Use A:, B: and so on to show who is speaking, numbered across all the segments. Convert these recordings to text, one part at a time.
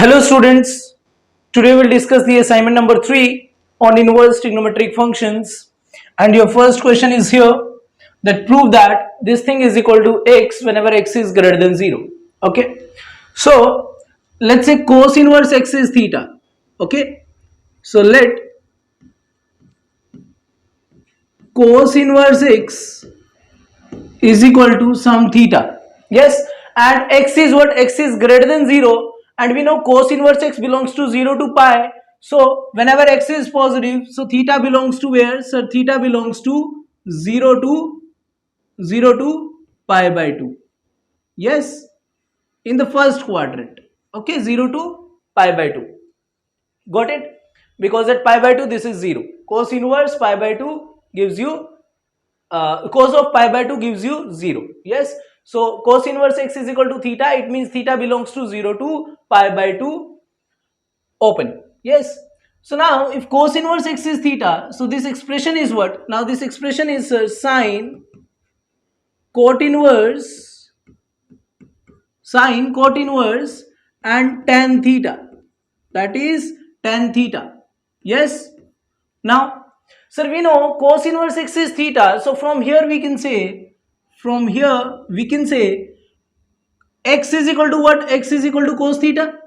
A: Hello students, today we'll discuss the assignment number 3 on inverse trigonometric functions, and your first question is here that prove that this thing is equal to x whenever x is greater than 0. Okay, so let's say cos inverse x is theta. Okay, so let cos inverse x is equal to some theta. Yes, and x is what? X is greater than 0, and we know cos inverse x belongs to 0 to pi. So whenever x is positive, so theta belongs to where? So theta belongs to 0 to pi by 2. Yes, in the first quadrant. Okay, 0 to pi by 2. Got it? Because at pi by 2 this is 0. Cos inverse pi by 2 gives you cos of pi by 2 gives you 0. Yes, so cos inverse x is equal to theta. It means theta belongs to 0 to pi by 2 open. Yes, so now if cos inverse x is theta, so this expression is what? Now this expression is sine cot inverse and tan theta, that is tan theta. Yes, now sir, we know cos inverse x is theta, so from here we can say x is equal to what? X is equal to cos theta.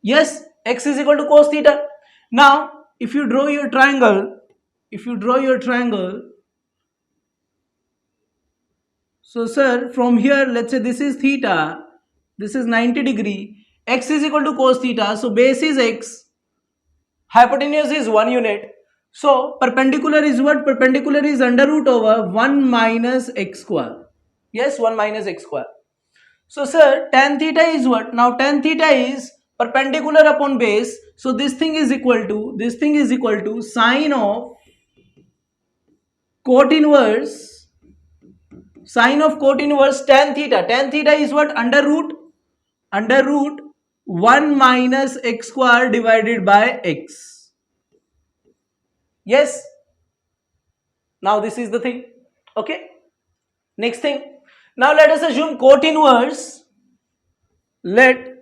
A: Yes, x is equal to cos theta. Now if you draw your triangle, so sir, from here let's say this is theta, this is 90 degree, x is equal to cos theta, so base is x, hypotenuse is 1 unit, so perpendicular is what? Perpendicular is under root over 1 minus x square. Yes, 1 minus x square. So sir, tan theta is what? Now tan theta is perpendicular upon base, so this thing is equal to sine of cot inverse tan theta. Tan theta is what? Under root 1 minus x square divided by x. Yes, now this is the thing. Okay, next thing, now let us assume cot inverse, let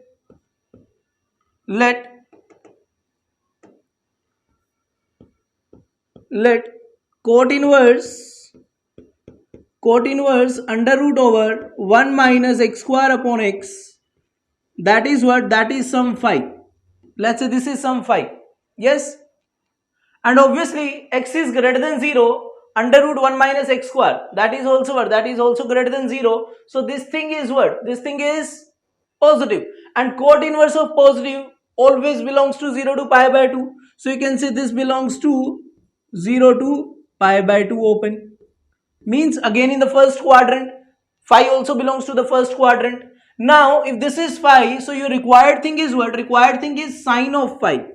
A: cot inverse under root over 1 minus x square upon x, that is what? That is some phi. Let's say this is some phi. Yes, and obviously x is greater than 0, under root 1 minus x square, that is also what? That is also greater than 0, so this thing is what? This thing is positive, and cot inverse of positive always belongs to 0 to pi by 2, so you can say this belongs to 0 to pi by 2 open. Means again in the first quadrant, phi also belongs to the first quadrant. Now if this is phi, so your required thing is what? Required thing is sine of phi.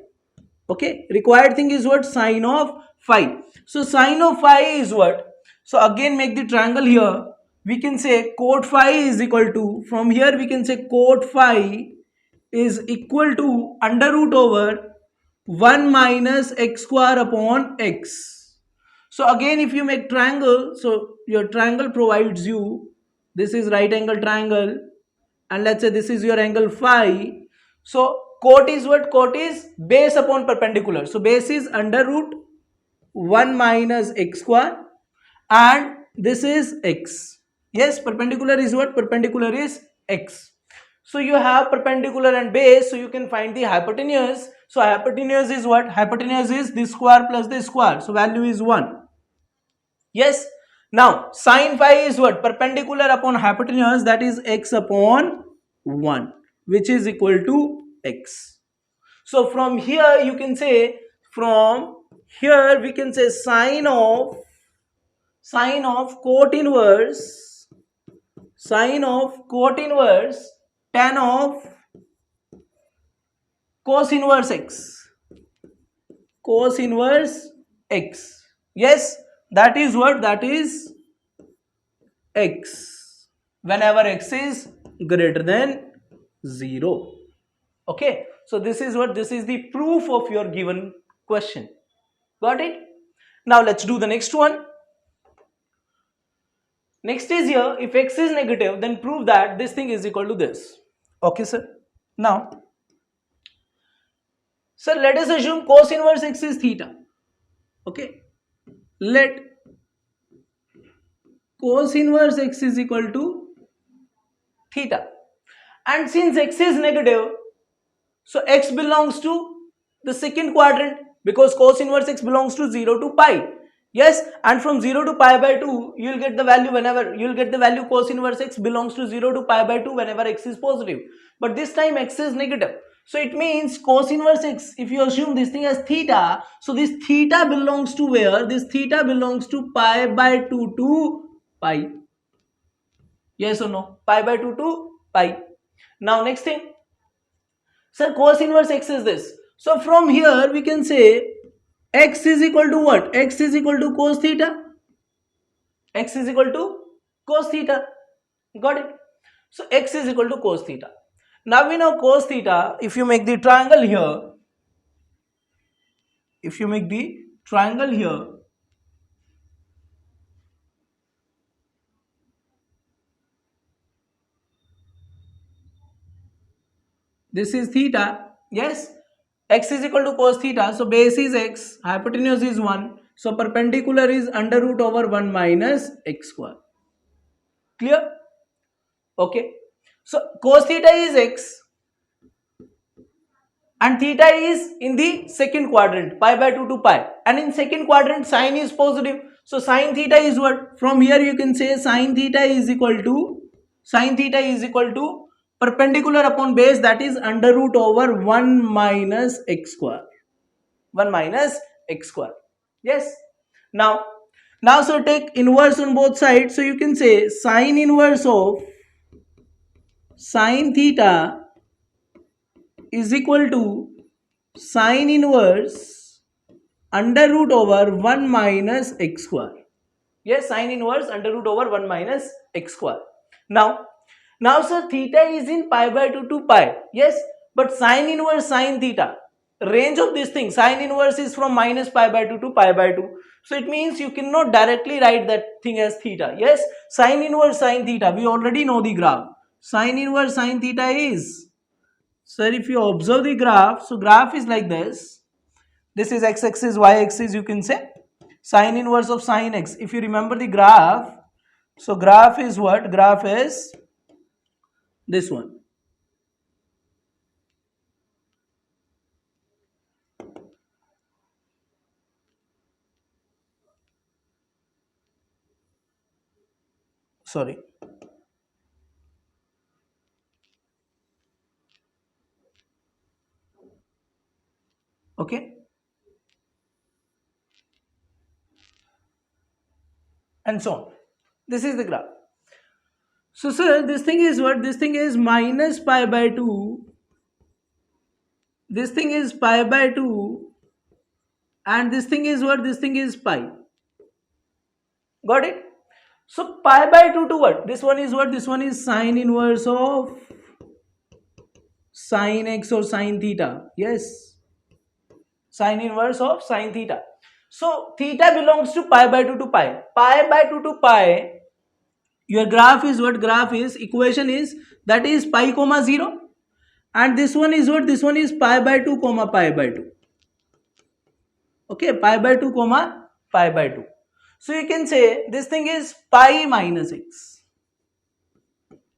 A: Okay, required thing is what? Sine of phi. So sine of phi is what? So again make the triangle here. We can say cot phi is equal to, from here we can say cot phi is equal to under root over 1 minus x square upon x. So again if you make triangle, so your triangle provides you, this is right angle triangle, and let's say this is your angle phi. So cot is what? Cot is base upon perpendicular, so base is under root 1 minus x square, and this is x. Yes, perpendicular is what? Perpendicular is x. So you have perpendicular and base, so you can find the hypotenuse. So hypotenuse is what? Hypotenuse is this square plus this square, so value is 1. Yes, now sine phi is what? Perpendicular upon hypotenuse, that is x upon 1, which is equal to x. So from here you can say, from here we can say sine of cot inverse tan of cos inverse x. Yes, that is what? That is x whenever x is greater than 0. Okay, so this is what? This is the proof of your given question. Got it? Now let's do the next one. Next is here, if x is negative, then prove that this thing is equal to this. Okay sir, now So let us assume cos inverse x is theta. Okay, let cos inverse x is equal to theta, and since x is negative, so x belongs to the second quadrant, because cos inverse x belongs to 0 to pi. Yes, and from 0 to pi by 2 you will get the value whenever you will get the value cos inverse x belongs to 0 to pi by 2 whenever x is positive, but this time x is negative. So it means cos inverse x, if you assume this thing as theta, so this theta belongs to where? This theta belongs to pi by 2 to pi. Yes or no? Pi by 2 to pi. Now next thing, sir, cos inverse x is this. So from here we can say x is equal to what? X is equal to cos theta. X is equal to cos theta. Got it? So x is equal to cos theta. Now we know cos theta, if you make the triangle here, if you make the triangle here, this is theta. Yes, x is equal to cos theta. So base is x, hypotenuse is 1. So perpendicular is under root over 1 minus x square. Clear? Okay. So cos theta is x and theta is in the second quadrant, pi by 2 to pi, and in second quadrant sine is positive. So sine theta is what? From here you can say sine theta is equal to perpendicular upon base, that is under root over 1 minus x square. 1 minus x square. Yes. Now so take inverse on both sides. So you can say sine inverse of sine theta is equal to sine inverse under root over 1 minus x square. Yes, sine inverse under root over 1 minus x square. Now sir, theta is in pi by 2 to pi. Yes, but sine inverse sine theta, range of this thing, sine inverse is from minus pi by 2 to pi by 2. So it means you cannot directly write that thing as theta. Yes, sine inverse sine theta, we already know the graph. Sine inverse sine theta is, sir, if you observe the graph, so graph is like this. This is x-axis, y-axis, you can say sine inverse of sine x. If you remember the graph, so graph is what? Graph is this one. Sorry. Okay. And so on. This is the graph. So sir, this thing is what? This thing is minus pi by 2. This thing is pi by 2. And this thing is what? This thing is pi. Got it? So pi by 2 to what? This one is what? This one is sine inverse of sine x or sine theta. Yes. Sine inverse of sine theta. So theta belongs to pi by 2 to pi. Pi by 2 to pi. Your graph is what? Graph is, equation is, that is pi comma 0. And this one is what? This one is pi by 2 comma pi by 2. Okay, pi by 2 comma pi by 2. So you can say this thing is pi minus x.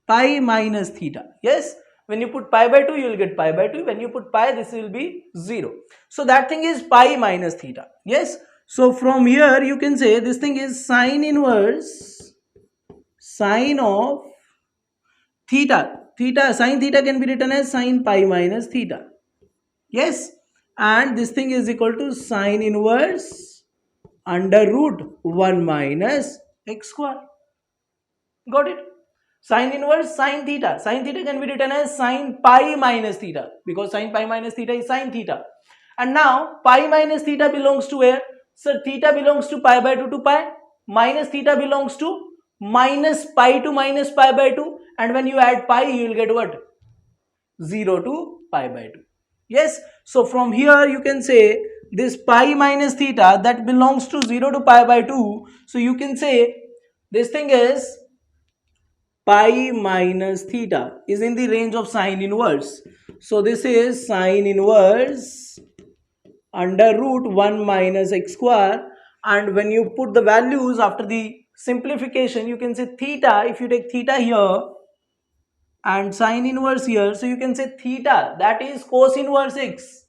A: Pi minus theta. Yes, when you put pi by 2 you will get pi by 2. When you put pi, this will be 0. So that thing is pi minus theta. Yes, so from here you can say this thing is sine inverse sine of theta. Sine theta can be written as sine pi minus theta. Yes, and this thing is equal to sine inverse under root 1 minus x square. Got it? Sine inverse sine theta. Sine theta can be written as sine pi minus theta, because sine pi minus theta is sine theta. And now pi minus theta belongs to where? So theta belongs to pi by 2 to pi. Minus theta belongs to minus pi to minus pi by 2. And when you add pi, you will get what? 0 to pi by 2. Yes. So from here you can say this pi minus theta, that belongs to 0 to pi by 2. So you can say this thing is pi minus theta is in the range of sine inverse. So this is sine inverse under root 1 minus x square, and when you put the values after the simplification, you can say theta. If you take theta here and sine inverse here, so you can say theta, that is cos inverse x.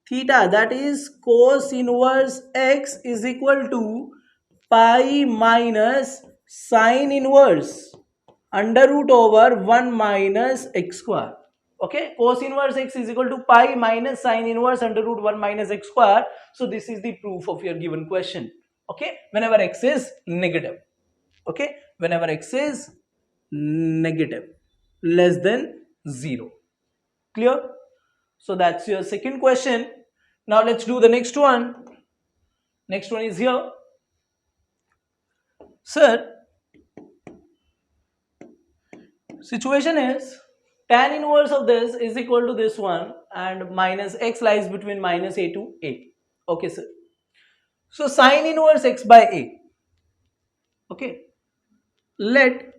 A: Theta, that is cos inverse x, is equal to pi minus sine inverse under root over 1 minus x square. Okay, cos inverse x is equal to pi minus sine inverse under root 1 minus x square. So this is the proof of your given question. Okay, whenever x is negative. Okay, whenever x is negative, less than 0. Clear? So that's your second question. Now let's do the next one. Next one is here. Sir, situation is tan inverse of this is equal to this one, and minus x lies between minus a to a. Okay, sir. So sine inverse x by a. Okay. Let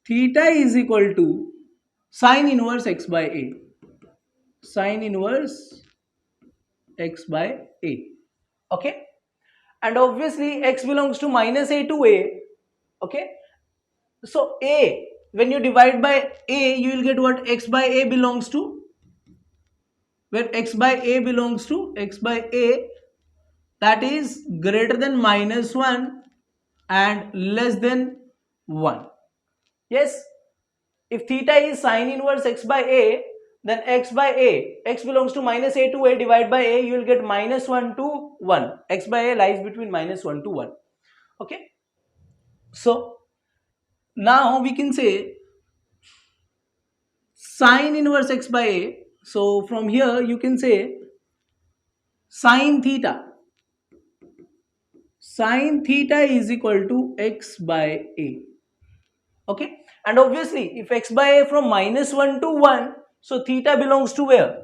A: theta is equal to sine inverse x by a. Sine inverse x by a. Okay. And obviously x belongs to minus a to a. Okay. So a, when you divide by a, you will get what? X by a belongs to, where x by a belongs to x by a, that is greater than minus 1 and less than 1. Yes, if theta is sine inverse x by a, then x by a, x belongs to minus a to a, divide by a, you will get minus 1 to 1. X by a lies between minus 1 to 1. Okay. So now we can say sine inverse x by a. So from here you can say sine theta. Sine theta is equal to x by a. Okay. And obviously if x by a from minus 1 to 1, so theta belongs to where?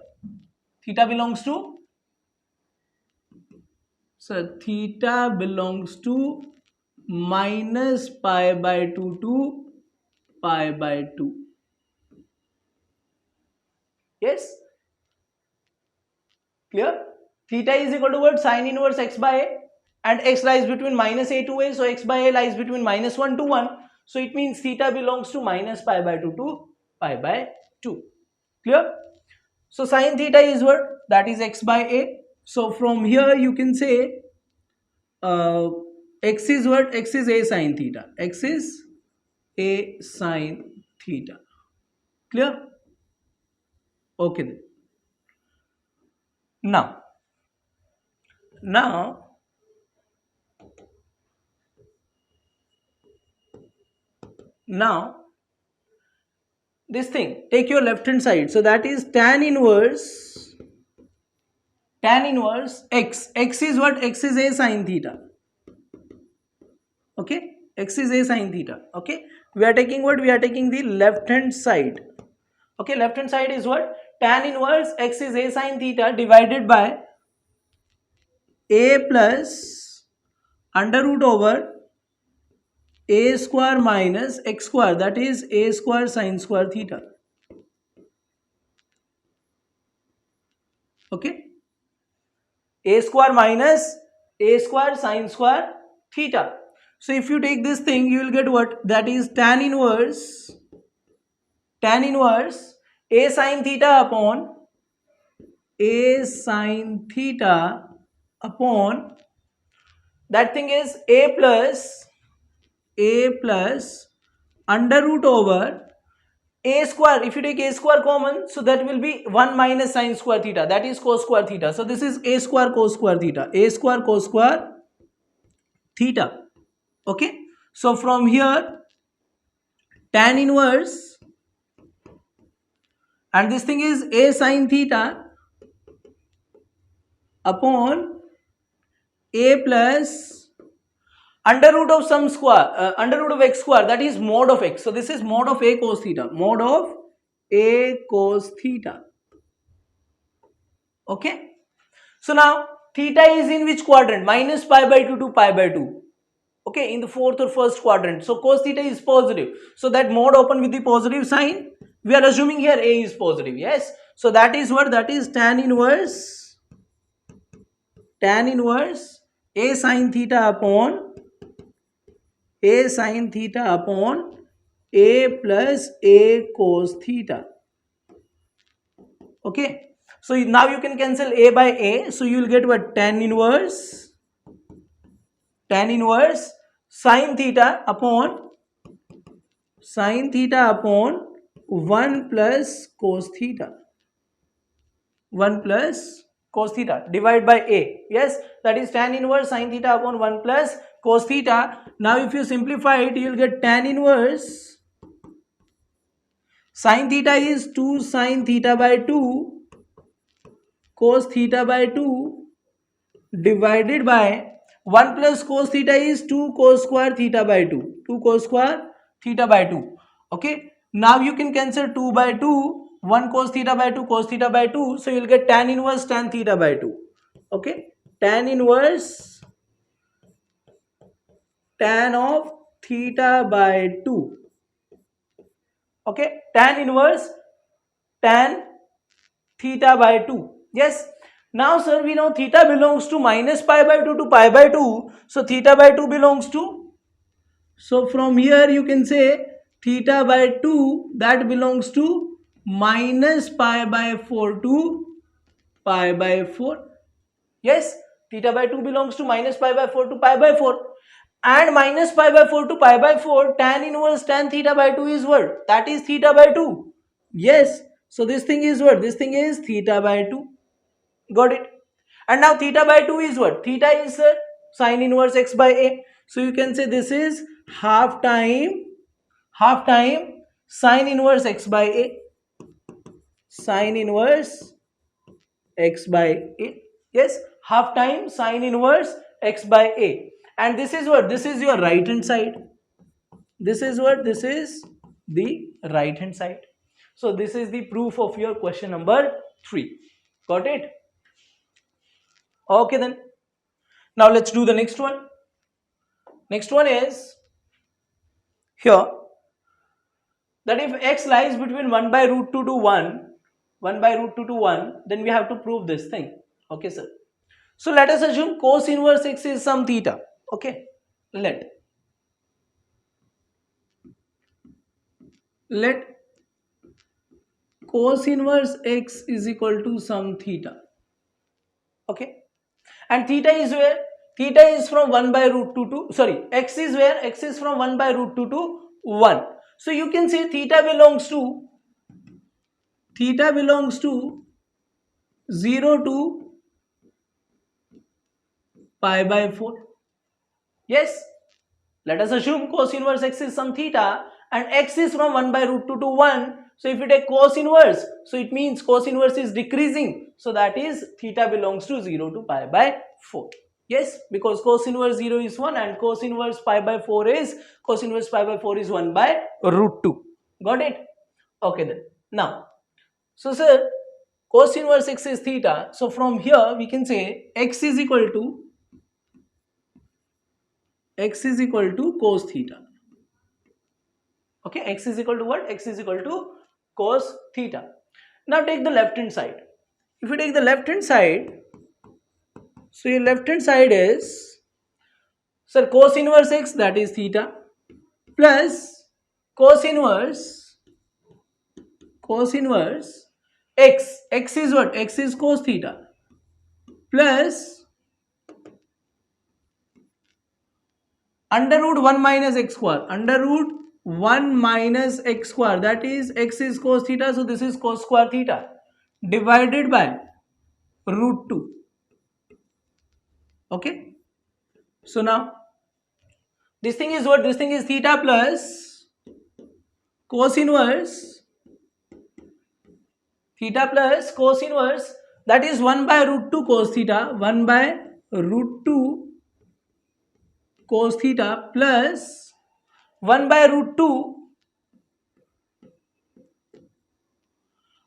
A: Theta belongs to, so theta belongs to minus pi by 2 to pi by 2. Yes? Clear? Theta is equal to what? Sine inverse x by a, and x lies between minus a to a, so x by a lies between minus 1 to 1. So it means theta belongs to minus pi by 2 to pi by 2. Clear? So sine theta is what? That is x by a. So from here you can say x is what? X is a sine theta. X is a sine theta. Clear? Okay then. Now this thing, take your left hand side, so that is tan inverse x. X is what? X is a sine theta. Okay, x is a sine theta. Okay, we are taking what? We are taking the left hand side. Okay, left hand side is what? Tan inverse x is a sine theta divided by a plus under root over a square minus x square, that is a square sine square theta. Okay, a square minus a square sine square theta. So if you take this thing, you will get what? That is tan inverse a sine theta upon a sine theta upon, that thing is a plus under root over a square. If you take a square common, so that will be 1 minus sine square theta, that is cos square theta. So this is a square cos square theta, a square cos square theta. Okay, so from here tan inverse, and this thing is a sine theta upon a plus under root of some square, under root of x square, that is mod of x. So this is mod of a cos theta, mod of a cos theta. Okay, so now theta is in which quadrant? Minus pi by 2 to pi by 2. Okay, in the fourth or first quadrant. So cos theta is positive. So that mode open with the positive sign. We are assuming here A is positive. Yes. So that is what? That is tan inverse A sin theta upon A plus A cos theta. Okay. So now you can cancel A by A. So you will get what? Tan inverse sin theta upon 1 plus cos theta. 1 plus cos theta divided by A. Yes, that is tan inverse sin theta upon 1 plus cos theta. Now if you simplify it, you will get tan inverse sin theta is 2 sin theta by 2 cos theta by 2 divided by 1 plus cos theta is 2 cos square theta by 2. 2 cos square theta by 2. Okay. Now you can cancel 2 by 2. 1 cos theta by 2 cos theta by 2. So you will get tan inverse tan theta by 2. Okay. Tan inverse tan of theta by 2. Okay. Tan inverse tan theta by 2. Yes. Now sir, we know theta belongs to minus pi by 2 to pi by 2. So theta by 2 belongs to, so from here you can say theta by 2 that belongs to minus pi by 4 to pi by 4. Yes, theta by 2 belongs to minus pi by 4 to pi by 4. And minus pi by 4 to pi by 4, tan inverse tan theta by 2 is what? That is theta by 2. Yes, so this thing is what? This thing is theta by 2. Got it? And now theta by 2 is what? Theta is sin inverse x by a. So you can say this is half time sin inverse x by a. Sin inverse x by a. Yes, half time sin inverse x by a. And this is what? This is your right hand side. This is what? This is the right hand side. So this is the proof of your question number 3. Got it? Okay then. Now let's do the next one. Next one is here that if x lies between 1 by root 2 to 1 by root 2 to 1, then we have to prove this thing. Okay, sir. So let us assume cos inverse x is some theta. Okay. Let cos inverse x is equal to some theta. Okay. And theta is where? Theta is from 1 by root 2 to, sorry, x is where? X is from 1 by root 2 to 1. So you can say theta belongs to 0 to pi by 4. Yes. Let us assume cos inverse x is some theta and x is from 1 by root 2 to 1. So if you take cos inverse, so it means cos inverse is decreasing. So that is theta belongs to 0 to pi by 4. Yes, because cos inverse 0 is 1 and cos inverse pi by 4 is 1 by root 2. Got it? Okay then. Now, so sir, cos inverse x is theta. So from here we can say x is equal to cos theta. Okay, x is equal to what? X is equal to cos theta. Now take the left hand side. If you take the left hand side, so your left hand side is, sir, cos inverse x, that is theta, plus cos inverse x. X is what? X is cos theta, plus under root 1 minus x square. Under root 1 minus x square, that is x is cos theta, so this is cos square theta, divided by root 2. Okay. So now this thing is what? This thing is theta plus cos inverse that is 1 by root 2 cos theta, 1 by root 2 cos theta plus 1 by root 2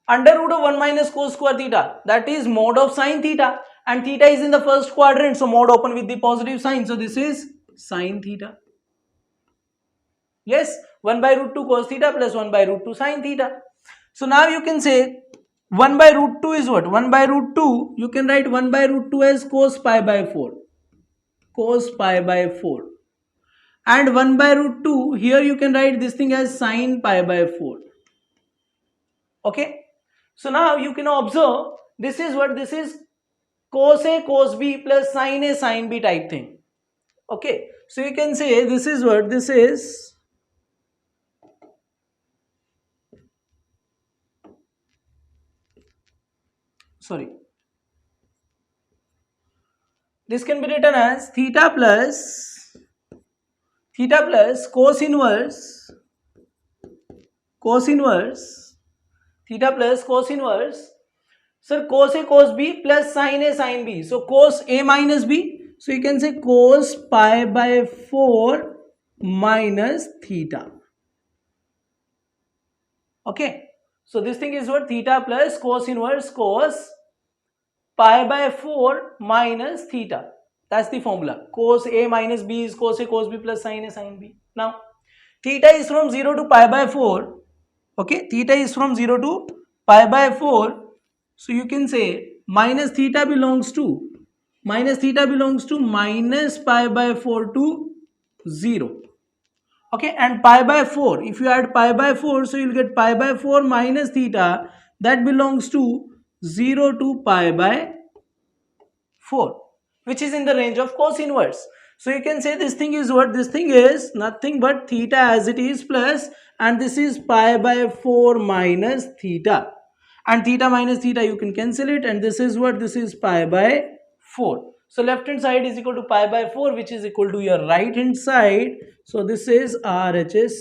A: under root of 1 minus cos square theta, that is mod of sin theta, and theta is in the first quadrant, so mod open with the positive sign, so this is sine theta. Yes, 1 by root 2 cos theta plus 1 by root 2 sine theta. So now you can say 1 by root 2 is what? 1 by root 2, you can write 1 by root 2 as cos pi by 4. Cos pi by 4. And 1 by root 2, here you can write this thing as sine pi by 4. Okay. So now you can observe, this is what? This is cos A cos B plus sine A sine B type thing. Okay. So you can say this is what? This is this can be written as theta plus cos inverse theta plus cos inverse, sir, cos A cos B plus sine A sine B. So cos A minus B, so you can say cos pi by 4 minus theta. Okay, so this thing is what? Theta plus cos inverse cos pi by 4 minus theta. That's the formula. Cos A minus B is cos A cos B plus sine A sine B. Now theta is from 0 to pi by 4. Okay, theta is from 0 to pi by 4. So you can say minus theta belongs to minus pi by 4 to 0. Okay, and pi by 4, if you add pi by 4, so you will get pi by 4 minus theta, that belongs to 0 to pi by 4, which is in the range of cos inverse. So you can say this thing is what? This thing is nothing but theta as it is plus, and this is pi by 4 minus theta, and theta minus theta you can cancel it, and this is what? This is pi by 4. So left hand side is equal to pi by 4, which is equal to your right hand side. So this is RHS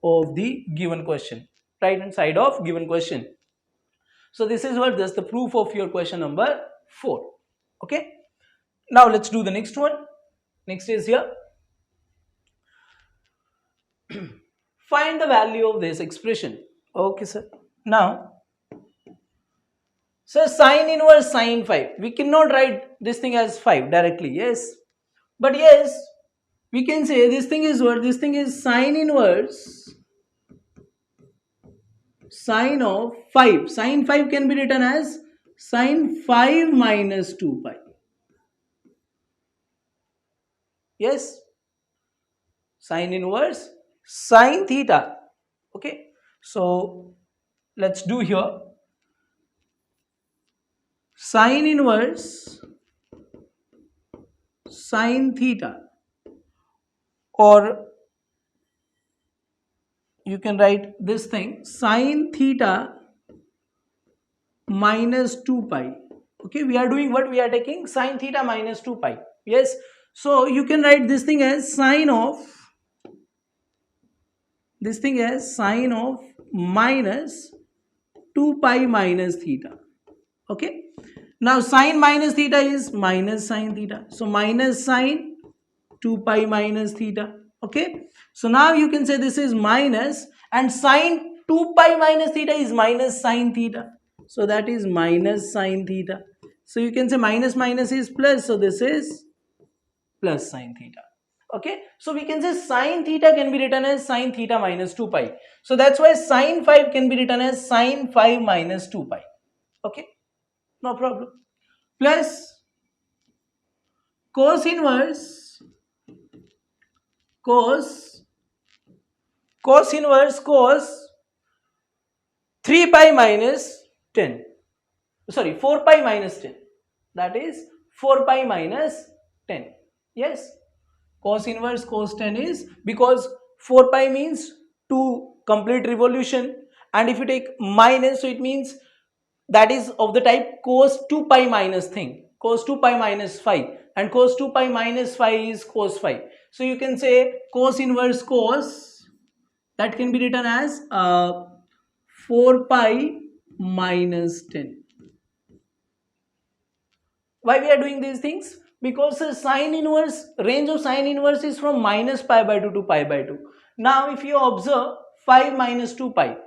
A: of the given question, right hand side of given question. So this is what? That's the proof of your question number 4. Okay. Now let's do the next one. Next is here. Find the value of this expression. Okay, sir. Now, so sine inverse sine 5. We cannot write this thing as 5 directly. Yes. But yes, we can say this thing is what? This thing is sine inverse sine of 5. Sine 5 can be written as sine 5 minus 2 pi. Yes, sine inverse sine theta. Okay, so let's do here sine inverse sine theta, or you can write this thing sine theta minus 2 pi. Okay, we are doing what? We are taking sine theta minus 2 pi. Yes, so you can write this thing as sine of minus 2 pi minus theta. Okay, now sine minus theta is minus sine theta, so minus sine 2 pi minus theta. Okay, so now you can say this is minus, and sine 2 pi minus theta is minus sine theta, so that is minus sine theta. So you can say minus minus is plus, so this is plus sine theta. Okay, so we can say sine theta can be written as sine theta minus 2 pi. So that's why sine 5 can be written as sine 5 minus 2 pi. Okay, no problem. Plus cos inverse cos 3 pi minus 10. Sorry, 4 pi minus 10. That is 4 pi minus 10. Yes, cos inverse cos 10 is because 4 pi means 2 complete revolution, and if you take minus, so it means that is of the type cos 2 pi minus thing, cos 2 pi minus 5, and cos 2 pi minus 5 is cos 5. So you can say cos inverse cos, that can be written as 4 pi minus 10. Why we are doing these things? Because the range of sine inverse is from minus pi by 2 to pi by 2. Now if you observe 5 minus 2 pi,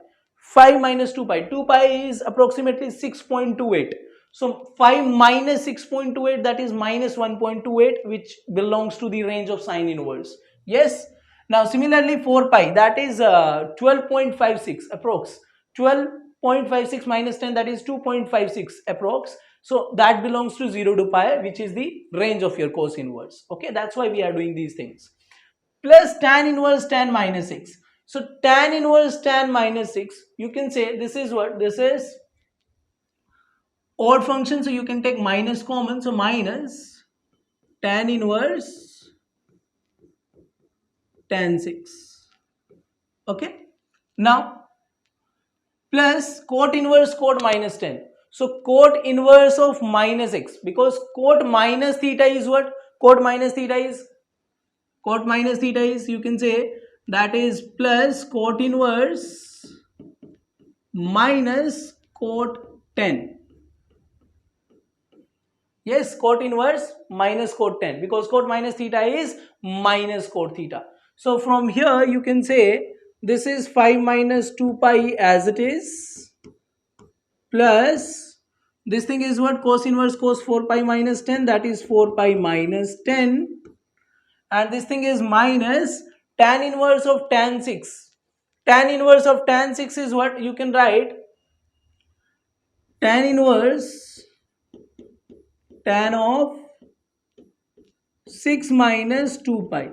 A: 2 pi is approximately 6.28. So 5 minus 6.28, that is minus 1.28, which belongs to the range of sine inverse. Yes. Now similarly 4 pi, that is 12.56 approx. 12.56 minus 10, that is 2.56 approx. So that belongs to 0 to pi, which is the range of your cos inverse. Okay, that's why we are doing these things. Plus tan inverse tan minus 6. So tan inverse tan minus 6, you can say this is what? This is odd function, so you can take minus common, so minus tan inverse tan 6. Okay, now plus cot inverse cot minus 10. So cot inverse of minus x, because cot minus theta is what? Cot minus theta is, cot minus theta is, you can say that is plus cot inverse minus cot 10. Yes, cot inverse minus cot 10, because cot minus theta is minus cot theta. So from here you can say this is 5 minus 2 pi as it is, plus this thing is what? Cos inverse cos 4 pi minus 10, that is 4 pi minus 10, and this thing is minus tan inverse of tan 6. Tan inverse of tan 6 is what? You can write tan inverse tan of 6 minus 2 pi.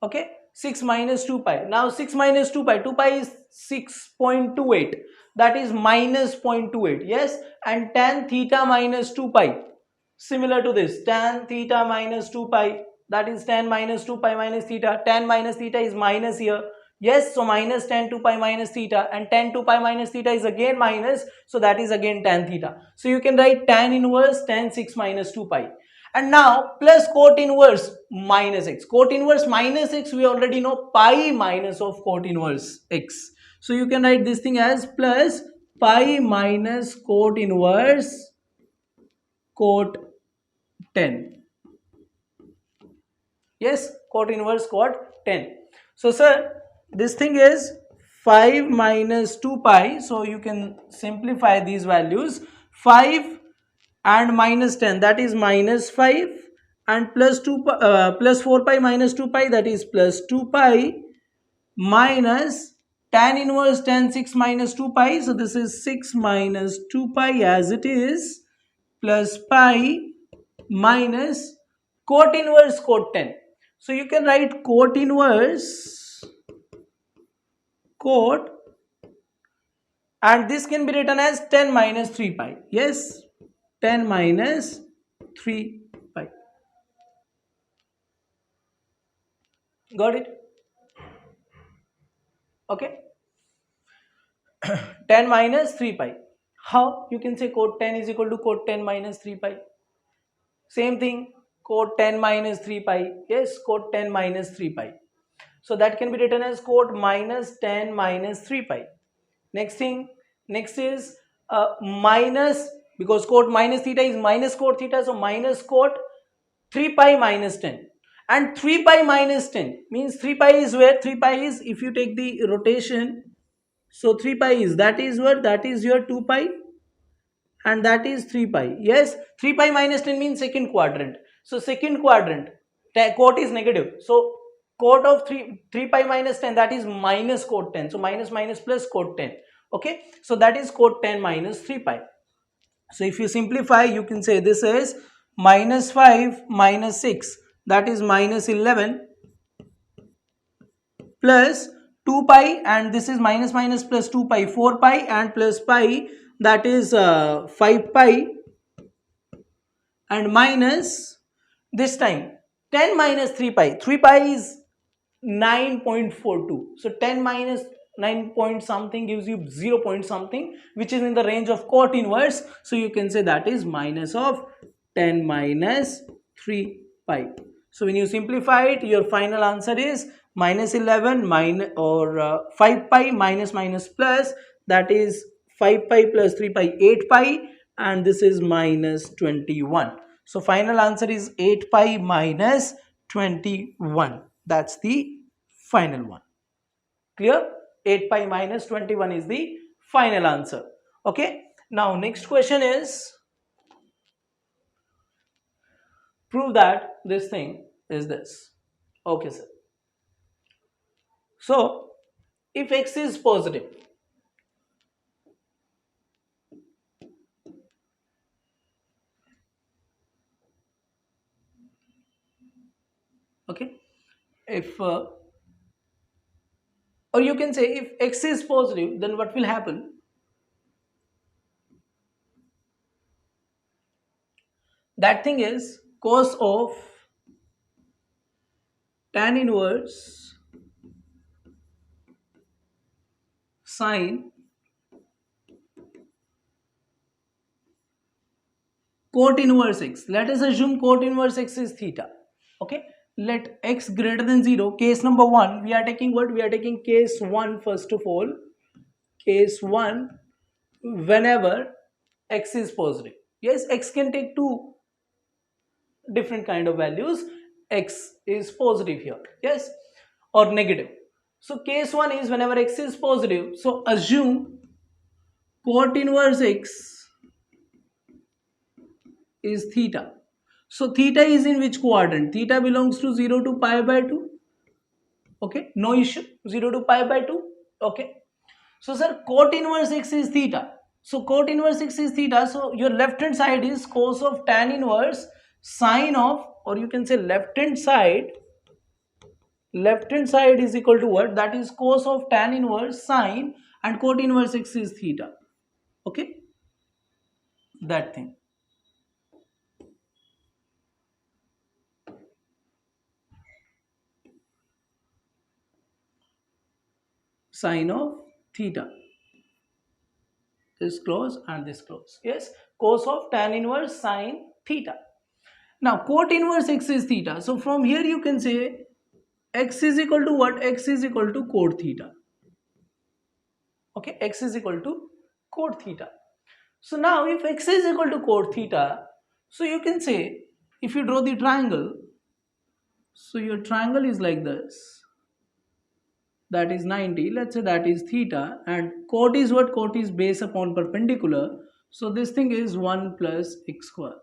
A: Okay, 6 minus 2 pi. Now 6 minus 2 pi, 2 pi is 6.28, that is minus 0.28. Yes, and tan theta minus 2 pi, similar to this, tan theta minus 2 pi, that is tan minus 2 pi minus theta. Tan minus theta is minus here. Yes, so minus tan 2 pi minus theta, and tan 2 pi minus theta is again minus, so that is again tan theta. So you can write tan inverse tan 6 minus 2 pi. And now plus cot inverse minus x. Cot inverse minus x, we already know pi minus of cot inverse x. So you can write this thing as plus pi minus cot inverse cot 10. Yes, cot inverse cot 10. So sir, this thing is 5 minus 2 pi. So you can simplify these values. 5 and minus 10, that is minus 5, and plus 2 plus 4 pi minus 2 pi, that is plus 2 pi, minus tan inverse tan 6 minus 2 pi, so this is 6 minus 2 pi as it is, plus pi minus cot inverse cot 10. So you can write cot inverse cot, and this can be written as 10 minus 3 pi. Yes, 10 minus 3 pi. Got it? Okay. 10 minus 3 pi. How? You can say cot 10 is equal to cot 10 minus 3 pi. Same thing, cot 10 minus 3 pi. Yes, cot 10 minus 3 pi. So that can be written as cot minus 10 minus 3 pi. Next thing, next is minus, because cot minus theta is minus cot theta, so minus cot 3 pi minus 10. And 3 pi minus 10 means 3 pi is where? 3 pi is, if you take the rotation, so 3 pi is, that is what? That is your 2 pi, and that is 3 pi. Yes, 3 pi minus 10 means second quadrant. So second quadrant, cot is negative. So cot of 3 pi minus 10, that is minus cot 10. So minus minus plus cot 10. Okay, so that is cot 10 minus 3 pi. So if you simplify, you can say this is minus 5 minus 6, that is minus 11, plus 2 pi, and this is minus minus plus 2 pi, 4 pi, and plus pi, that is 5 pi, and minus this time 10 minus 3 pi. 3 pi is 9.42. So 10 minus 9 point something gives you 0 point something, which is in the range of cot inverse. So you can say that is minus of 10 minus 3 pi. So when you simplify it, your final answer is minus 11 minus or 5 pi minus minus plus, that is 5 pi plus 3 pi, 8 pi, and this is minus 21. So final answer is 8 pi minus 21. That's the final one. Clear? 8 pi minus 21 is the final answer. Okay. Now next question is, prove that this thing is this. Okay, sir. So if x is positive, okay, if or you can say if x is positive, then what will happen? That thing is cos of tan inverse sine cot inverse x. Let us assume cot inverse x is theta. Okay, let x greater than 0. Case number 1, we are taking what? We are taking case 1 first of all. Case 1, whenever x is positive. Yes, x can take two different kind of values. X is positive here, yes, or negative. So case 1 is whenever x is positive. So assume cot inverse x is theta. So theta is in which quadrant? Theta belongs to 0 to pi by 2. Okay, no issue. 0 to pi by 2. Okay. So sir, cot inverse x is theta. So cot inverse x is theta. So your left hand side is cos of tan inverse sine of, or you can say left hand side is equal to what? That is cos of tan inverse sine, and cot inverse x is theta. Okay, that thing. Sine of theta. This close and this close. Yes, cos of tan inverse sine theta. Now cot inverse x is theta. So from here you can say x is equal to what? X is equal to cot theta. Okay, x is equal to cot theta. So now if x is equal to cot theta, so you can say if you draw the triangle, so your triangle is like this. That is 90. Let's say that is theta, and cot is what? Cot is base upon perpendicular. So this thing is 1 plus x square.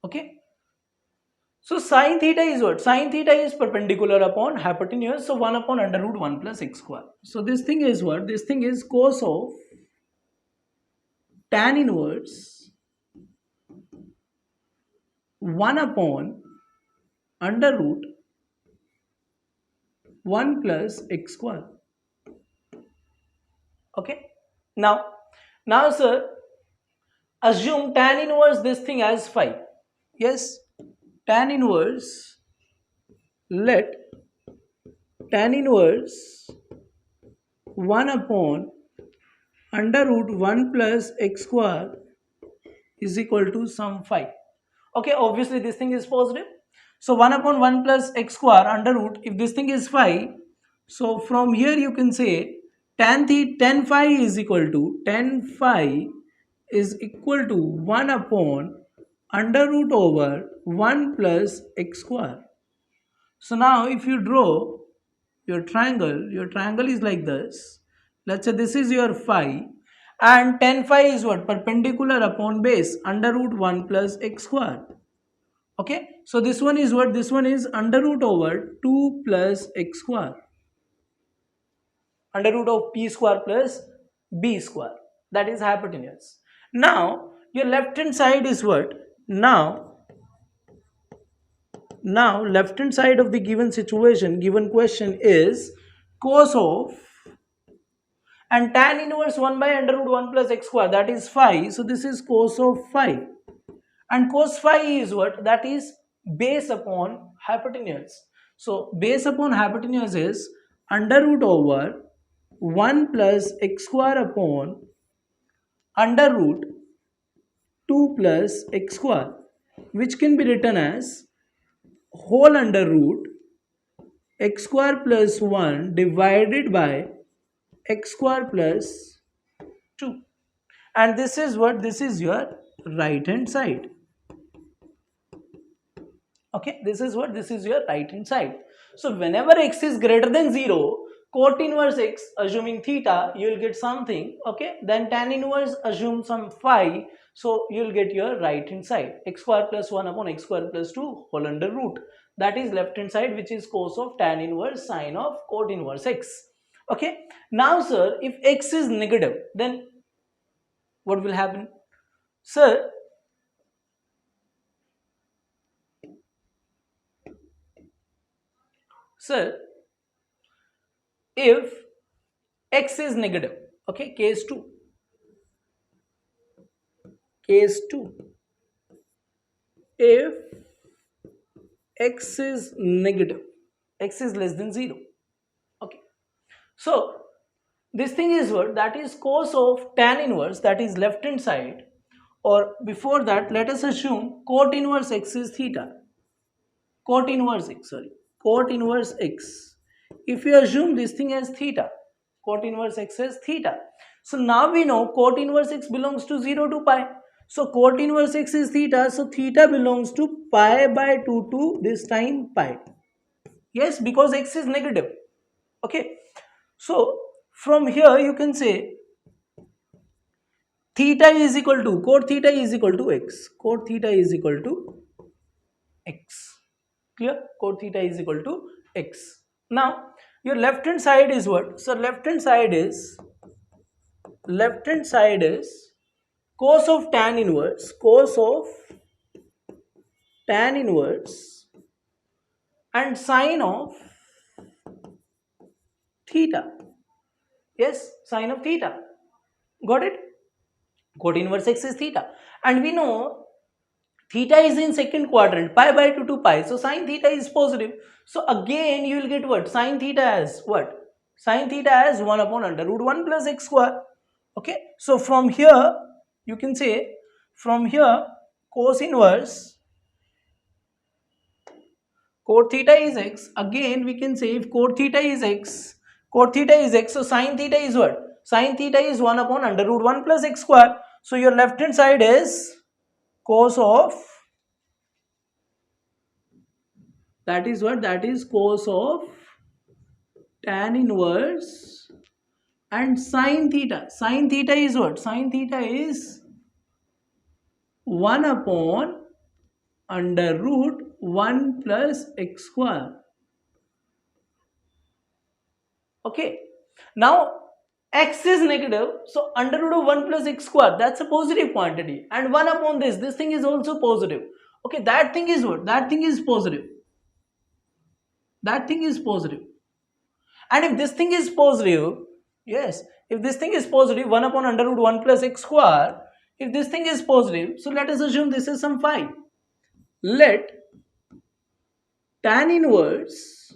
A: Okay. So sine theta is what? Sine theta is perpendicular upon hypotenuse. So 1 upon under root 1 plus x square. So this thing is what? This thing is cos of tan inverse 1 upon under root 1 plus x square. Okay. Now sir, assume tan inverse this thing as phi. Yes, tan inverse, let tan inverse 1 upon under root 1 plus x square is equal to some phi. Okay, obviously this thing is positive. So 1 upon 1 plus x square under root, if this thing is phi, so from here you can say tan phi is equal to 1 upon under root over 1 plus x square. So now if you draw your triangle is like this. Let's say this is your phi, and tan phi is what? Perpendicular upon base under root 1 plus x square. Okay, so this one is what? This one is under root over 2 plus x square, under root of p square plus b square, that is hypotenuse. Now your left hand side is what? Now left hand side of the given situation, given question is cos of, and tan inverse 1 by under root 1 plus x square, that is phi. So this is cos of phi, and cos phi is what? That is base upon hypotenuse. So base upon hypotenuse is under root over 1 plus x square upon under root 2 plus x square, which can be written as whole under root x square plus 1 divided by x square plus 2. And this is what? This is your right hand side. Okay, this is what? This is your right hand side. So whenever x is greater than 0, cot inverse x assuming theta, you will get something, okay. Then tan inverse assume some phi, so you will get your right hand side, x square plus 1 upon x square plus 2 whole under root. That is left hand side, which is cos of tan inverse sine of cot inverse x. Okay. Now sir, if x is negative, then what will happen? Sir, if x is negative, okay, case 2, if x is negative, x is less than 0, okay, so this thing is what, that is cos of tan inverse, that is left hand side, or before that let us assume cot inverse x is theta, cot inverse x, sorry, cot inverse x. If you assume this thing as theta, cot inverse x as theta, so now we know cot inverse x belongs to 0 to pi. So cot inverse x is theta, so theta belongs to pi by 2 to this time pi. Yes, because x is negative. Okay. So from here you can say theta is equal to, cot theta is equal to x. Cot theta is equal to x. Clear? Cot theta is equal to x. Now your left hand side is what? So left hand side is cos of tan inverse, and sine of theta. Yes, sine of theta. Got it? Cot inverse x is theta, and we know theta is in second quadrant, pi by 2 to pi, so sine theta is positive. So again you will get what? Sine theta as what? Sine theta as 1 upon under root 1 plus x square. Okay, so from here you can say, from here cos inverse cot theta is x. Again we can say if cot theta is x, so sine theta is what? Sine theta is 1 upon under root 1 plus x square. So your left hand side is cos of, that is what? That is cos of tan inverse and sine theta. Sine theta is what? Sine theta is 1 upon under root 1 plus x square. Okay. Now x is negative, so under root of 1 plus x square, that's a positive quantity, and 1 upon this thing is also positive. Okay, that thing is what? That thing is positive. That thing is positive. And if this thing is positive, yes, if this thing is positive, 1 upon under root 1 plus x square, if this thing is positive, so let us assume this is some phi. Let tan inverse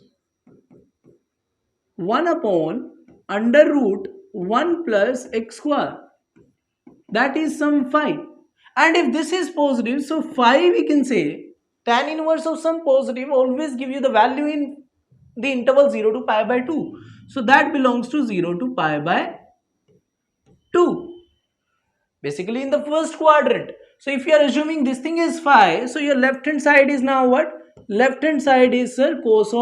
A: 1 upon under root 1 plus x square, that is some phi. And if this is positive, so phi we can say tan inverse of some positive always give you the value in the interval 0 to pi by 2. So that belongs to 0 to pi by 2. Basically in the first quadrant. So if you are assuming this thing is phi, so your left hand side is now what? Left hand side is, sir, cos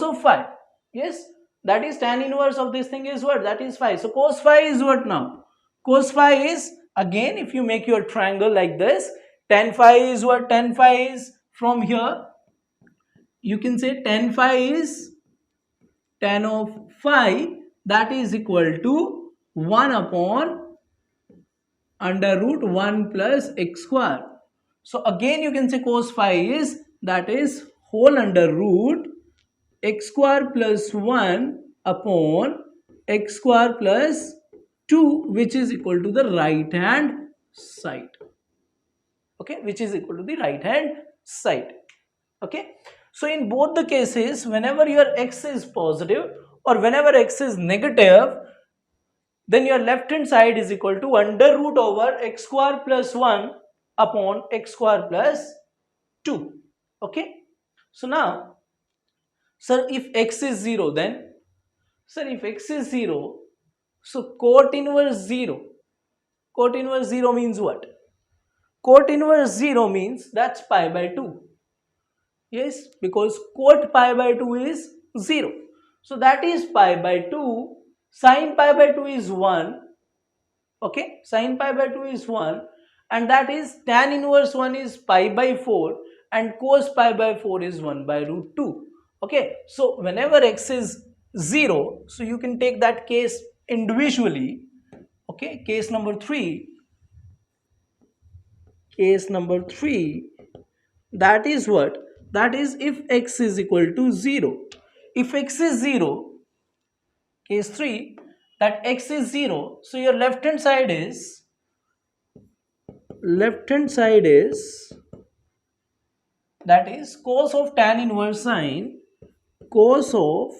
A: of phi. Yes, that is tan inverse of this thing is what? That is phi. So cos phi is what now? Cos phi is, again if you make your triangle like this, tan phi is what? Tan phi is, from here you can say tan phi is tan of phi, that is equal to 1 upon under root 1 plus x square. So again you can say cos phi is, that is whole under root x square plus 1 upon x square plus 2, which is equal to the right hand side. Okay, which is equal to the right hand side. Okay, so in both the cases, whenever your x is positive or whenever x is negative, then your left hand side is equal to under root over x square plus 1 upon x square plus 2. Okay, so now, sir, if x is 0, then, sir, if x is 0, so cot inverse 0. Cot inverse 0 means what? Cot inverse 0 means that's pi by 2. Yes, because cot pi by 2 is 0. So that is pi by 2. Sin pi by 2 is 1. Okay, sin pi by 2 is 1, and that is tan inverse 1 is pi by 4 and cos pi by 4 is 1 by root 2. Okay, so whenever x is 0, so you can take that case individually. Okay, case number 3, that is what? That is if x is equal to 0. If x is 0, case 3, that x is 0, so your left hand side is that is cos of tan inverse sine cos of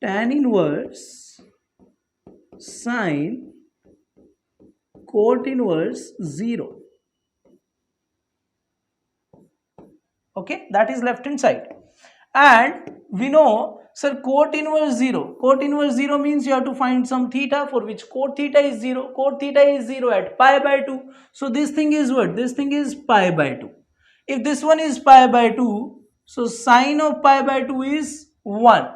A: tan inverse sine cot inverse 0. Okay, that is left hand side. And we know, sir, cot inverse 0. Cot inverse 0 means you have to find some theta for which cot theta is 0. Cot theta is 0 at pi by 2. So this thing is what? This thing is pi by 2. If this one is pi by 2, so sine of pi by 2 is 1.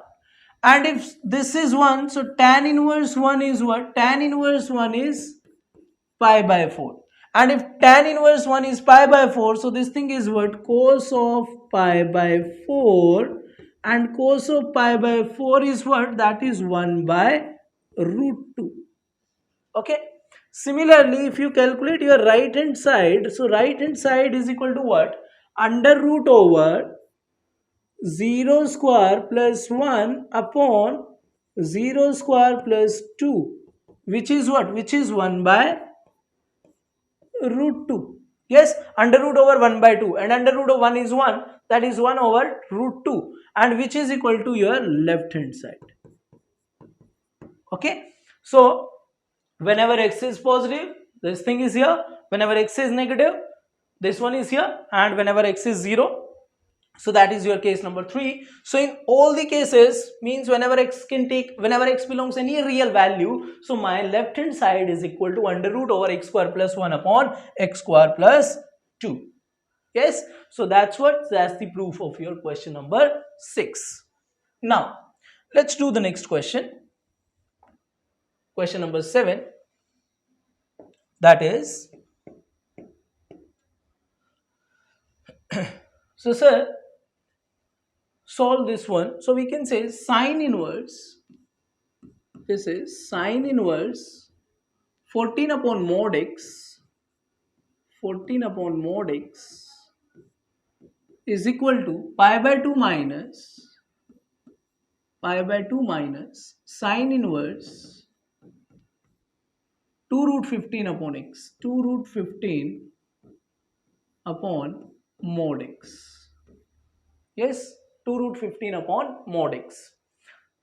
A: And if this is 1, so tan inverse 1 is what? Tan inverse 1 is pi by 4. And if tan inverse 1 is pi by 4, so this thing is what? Cos of pi by 4. And cos of pi by 4 is what? That is 1 by root 2. Okay. Similarly, if you calculate your right hand side, so right hand side is equal to what? Under root over 0 square plus 1 upon 0 square plus 2, which is what? Which is 1 by root 2. Yes, under root over 1 by 2, and under root of 1 is 1, that is 1 over root 2, and which is equal to your left hand side. Okay, so whenever x is positive, this thing is here. Whenever x is negative, this one is here. And whenever x is 0, so that is your case number 3. So in all the cases, means whenever x belongs any real value, so my left hand side is equal to under root over x square plus 1 upon x square plus 2. Yes, so that's the proof of your question number 6. Now let's do the next question. Question number 7, that is so sir, solve this one. So we can say sine inverse, this is sine inverse 14 upon mod x, 14 upon mod x is equal to pi by 2 minus sine inverse 2 root 15 upon x, 2 root 15 upon mod x. Yes, 2 root 15 upon mod x.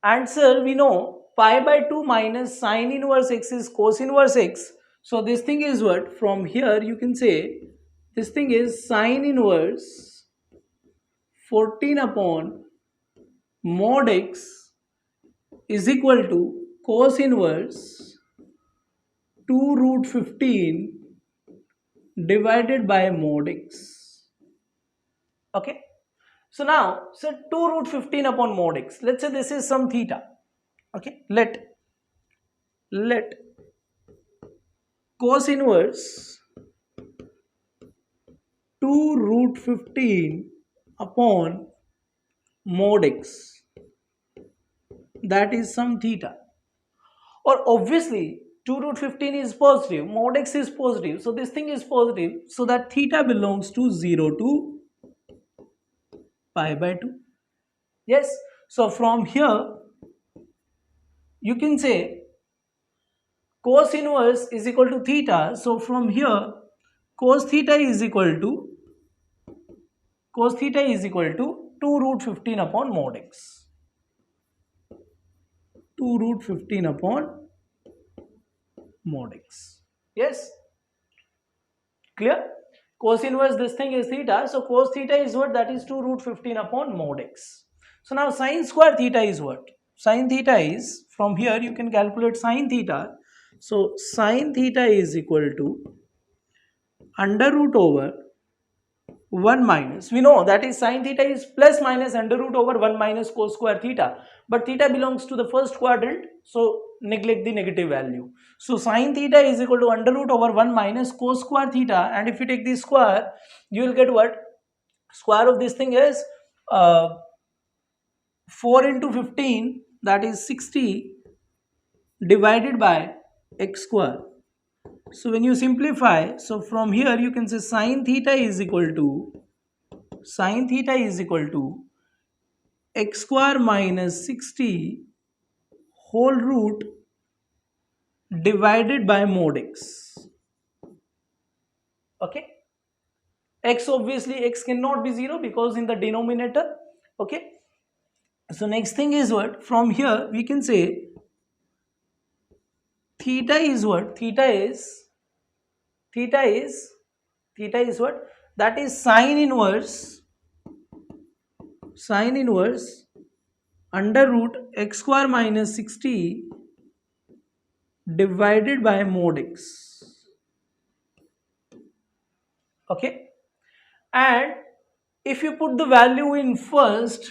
A: Answer, we know pi by 2 minus sine inverse x is cos inverse x. So this thing is what? From here you can say this thing is sine inverse 14 upon mod x is equal to cos inverse 2 root 15 divided by mod x. Okay. So now, so 2 root 15 upon mod x. Let's say this is some theta. Okay. Let cos inverse 2 root 15 upon mod x, that is some theta. Or obviously 2 root 15 is positive, mod x is positive, so this thing is positive, so that theta belongs to 0 to pi by 2. Yes, so from here you can say cos inverse is equal to theta. So from here cos theta is equal to 2 root 15 upon mod x. 2 root 15 upon mod x. Yes, clear? Cos inverse this thing is theta, so cos theta is what? That is 2 root 15 upon mod x. So now sine square theta is what? Sine theta is, from here you can calculate sine theta. So sine theta is equal to under root over 1 minus, we know that is sin theta is plus minus under root over 1 minus cos square theta, but theta belongs to the first quadrant, so neglect the negative value. So sin theta is equal to under root over 1 minus cos square theta, and if you take the square, you will get what? Square of this thing is 4 into 15, that is 60, divided by x square. So when you simplify, so from here you can say sin theta is equal to x square minus 60 whole root divided by mod x. Okay, x, obviously x cannot be 0 because in the denominator. Okay, so next thing is what? From here we can say theta is what? Theta is what? That is sine inverse under root x square minus 60 divided by mod x. Okay, and if you put the value in first,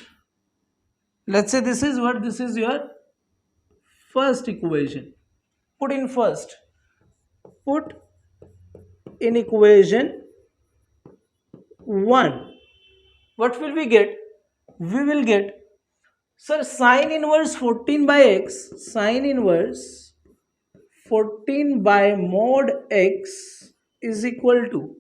A: let's say this is what? This is your first equation. Put in first. Put in equation 1. What will we get? We will get, sir, sine inverse 14 by x, sine inverse 14 by mod x is equal to,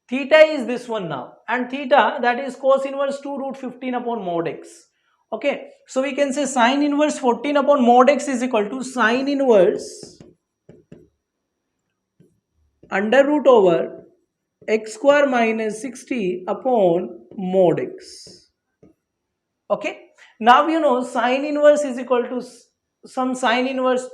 A: theta is this one now, and theta, that is cos inverse 2 root 15 upon mod x. Okay, so we can say sine inverse 14 upon mod x is equal to sine inverse under root over x square minus 60 upon mod x. Okay, now you know sine inverse is equal to some sine inverse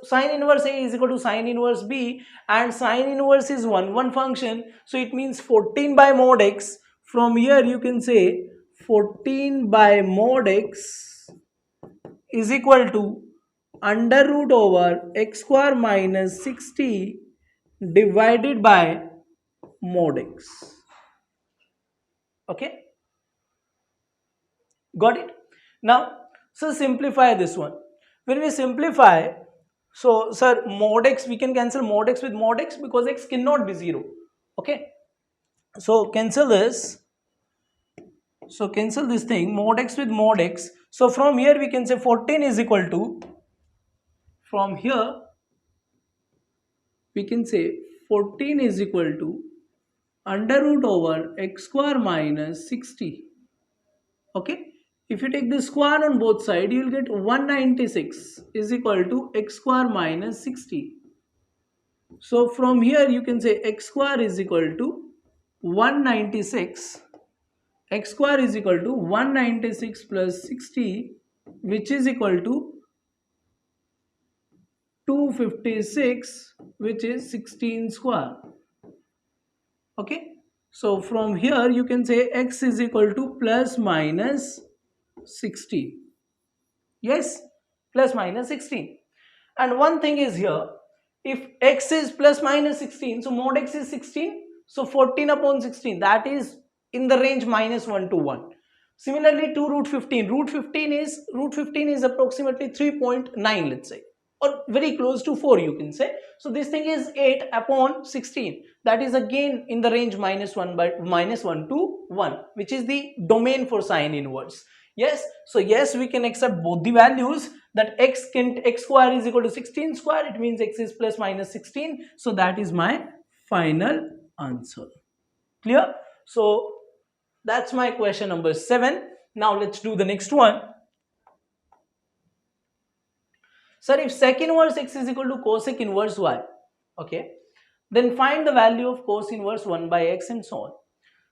A: A is equal to sine inverse B, and sine inverse is one function, so it means 14 by mod x. From here you can say 14 by mod x is equal to under root over x square minus 60 divided by mod x. Okay, got it? Now, so simplify this one. When we simplify, so sir, mod x, we can cancel mod x with mod x because x cannot be 0. Okay, so cancel this. So cancel this thing, mod x with mod x. So from here we can say 14 is equal to, from here we can say 14 is equal to under root over x square minus 60. Okay, if you take the square on both sides, you will get 196 is equal to x square minus 60. So from here you can say x square is equal to 196. X square is equal to 196 plus 60, which is equal to 256, which is 16 square. Okay, so from here you can say x is equal to plus minus 60. Yes, plus minus 16. And one thing is here, if x is plus minus 16, so mod x is 16, so 14 upon 16, that is in the range minus 1 to 1. Similarly to root 15, root 15 is approximately 3.9, let's say, or very close to 4 you can say. So this thing is 8 upon 16, that is again in the range minus 1 to 1, which is the domain for sine inverse. Yes, so yes, we can accept both the values, that x square is equal to 16 square, it means x is plus minus 16, so that is my final answer. Clear? So that's my question number 7. Now let's do the next one. Sir, if sec inverse x is equal to cosec inverse y, okay, then find the value of cos inverse 1 by x and so on.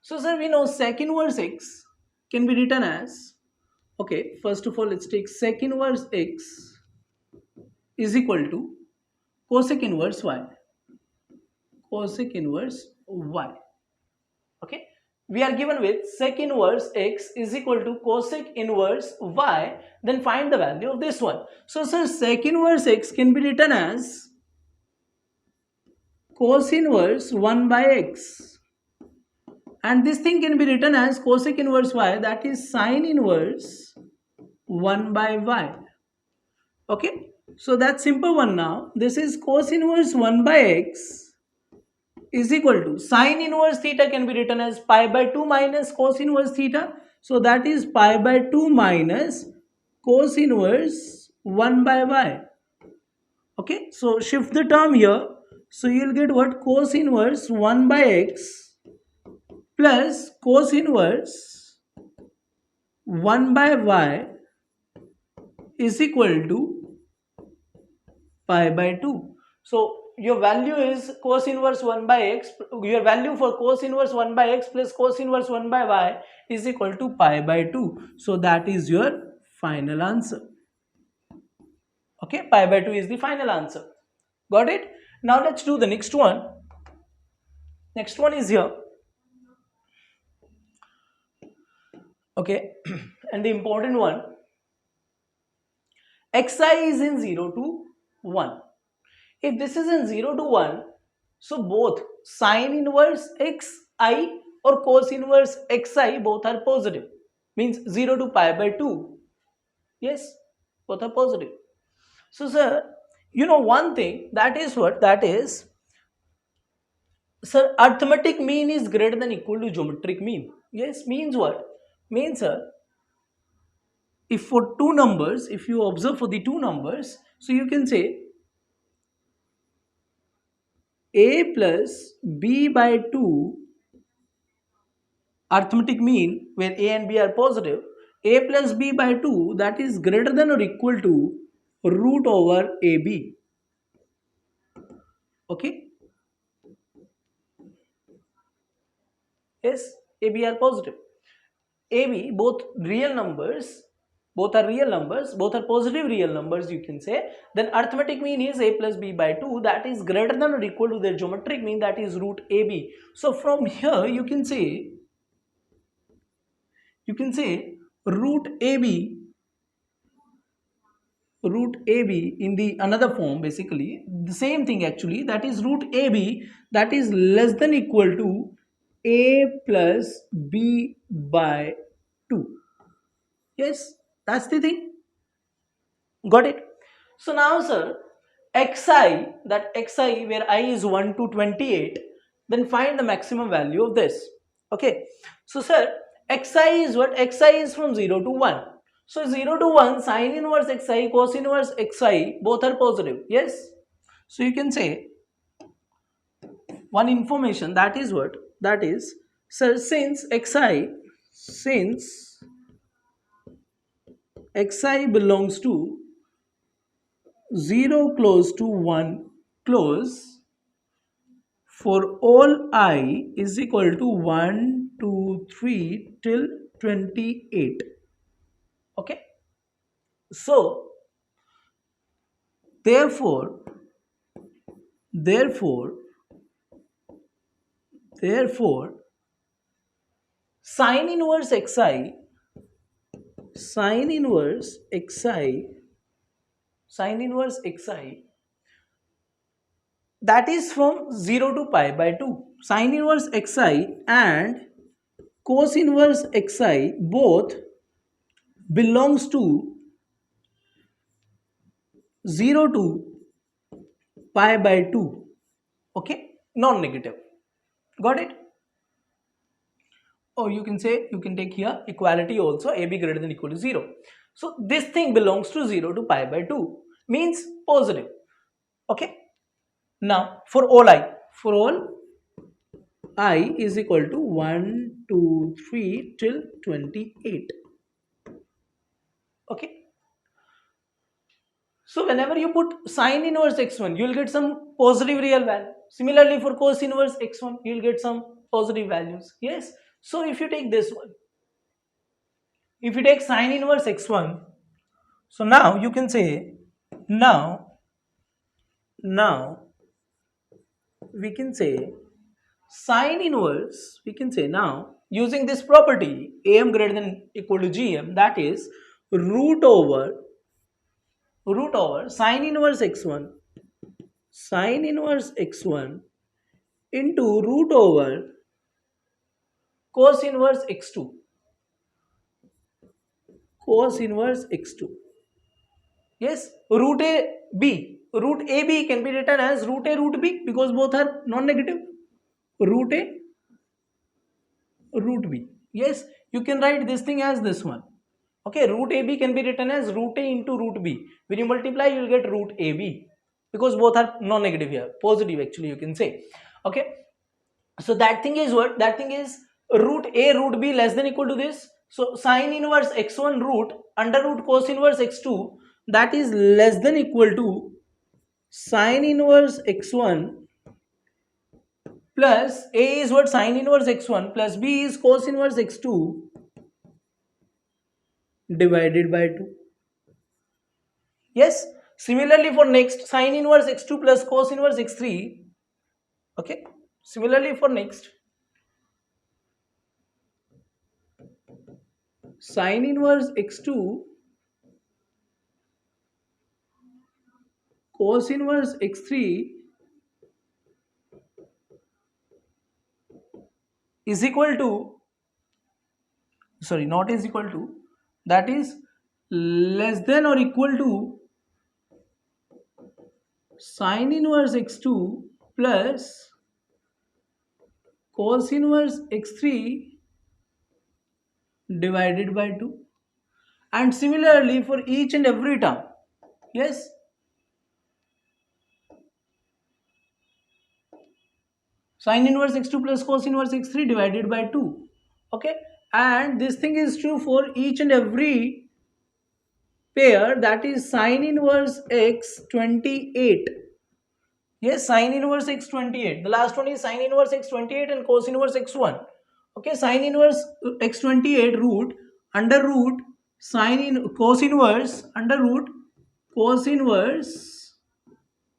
A: So sir, we know sec inverse x can be written as, okay, first of all let's take sec inverse x is equal to cosec inverse y. Cosec inverse y. Okay, we are given with sec inverse x is equal to cosec inverse y, then find the value of this one. So sir, sec inverse x can be written as cos inverse 1 by x. and this thing can be written as cosec inverse y, that is sine inverse 1 by y. Okay, so that's simple one. Now this is cos inverse 1 by x is equal to sine inverse theta can be written as pi by 2 minus cos inverse theta. So that is pi by 2 minus cos inverse 1 by y. Okay, so shift the term here. So you'll get what? Cos inverse 1 by x plus cos inverse 1 by y is equal to pi by 2. So your value is cos inverse 1 by x, your value for cos inverse 1 by x plus cos inverse 1 by y is equal to pi by 2. So that is your final answer. Okay, pi by 2 is the final answer. Got it? Now let's do the next one. Next one is here. Okay, and the important one, xi is in 0 to 1. If this is in 0 to 1, so both sine inverse xi or cos inverse xi both are positive. Means 0 to pi by 2. Yes, both are positive. So sir, you know one thing, that is what? That is, sir, arithmetic mean is greater than equal to geometric mean. Yes, means what? Means sir, if for two numbers, if you observe for the two numbers, so you can say a plus b by 2 arithmetic mean, where a and b are positive, a plus b by 2, that is greater than or equal to root over ab. Okay, yes, ab are positive, ab both real numbers, both are real numbers, both are positive real numbers, you can say. Then arithmetic mean is a plus b by 2, that is greater than or equal to their geometric mean, that is root ab. So from here you can say root ab, in the another form, basically the same thing actually, that is root ab, that is less than equal to a plus b by 2. Yes, that's the thing. Got it? So now sir, xi, that xi where I is 1 to 28, then find the maximum value of this. Okay, so sir, xi is what? Xi is from 0 to 1. So 0 to 1, sine inverse xi, cos inverse xi, both are positive. Yes, so you can say one information, that is what? That is, sir, since xi belongs to 0 close to 1 close, for all I is equal to 1, 2, 3 till 28. Okay, so therefore sine inverse xi, that is from 0 to pi by 2. Sine inverse xi and cos inverse xi both belongs to 0 to pi by 2. Okay, non-negative. Got it? Or you can say, you can take here equality also, ab greater than equal to 0. So this thing belongs to 0 to pi by 2, means positive. Okay, now for all I is equal to 1, 2, 3 till 28. Okay, so whenever you put sine inverse x1, you will get some positive real value. Similarly for cos inverse x1, you will get some positive values. Yes, so if you take this one, if you take sine inverse x1, so now you can say, now we can say sine inverse, we can say now using this property am greater than equal to gm, that is root over sine inverse x1 into root over cos inverse x2. Cos inverse x2. Yes, root a b. Root ab can be written as root a root b because both are non-negative. Root a root b. Yes, you can write this thing as this one. Okay, root ab can be written as root a into root b. When you multiply, you will get root ab because both are non-negative here. Positive actually you can say. Okay, so that thing is what? That thing is root a root b less than equal to this. So sine inverse x1 root under root cos inverse x2, that is less than equal to sine inverse x1 plus a is what? Sine inverse x1 plus b is cos inverse x2 divided by 2. Yes, similarly for next sine inverse x2 plus cos inverse x3. Okay, similarly for next sine inverse x2 cos inverse x3 is equal to, sorry, not is equal to, that is less than or equal to sine inverse x2 plus cos inverse x3 divided by 2. And similarly for each and every term. Yes, sine inverse x2 plus cos inverse x3 divided by 2. Okay, and this thing is true for each and every pair, that is sine inverse x28. Yes, sine inverse x28. The last one is sine inverse x28 and cos inverse x1. Okay, sine inverse x28 root under root sine in cos inverse under root cos inverse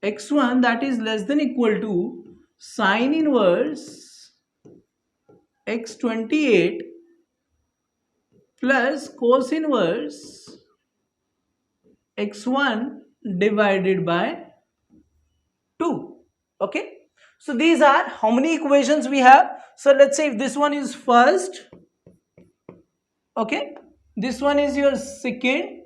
A: x1, that is less than equal to sine inverse x28 plus cos inverse x1 divided by 2. Okay, so these are how many equations we have. So let's say if this one is first, okay, this one is your second.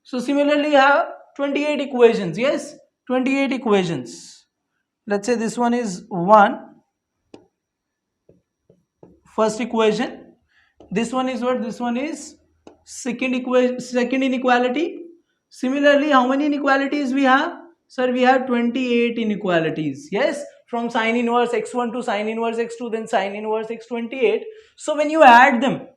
A: So similarly you have 28 equations. Yes, 28 equations. Let's say this one is first equation. This one is what? This one is second equation, second inequality. Similarly, how many inequalities we have? Sir, we have 28 inequalities. Yes, from sine inverse x1 to sine inverse x2, then sine inverse x28. So when you add them,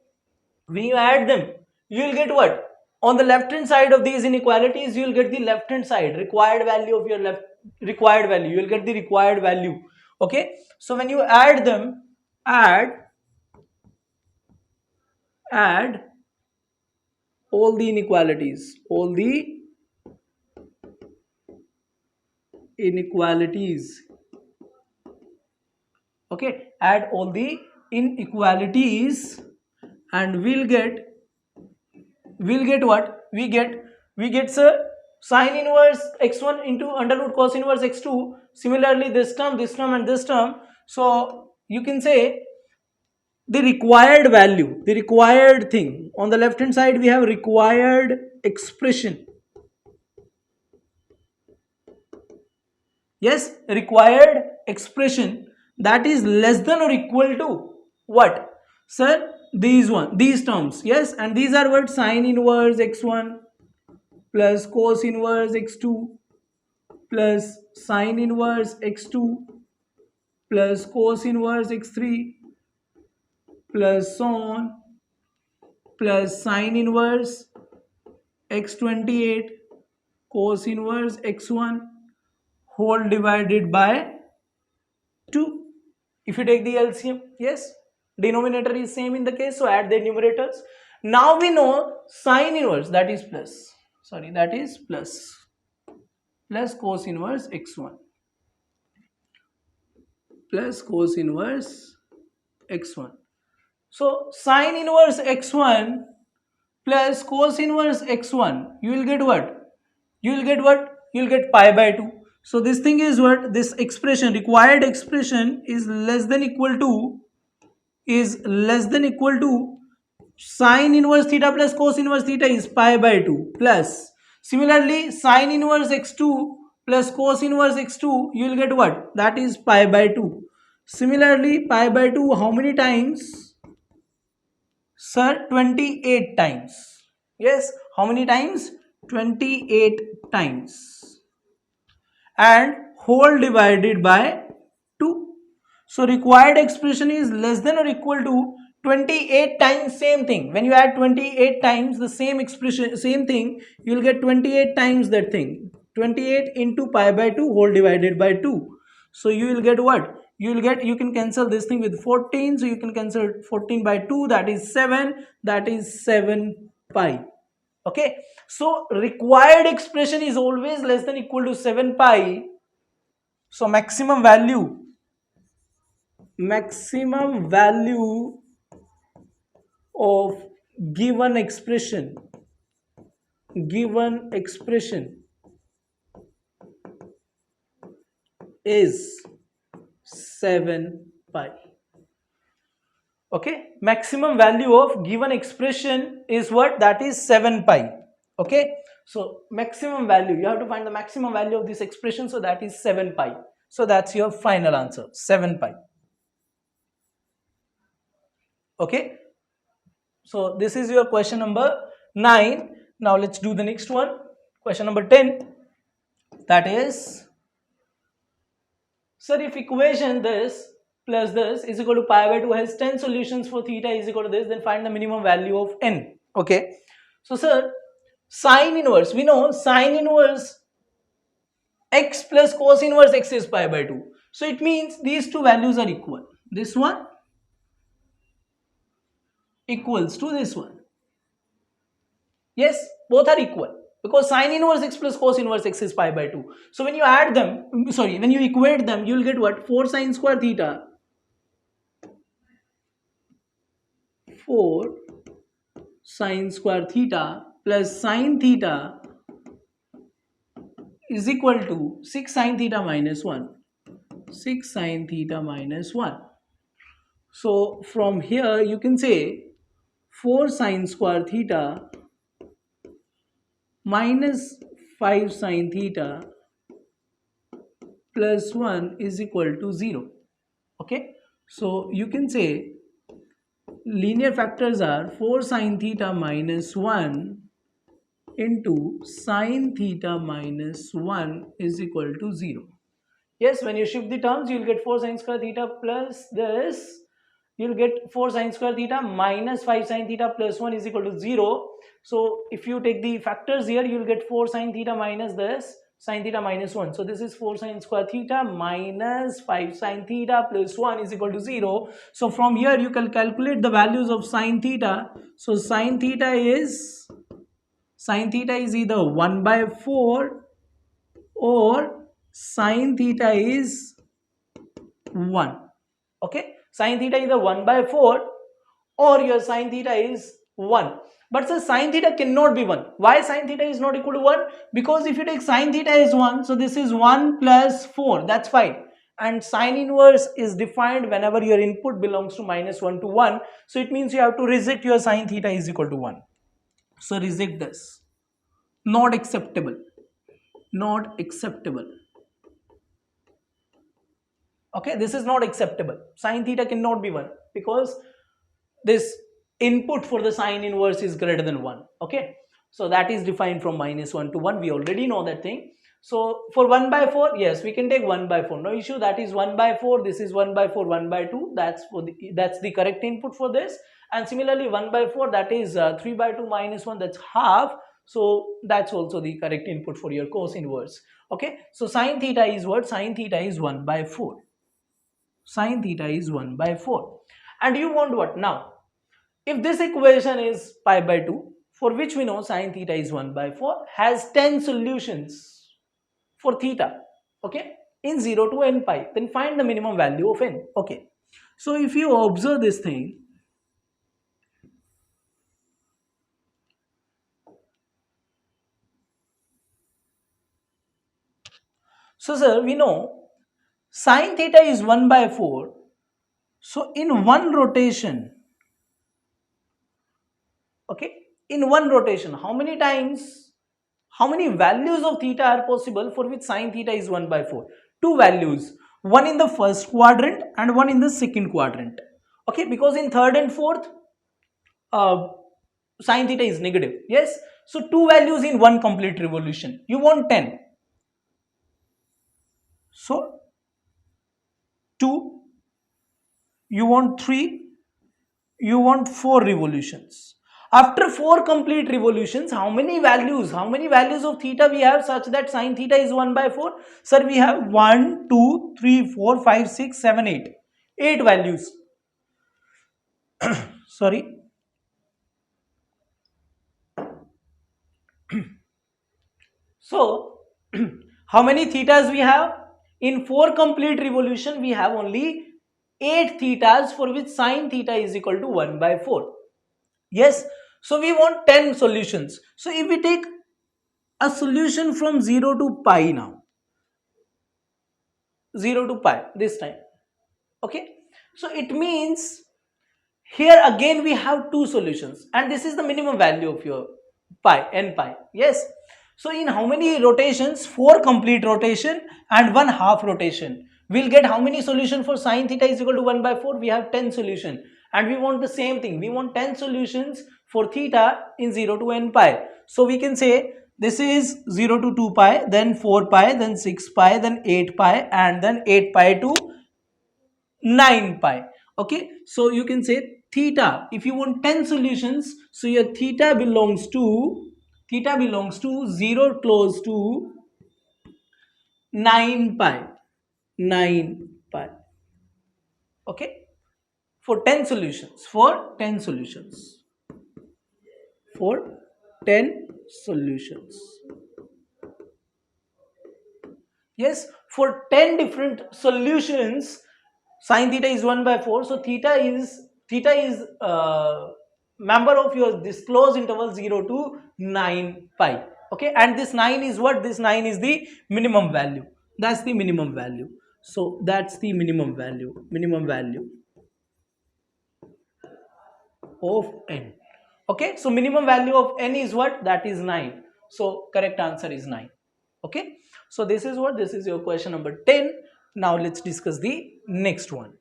A: you will get what? On the left hand side of these inequalities, you will get the left hand side required value of your required value. You will get the required value. Okay, so when you add them, add all the inequalities, okay, add all the inequalities and we'll get what? We get sir sine inverse x1 into under root cos inverse x2. Similarly this term and this term. So you can say the required value, the required thing. On the left hand side we have required expression. Yes, required expression, that is less than or equal to what? Sir, these terms. Yes, and these are what? Sine inverse x1 plus cos inverse x2 plus sine inverse x2 plus cos inverse x3 plus so on plus sine inverse x28 cos inverse x1 whole divided by 2. If you take the LCM, yes, denominator is same in the case, so add the numerators. Now we know sine inverse, that is plus cos inverse x1 plus cos inverse x1. So sine inverse x1 plus cos inverse x1, you will get what? You will get pi by 2. So this thing is what? This expression, required expression, is less than equal to is less than equal to sine inverse theta plus cos inverse theta is pi by 2 plus similarly sine inverse x2 plus cos inverse x2 you will get what, that is pi by 2. Similarly pi by 2 how many times? Sir, 28 times. Yes, how many times? 28 times. And whole divided by 2. So required expression is less than or equal to 28 times same thing. When you add 28 times the same expression, same thing, you will get 28 times that thing. 28 into pi by 2 whole divided by 2. So you will get what? You will get, you can cancel this thing with 14. So you can cancel 14 by 2, that is 7. That is 7 pi. Okay. So required expression is always less than equal to 7 pi. So maximum value of given expression is 7 pi. Okay, maximum value of given expression is what? That is 7 pi. Okay, so maximum value, you have to find the maximum value of this expression, so that is 7 pi. So that's your final answer, 7 pi. Okay, so this is your question number 9. Now let's do the next one, question number 10. That is, sir, if equation this plus this is equal to pi by 2 has 10 solutions for theta is equal to this, then find the minimum value of n. Okay, so sir, sine inverse, we know sine inverse x plus cos inverse x is pi by 2. So it means these two values are equal. This one equals to this one. Yes, both are equal because sine inverse x plus cos inverse x is pi by 2. So when you add them, sorry, when you equate them, you will get what? 4 sine square theta, 4 sine square theta plus sine theta is equal to 6 sine theta minus 1. 6 sine theta minus 1. So from here you can say 4 sine square theta minus 5 sine theta plus 1 is equal to 0. Okay, so you can say linear factors are 4 sine theta minus 1 into sine theta minus 1 is equal to 0. Yes, when you shift the terms, you will get 4 sine square theta plus this. You will get 4 sine square theta minus 5 sine theta plus 1 is equal to 0. So if you take the factors here, you will get 4 sine theta minus this, sine theta minus 1. So this is 4 sine square theta minus 5 sine theta plus 1 is equal to 0. So from here you can calculate the values of sine theta. So sine theta is either 1 by 4 or sine theta is 1. Okay, sine theta either 1 by 4 or your sine theta is 1. But sir, sine theta cannot be 1. Why sine theta is not equal to 1? Because if you take sine theta is 1, so this is 1 plus 4, that's fine. And sine inverse is defined whenever your input belongs to minus 1 to 1. So it means you have to reject your sine theta is equal to 1. So reject this. Not acceptable. Not acceptable. Okay, this is not acceptable. Sine theta cannot be 1 because this input for the sine inverse is greater than 1. Okay, so that is defined from minus 1 to 1. We already know that thing. So for 1 by 4, yes, we can take 1 by 4, no issue. That is 1 by 4. This is 1 by 4, 1 by 2. That's the correct input for this. And similarly 1 by 4, that is 3 by 2 minus 1, that's half. So that's also the correct input for your cos inverse. Okay, so sine theta is what? Sine theta is 1 by 4. Sine theta is 1 by 4. And you want what now? If this equation is pi by 2, for which we know sine theta is 1 by 4, has 10 solutions for theta, okay, in 0 to n pi, then find the minimum value of n. Okay, so if you observe this thing, so sir, we know sine theta is 1 by 4. So in one rotation, okay, in one rotation, how many times, how many values of theta are possible for which sine theta is 1 by 4? Two values, one in the first quadrant and one in the second quadrant. Okay, because in third and fourth, uh, sine theta is negative. Yes, so two values in one complete revolution. You want 10. So 2, you want 3, you want 4 revolutions. After 4 complete revolutions, how many values of theta we have such that sine theta is 1 by 4? Sir, we have 1, 2, 3, 4, 5, 6, 7, 8. 8 values. Sorry. So, how many thetas we have? In 4 complete revolution, we have only 8 thetas for which sine theta is equal to 1 by 4. Yes. So, we want 10 solutions. So, if we take a solution from 0 to pi now, 0 to pi this time. Okay. So, it means here again we have two solutions and this is the minimum value of your pi, n pi. Yes. So in how many rotations? 4 complete rotation and 1 half rotation. We'll get how many solution for sine theta is equal to 1 by 4? We have 10 solution and we want the same thing. We want 10 solutions for theta in 0 to n pi. So we can say this is 0 to 2 pi, then 4 pi, then 6 pi, then 8 pi and then 8 pi to 9 pi. Okay, so you can say theta, if you want 10 solutions, so your theta belongs to 0 close to 9 pi, 9 pi. Okay, for 10 solutions, for 10 solutions, for 10 solutions. Yes, for 10 different solutions, sine theta is 1 by 4. So theta is member of your this closed interval 0 to 9 pi. Okay, and this 9 is what? This 9 is the minimum value. That's the minimum value. So that's the minimum value of n. Okay, so minimum value of n is what? That is 9. So correct answer is 9. Okay, so this is what? This is your question number 10. Now let's discuss the next one.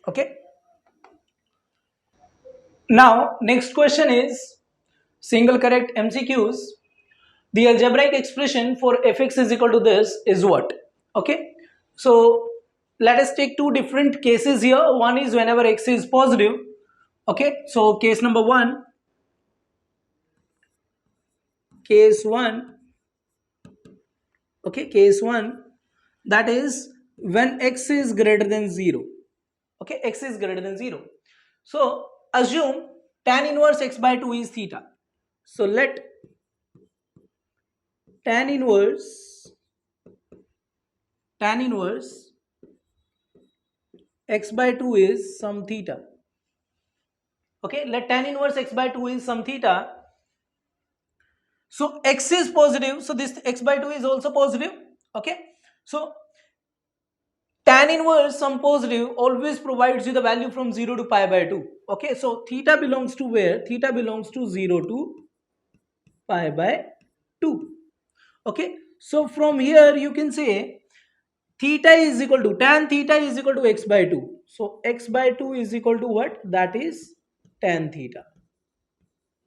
A: Okay, now next question is single correct MCQs. The algebraic expression for fx is equal to this is what? Okay, so let us take two different cases here. One is whenever x is positive. Okay, so case number 1, case 1, okay, case 1, that is when x is greater than 0. Okay, x is greater than 0. So assume tan inverse x by 2 is theta. So let tan inverse x by 2 is some theta. Okay, let tan inverse x by 2 is some theta. So x is positive, so this x by 2 is also positive. Okay, so tan inverse some positive always provides you the value from 0 to pi by 2. Okay, so theta belongs to where? Theta belongs to 0 to pi by 2. Okay, so from here you can say theta is equal to tan theta is equal to x by 2. So x by 2 is equal to what? That is tan theta.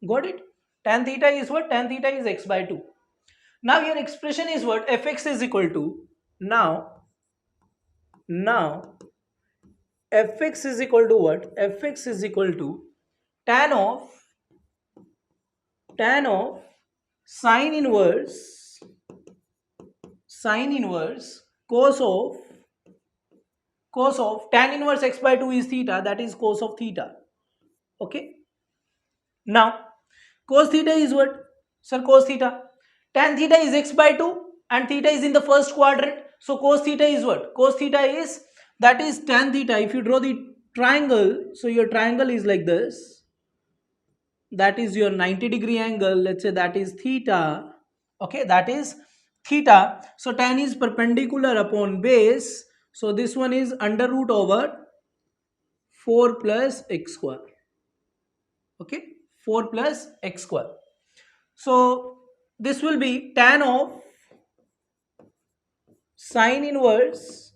A: Got it? Tan theta is what? Tan theta is x by 2. Now your expression is what? Fx is equal to, now fx is equal to what? Fx is equal to tan of sine inverse cos of tan inverse x by 2 is theta, that is cos of theta. Okay, now cos theta is what? Sir, cos theta, tan theta is x by 2 and theta is in the first quadrant. So cos theta is what? Cos theta is, that is tan theta. If you draw the triangle, so your triangle is like this, that is your 90-degree angle. Let's say that is theta. Okay, that is theta. So tan is perpendicular upon base, So this one is under root over 4 plus x square. Okay, 4 plus x square. So this will be tan of sine inverse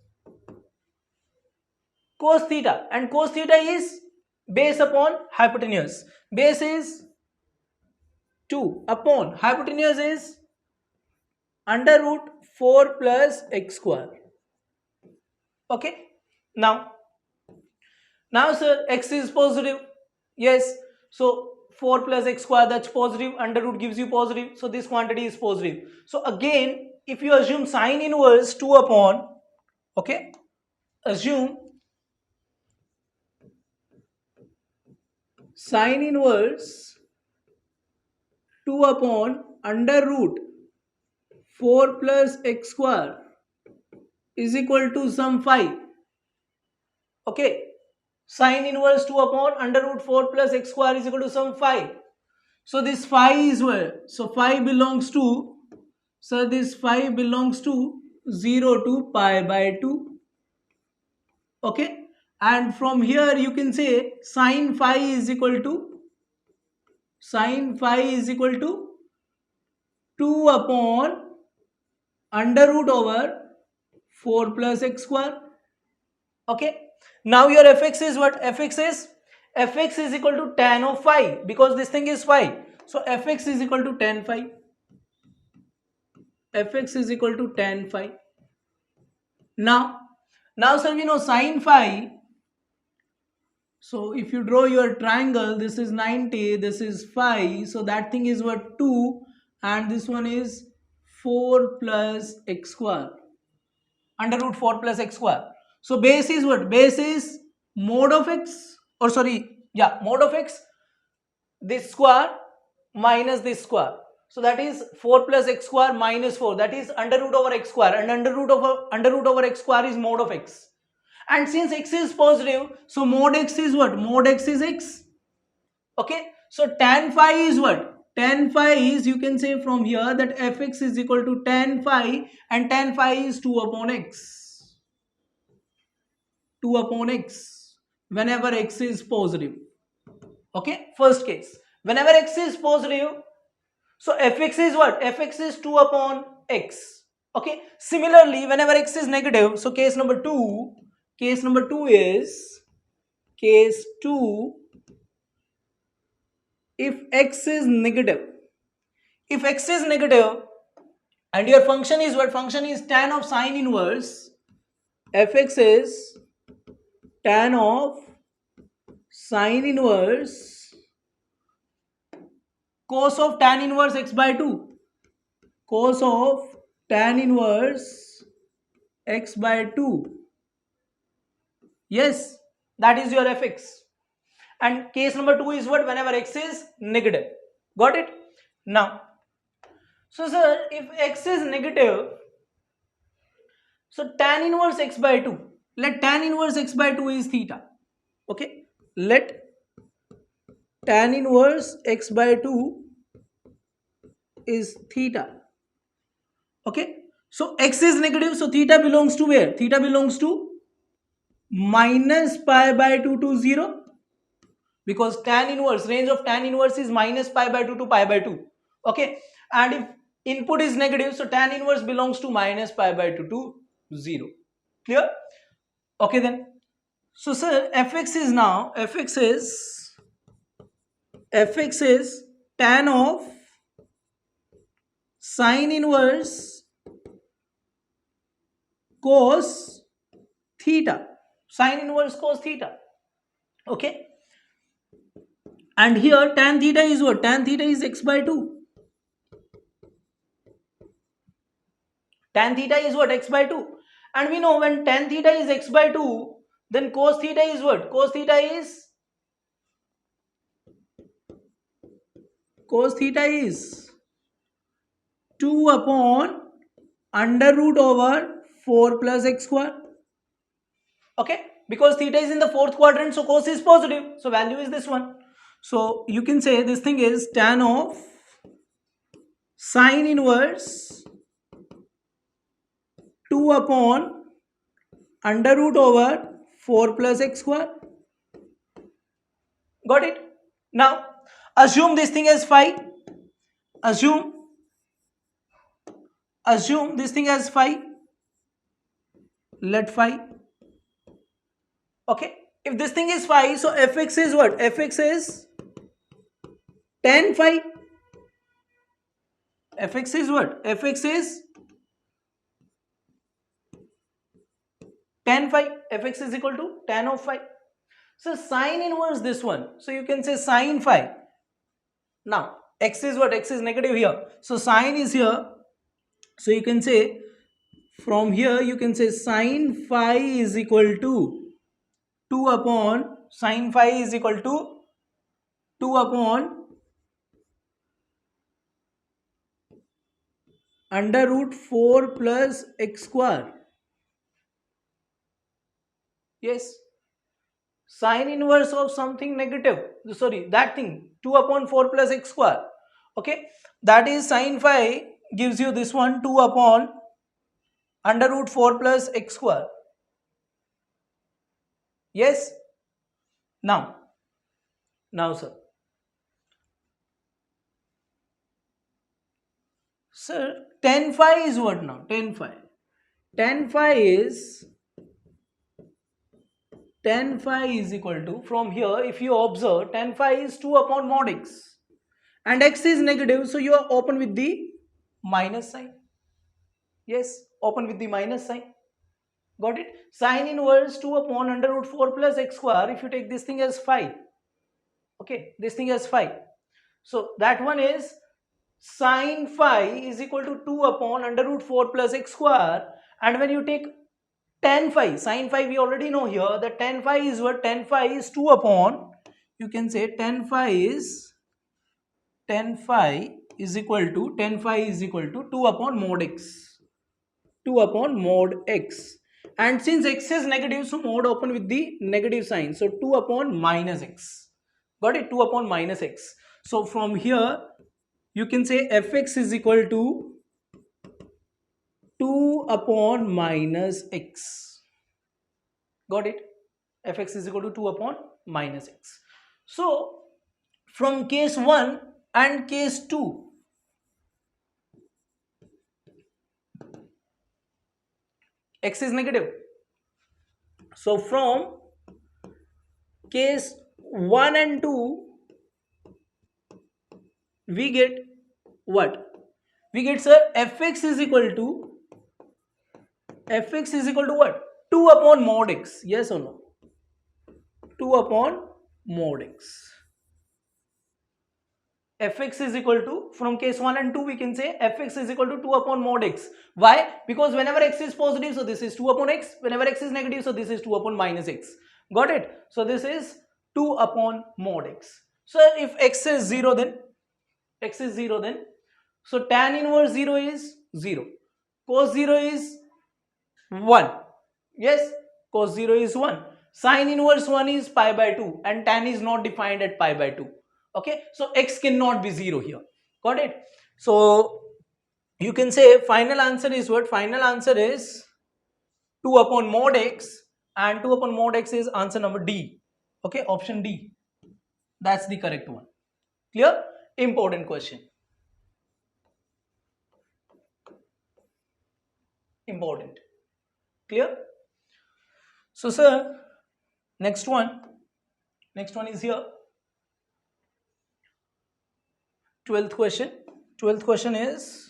A: cos theta, and cos theta is base upon hypotenuse. Base is 2 upon hypotenuse is under root 4 plus x square. Okay, now sir, x is positive. Yes, so 4 plus x square, that's positive, under root gives you positive, so this quantity is positive. So again, if you assume sine inverse 2 upon, okay, assume sine inverse 2 upon under root 4 plus x square is equal to some phi. Okay, sine inverse 2 upon under root 4 plus x square is equal to some phi. So this phi is where? So phi belongs to, so this phi belongs to 0 to pi by 2. Okay, and from here you can say sine phi is equal to 2 upon under root over 4 plus x square. Okay, now your fx is what? Fx is equal to tan of phi, because this thing is phi. So fx is equal to tan phi. Fx is equal to tan phi. Now sir, we know sine phi. So if you draw your triangle, this is 90, this is phi. So that thing is what? 2, and this one is 4 plus x square. Under root 4 plus x square. So base is what? Base is mod of x, or sorry, yeah, mod of x, this square minus this square. So that is 4 plus x square minus 4, that is under root over x square, and under root over x square is mod of x. And since x is positive, so mod x is what? Mod x is x. Okay, so tan phi is what? Tan phi is, you can say from here that fx is equal to tan phi, and tan phi is 2 upon x. 2 upon x whenever x is positive. Okay, first case, whenever x is positive, so fx is what? Fx is 2 upon x. Okay, similarly whenever x is negative, so case number 2 is case 2, if x is negative, and your function is what? Function is tan of sine inverse, fx is tan of sine inverse cos of tan inverse x by 2, cos of tan inverse x by 2. Yes, that is your fx. And case number 2 is what? Whenever x is negative. Got it? Now, so sir, if x is negative, so tan inverse x by 2, let tan inverse x by 2 is theta. Okay, let tan inverse x by 2 is theta. Okay, so x is negative, so theta belongs to where? Theta belongs to minus pi by 2 to 0, because tan inverse, range of tan inverse is minus pi by 2 to pi by 2. Okay, and if input is negative, so tan inverse belongs to minus pi by 2 to 0. Clear? Okay then. So sir, fx is tan of sine inverse cos theta. Sine inverse cos theta. Okay. And here tan theta is what? Tan theta is x by 2. Tan theta is what? X by 2. And we know when tan theta is x by 2, then cos theta is what? Cos theta is 2 upon under root over 4 plus x square. Okay, because theta is in the fourth quadrant, so cos is positive, so value is this one. So you can say this thing is tan of sine inverse 2 upon under root over 4 plus x square. Got it? Now assume this thing as phi. Assume this thing as phi. Let phi. Okay. If this thing is phi, so fx is what? Fx is tan phi. Fx is what? Fx is tan phi. Fx is equal to tan of phi. So sine inverse this one. So you can say sine phi. Now x is what? X is negative here. So sine is here. So you can say from here you can say sine phi is equal to 2 upon sine phi is equal to 2 upon under root 4 plus x square. Yes. Sine inverse of something negative. Sorry, that thing 2 upon 4 plus x square. Okay. That is sine phi gives you this one 2 upon under root 4 plus x square. Yes. Now sir, tan phi is what now? Tan phi is equal to, from here if you observe, tan phi is 2 upon mod x and x is negative, so you are open with the minus sign. Yes, open with the minus sign. Got it? Sine inverse 2 upon under root 4 plus x square, if you take this thing as phi. Okay, this thing as phi. So that one is sine phi is equal to 2 upon under root 4 plus x square, and when you take tan phi, sine phi we already know here that tan phi is what? Tan phi is 2 upon, you can say tan phi is equal to 2 upon mod x. 2 upon mod x. And since x is negative, so mod open with the negative sign. So 2 upon minus x. Got it? 2 upon minus x. So from here, you can say fx is equal to 2 upon minus x. Got it? Fx is equal to 2 upon minus x. So from case 1 and case 2, x is negative. So from case 1 and 2, we get what? We get, sir, fx is equal to what? 2 upon mod x. Yes or no? 2 upon mod x. Fx is equal to, from case 1 and 2 we can say fx is equal to 2 upon mod x. Why? Because whenever x is positive, so this is 2 upon x. Whenever x is negative, so this is 2 upon minus x. Got it? So this is 2 upon mod x. So if x is 0, then so tan inverse 0 is 0. Cos 0 is 1. Yes, cos 0 is 1. Sin inverse 1 is pi by 2 and tan is not defined at pi by 2. Okay, so x cannot be 0 here. Got it? So you can say final answer is what? Final answer is 2 upon mod x, and 2 upon mod x is answer number D. Okay, option D. That's the correct one. Clear? Important question. Important. Clear? So sir, next one is here. 12th question. 12th question is,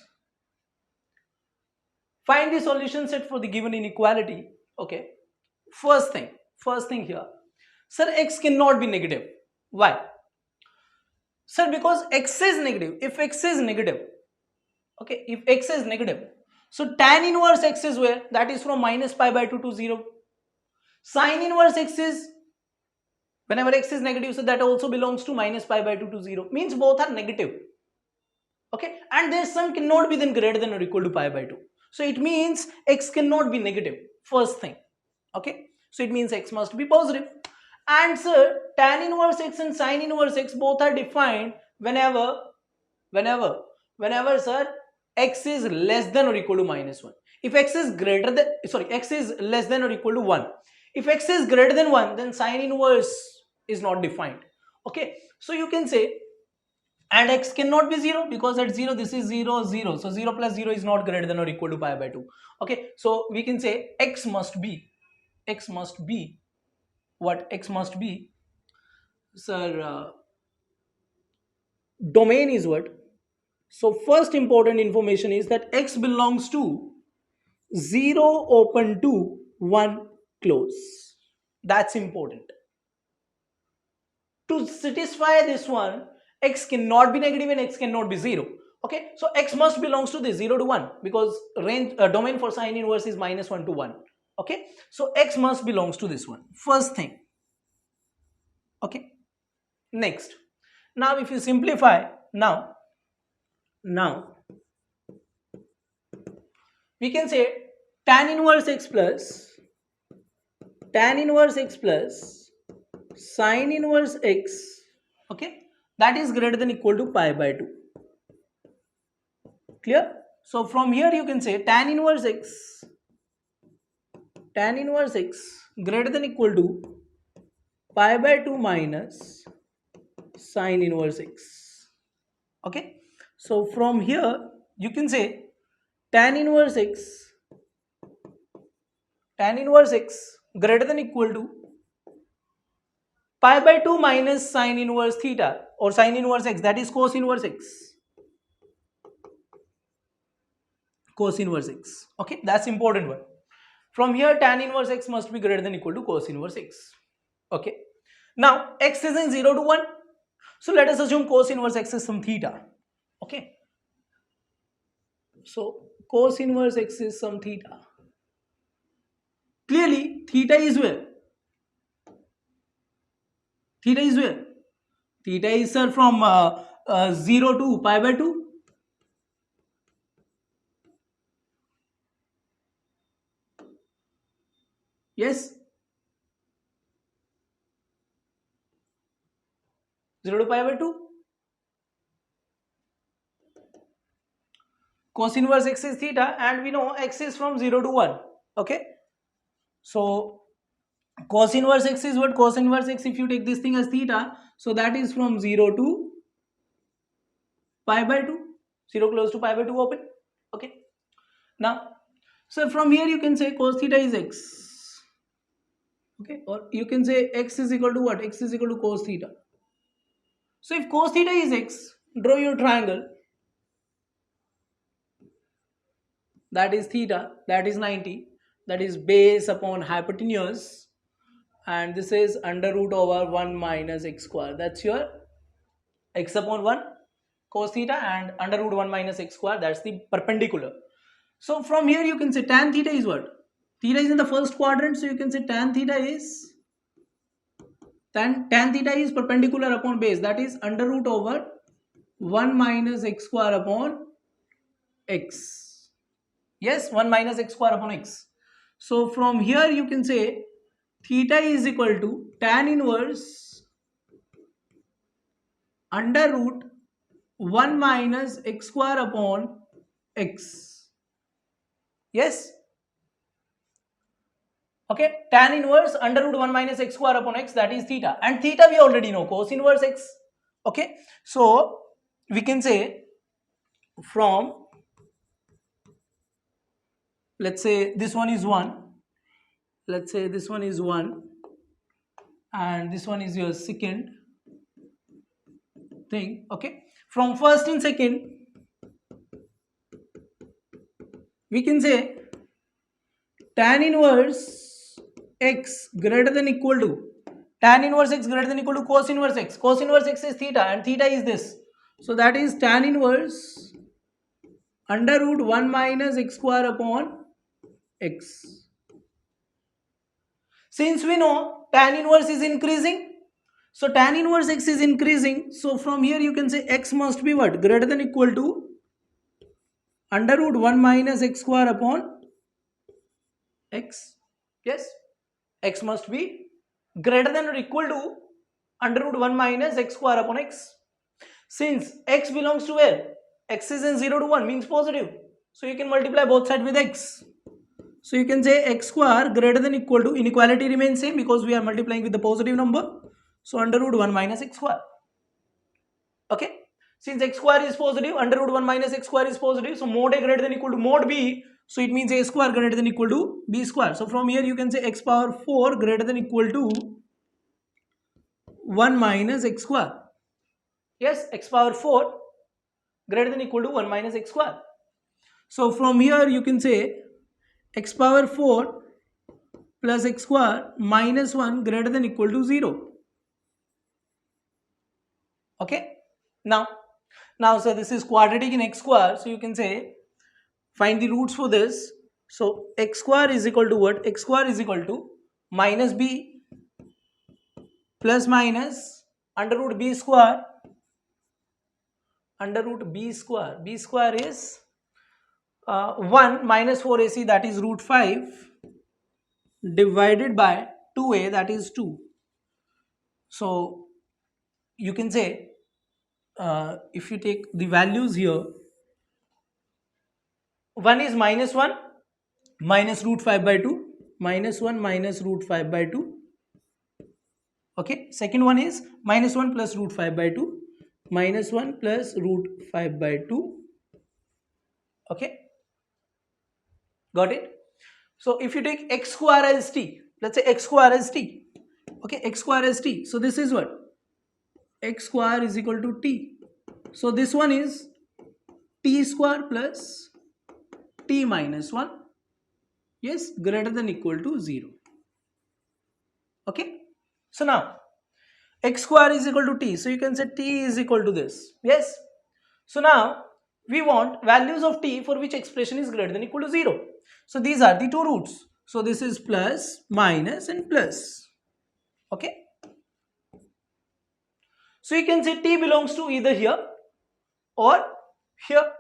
A: find the solution set for the given inequality. Okay, first thing here, sir, x cannot be negative. Why? Sir, because x is negative. If x is negative, okay, if x is negative, so tan inverse x is where? That is from minus pi by 2 to 0. Sin inverse x is, whenever x is negative, so that also belongs to minus pi by 2 to 0. Means both are negative. Okay, and their sum cannot be then greater than or equal to pi by 2. So it means x cannot be negative. First thing. Okay, so it means x must be positive. And sir, tan inverse x and sin inverse x both are defined whenever sir, x is less than or equal to minus 1. If x is greater than, sorry, x is less than or equal to 1. If x is greater than 1, then sine inverse is not defined. Okay, so you can say, and x cannot be 0 because at 0 this is 0 0, so 0 plus 0 is not greater than or equal to pi by 2. Okay, so we can say x must be what? X must be, sir, domain is what? So first important information is that x belongs to 0 open to 1 close. That's important. To satisfy this one, x cannot be negative and x cannot be 0. Okay, so x must belongs to the 0 to 1 because range domain for sine inverse is -1 to 1. Okay, so x must belongs to this one, first thing. Okay, next, now if you simplify, now we can say tan inverse x plus sine inverse x, okay, that is greater than equal to pi by 2. Clear? So from here you can say tan inverse x greater than equal to pi by 2 minus sine inverse x. Okay, so from here you can say tan inverse x greater than equal to pi by 2 minus sine inverse theta or sine inverse x, that is cos inverse x. Okay, that's important one. From here tan inverse x must be greater than equal to cos inverse x. Okay, now x is in 0 to 1, so let us assume cos inverse x is some theta. Okay, so cos inverse x is some theta. Clearly theta is where? Theta is, sir, from 0 to pi by 2. Yes, 0 to pi by 2. Cos inverse x is theta and we know x is from 0 to 1. Okay, so cos inverse x is what? Cos inverse x, if you take this thing as theta, so that is from 0 to pi by 2, 0 close to pi by 2 open. Okay, now so from here you can say cos theta is x. Okay, or you can say x is equal to what? X is equal to cos theta. So if cos theta is x, draw your triangle, that is theta, that is 90, that is base upon hypotenuse, and this is under root over 1 minus x square. That's your x upon 1 cos theta, and under root 1 minus x square, that's the perpendicular. So from here you can say tan theta is what? Theta is in the first quadrant, so you can say tan theta is perpendicular upon base, that is under root over 1 minus x square upon x. Yes, 1 minus x square upon x. So from here you can say theta is equal to tan inverse under root 1 minus x square upon x. Yes. Okay, tan inverse under root 1 minus x square upon x, that is theta, and theta we already know, cos inverse x. Okay, so we can say from, let's say this one is 1, let's say this one is 1 and this one is your second thing. Okay, from first and second we can say tan inverse x greater than equal to cos inverse x. Cos inverse x is theta and theta is this, so that is tan inverse under root 1 minus x square upon x. Since we know tan inverse is increasing, so tan inverse x is increasing, so from here you can say x must be what? Greater than equal to under root 1 minus x square upon x. Yes, x must be greater than or equal to under root 1 minus x square upon x. Since x belongs to where? X is in 0 to 1 means positive, so you can multiply both sides with x. So you can say x square greater than equal to, inequality remains same because we are multiplying with the positive number. So under root 1 minus x square. Okay. Since x square is positive, under root 1 minus x square is positive. So mod a greater than equal to mod b. So it means a square greater than equal to b square. So from here you can say x power 4 greater than equal to 1 minus x square. Yes, x power 4 greater than equal to 1 minus x square. So from here you can say x power 4 plus x square minus 1 greater than equal to 0. Okay. Now so this is quadratic in x square. So you can say find the roots for this. So x square is equal to what? X square is equal to minus b plus minus under root b square. Under root b square. B square is 1 minus 4ac, that is root 5, divided by 2a, that is 2. So you can say if you take the values here, 1 is minus 1 minus root 5 by 2, minus 1 minus root 5 by 2. Okay, second one is minus 1 plus root 5 by 2, minus 1 plus root 5 by 2. Okay, got it? So if you take x square as t, let's say x square as t. Okay, x square as t. So this is what? X square is equal to t. So this one is t square plus t minus 1. Yes, greater than equal to 0. Okay. So now x square is equal to t. So you can say t is equal to this. Yes. So now we want values of t for which expression is greater than equal to 0. So these are the two roots. So this is plus, minus and plus. Okay. So you can say t belongs to either here or here.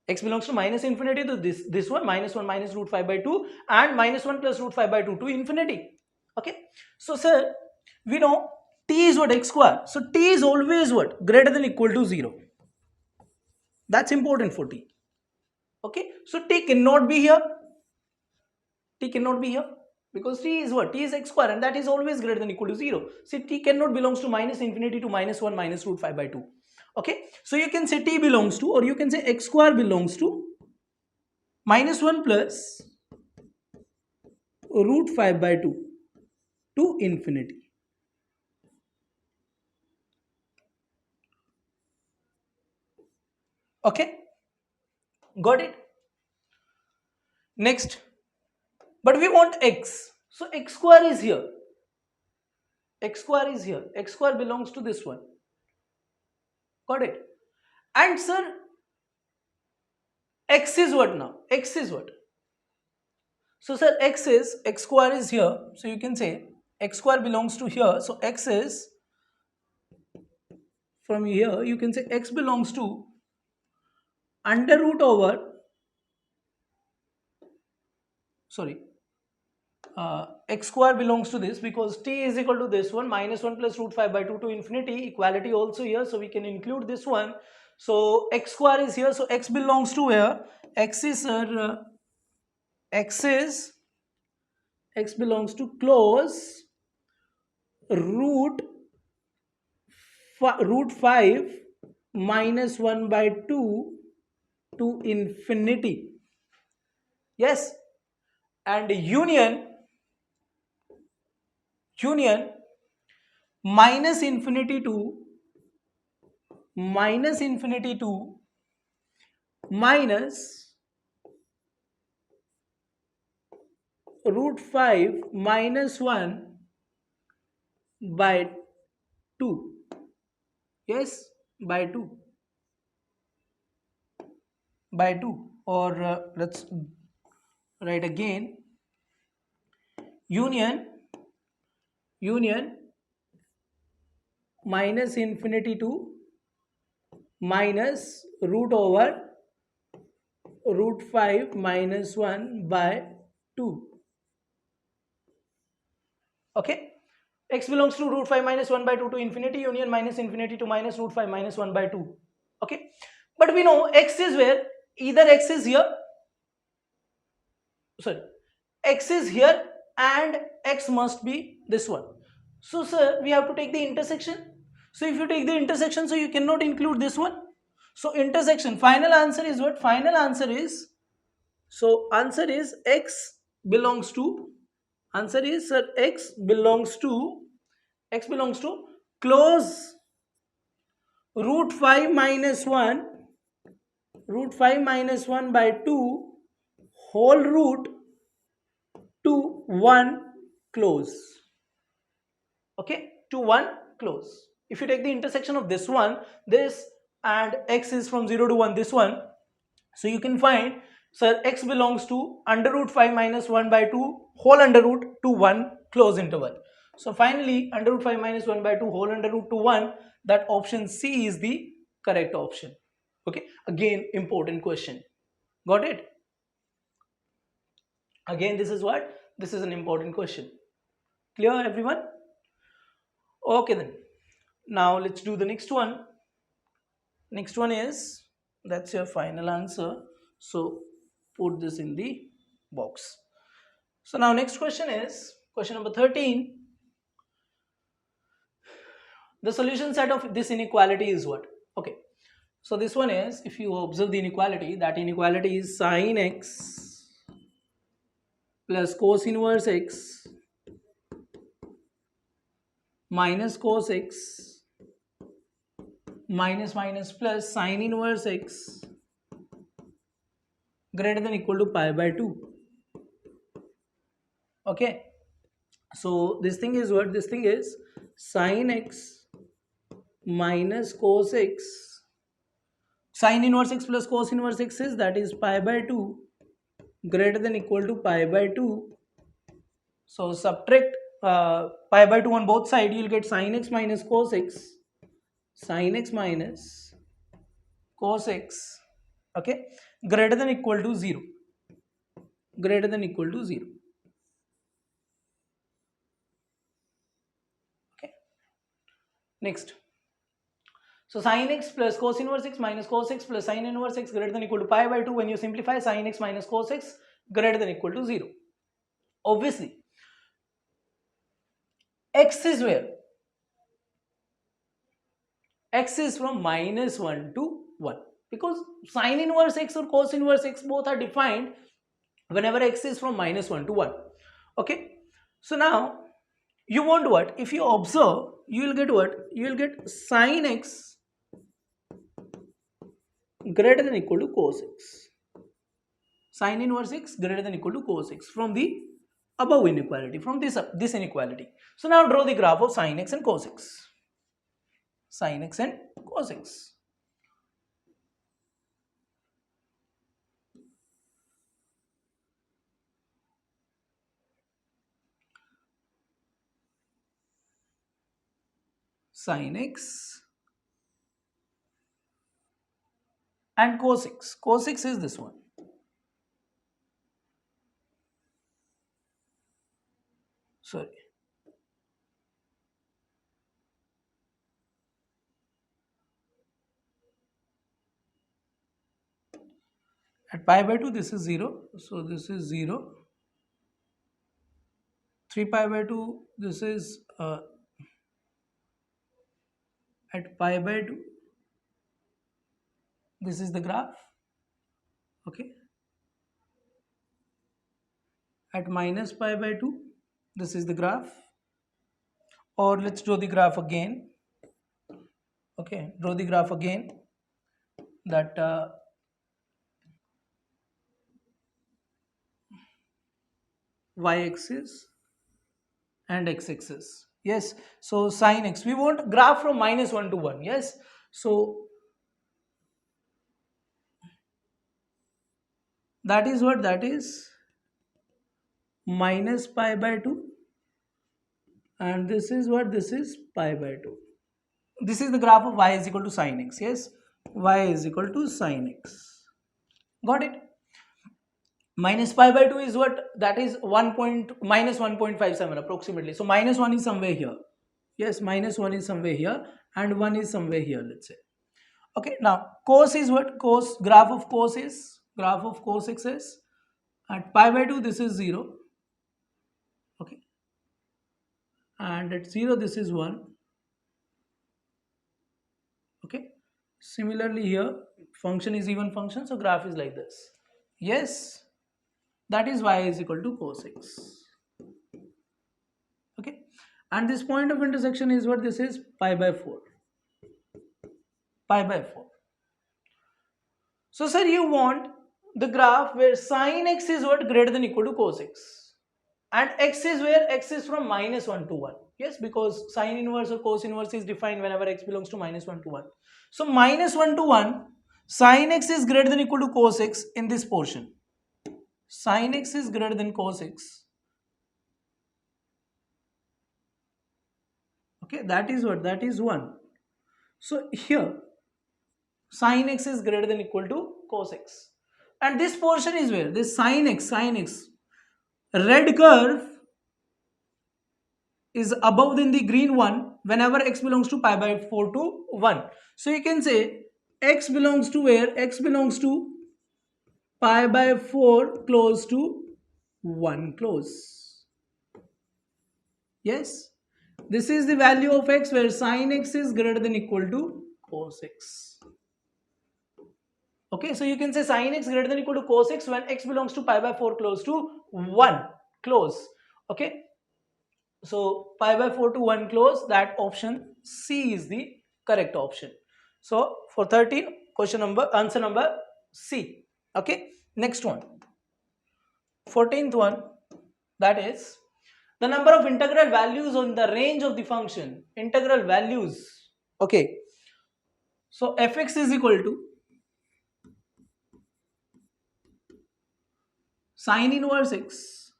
A: X belongs to minus infinity to this one, minus 1 minus root 5 by 2 and minus 1 plus root 5 by 2 to infinity. Okay. So sir, we know t is what? X square. So t is always what? Greater than equal to 0. That's important for t. Okay. So t cannot be here. T cannot be here because t is what? T is x square and that is always greater than equal to 0. See, t cannot belongs to minus infinity to minus 1 minus root 5 by 2. Okay. So you can say t belongs to, or you can say x square belongs to minus 1 plus root 5 by 2 to infinity. Okay. Got it? Next. But we want x. So x square is here. X square is here. X square belongs to this one. Got it? And sir, x is what now? X is what? So sir, x square is here. So you can say x square belongs to here. So x is from here. You can say x belongs to under root over, sorry, x square belongs to this because t is equal to this one, minus 1 plus root 5 by 2 to infinity. Equality also here, so we can include this one. So x square is here, so x belongs to where? X belongs to close root 5 minus 1 by 2 to infinity. Yes, and union minus infinity to minus root 5 minus 1 by 2. Yes, by 2 or let's write again, union minus infinity to minus root over root 5 minus 1 by 2. Okay. X belongs to root 5 minus 1 by 2 to infinity, union minus infinity to minus root 5 minus 1 by 2. Okay. But we know x is where? Either x is here sorry, x is here and x must be this one. So sir, we have to take the intersection. So if you take the intersection, so you cannot include this one. So intersection, final answer is what? Final answer is, so answer is x belongs to, answer is sir, x belongs to close root 5 minus 1, root 5 minus 1 by 2 whole root to 1 close. Okay, to 1 close. If you take the intersection of this one, this, and x is from 0 to 1, this one, so you can find, sir, x belongs to under root 5 minus 1 by 2 whole under root to 1 close interval. So finally under root 5 minus 1 by 2 whole under root to 1, that option C is the correct option. Okay, again important question. Got it? Again, this is what? This is an important question. Clear everyone? Okay then. Now let's do the next one. Next one is, that's your final answer. So put this in the box. So now next question is question number 13. The solution set of this inequality is what? Okay. So this one is, if you observe the inequality, that inequality is sin x plus cos inverse x minus cos x minus minus plus sin inverse x greater than equal to pi by 2. Okay, so this thing is what? This thing is sin x minus cos x, sin inverse x plus cos inverse x is, that is pi by 2 greater than equal to pi by 2. So subtract pi by 2 on both sides, you will get sin x minus cos x, sin x minus cos x, okay, greater than equal to 0, greater than equal to 0. Okay, next, so sin x plus cos inverse x minus cos x plus sin inverse x greater than equal to pi by 2. When you simplify, sin x minus cos x greater than equal to 0. Obviously x is where? X is from minus 1 to 1, because sin inverse x or cos inverse x both are defined whenever x is from minus 1 to 1. Okay, so now you want what? If you observe, you will get what? You will get sin x greater than equal to cos x, sin inverse x greater than equal to cos x from the above inequality, from this inequality. So now draw the graph of sin x and cos x, sin x and cos x. Sin x and cos x. Cos x is this one. Sorry. At pi by 2, this is 0. So this is 0. 3 pi by 2, this is at pi by 2. This is the graph. Okay. At minus pi by 2, this is the graph. Or let's draw the graph again. Okay, draw the graph again. That y-axis and x-axis. Yes, so sin x, we want graph from minus 1 to 1. Yes, so that is what? That is minus pi by 2, and this is what? This is pi by 2. This is the graph of y is equal to sin x. Yes, y is equal to sin x. Got it? Minus pi by 2 is what? That is minus 1.57 approximately. So minus 1 is somewhere here. Yes, minus 1 is somewhere here and 1 is somewhere here, let's say. Okay, now cos is what? Cos, graph of cos x is At pi by 2 this is 0. Okay. And at 0 this is 1. Okay. Similarly here function is even function, so graph is like this. Yes, that is y is equal to cos x. Okay. And this point of intersection is what? This is pi by 4. Pi by 4. So sir, you want the graph where sine x is what? Greater than equal to cos x. And x is where? X is from -1 to 1. Yes, because sine inverse or cos inverse is defined whenever x belongs to -1 to 1. So -1 to 1, sine x is greater than equal to cos x in this portion. Sine x is greater than cos x. Okay, that is what? That is 1. So here sine x is greater than equal to cos x. And this portion is where? This sine x, red curve is above than the green one whenever x belongs to pi by 4 to 1. So you can say x belongs to where? X belongs to pi by 4 close to 1 close. Yes, this is the value of x where sine x is greater than equal to cos x. Okay, so you can say sine x greater than equal to cos x when x belongs to pi by 4 close to 1 close. Okay, so pi by 4 to 1 close, that option C is the correct option. So for 13, answer number C. Okay, next one, 14th one, that is the number of integral values on the range of the function. Integral values. Okay, so fx is equal to sine inverse x.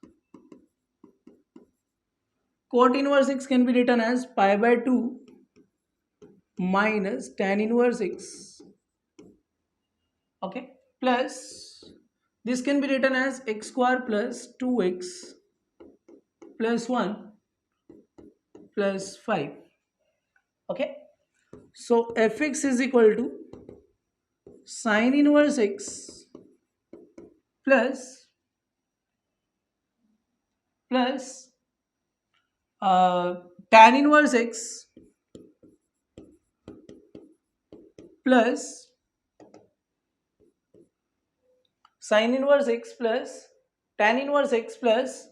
A: Cot inverse x can be written as pi by 2 minus tan inverse x. Okay, plus this can be written as x square plus 2x plus 1 plus 5. Okay, so fx is equal to sine inverse x plus tan inverse x plus sine inverse x plus tan inverse x plus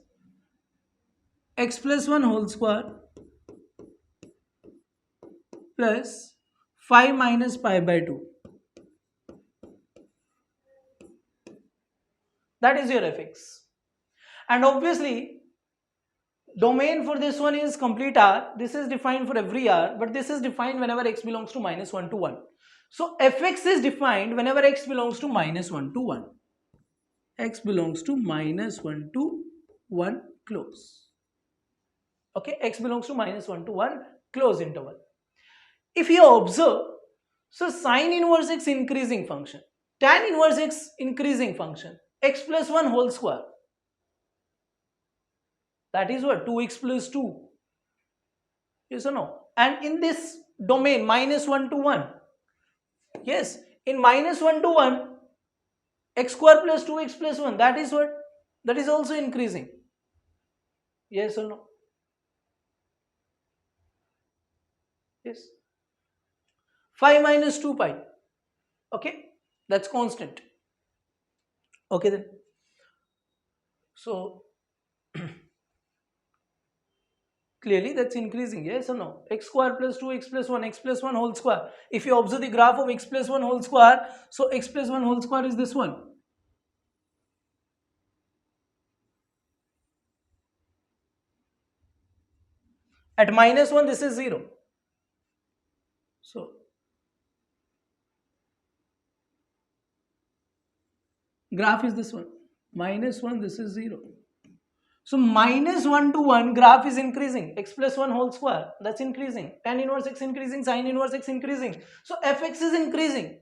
A: x plus 1 whole square plus 5 minus pi by 2. That is your fx. And obviously domain for this one is complete R. This is defined for every R, but this is defined whenever x belongs to -1 to 1. So fx is defined whenever x belongs to -1 to 1. X belongs to -1 to 1 close. Okay, x belongs to -1 to 1 close interval. If you observe, so sine inverse x increasing function, tan inverse x increasing function, x plus 1 whole square, that is what? 2x plus 2. Yes or no? And in this domain -1 to 1, yes, in -1 to 1, x square plus 2x plus 1, that is what? That is also increasing. Yes or no? Yes. 5 minus 2 pi. Okay, that's constant. Okay then. So clearly that's increasing. Yes or no? X square plus 2x plus 1, x plus 1 whole square. If you observe the graph of x plus 1 whole square, so x plus 1 whole square is this one. At -1 this is 0. So graph is this one. -1 this is 0. So -1 to 1 graph is increasing. X plus 1 whole square, that's increasing. Tan inverse x increasing, sine inverse x increasing. So fx is increasing.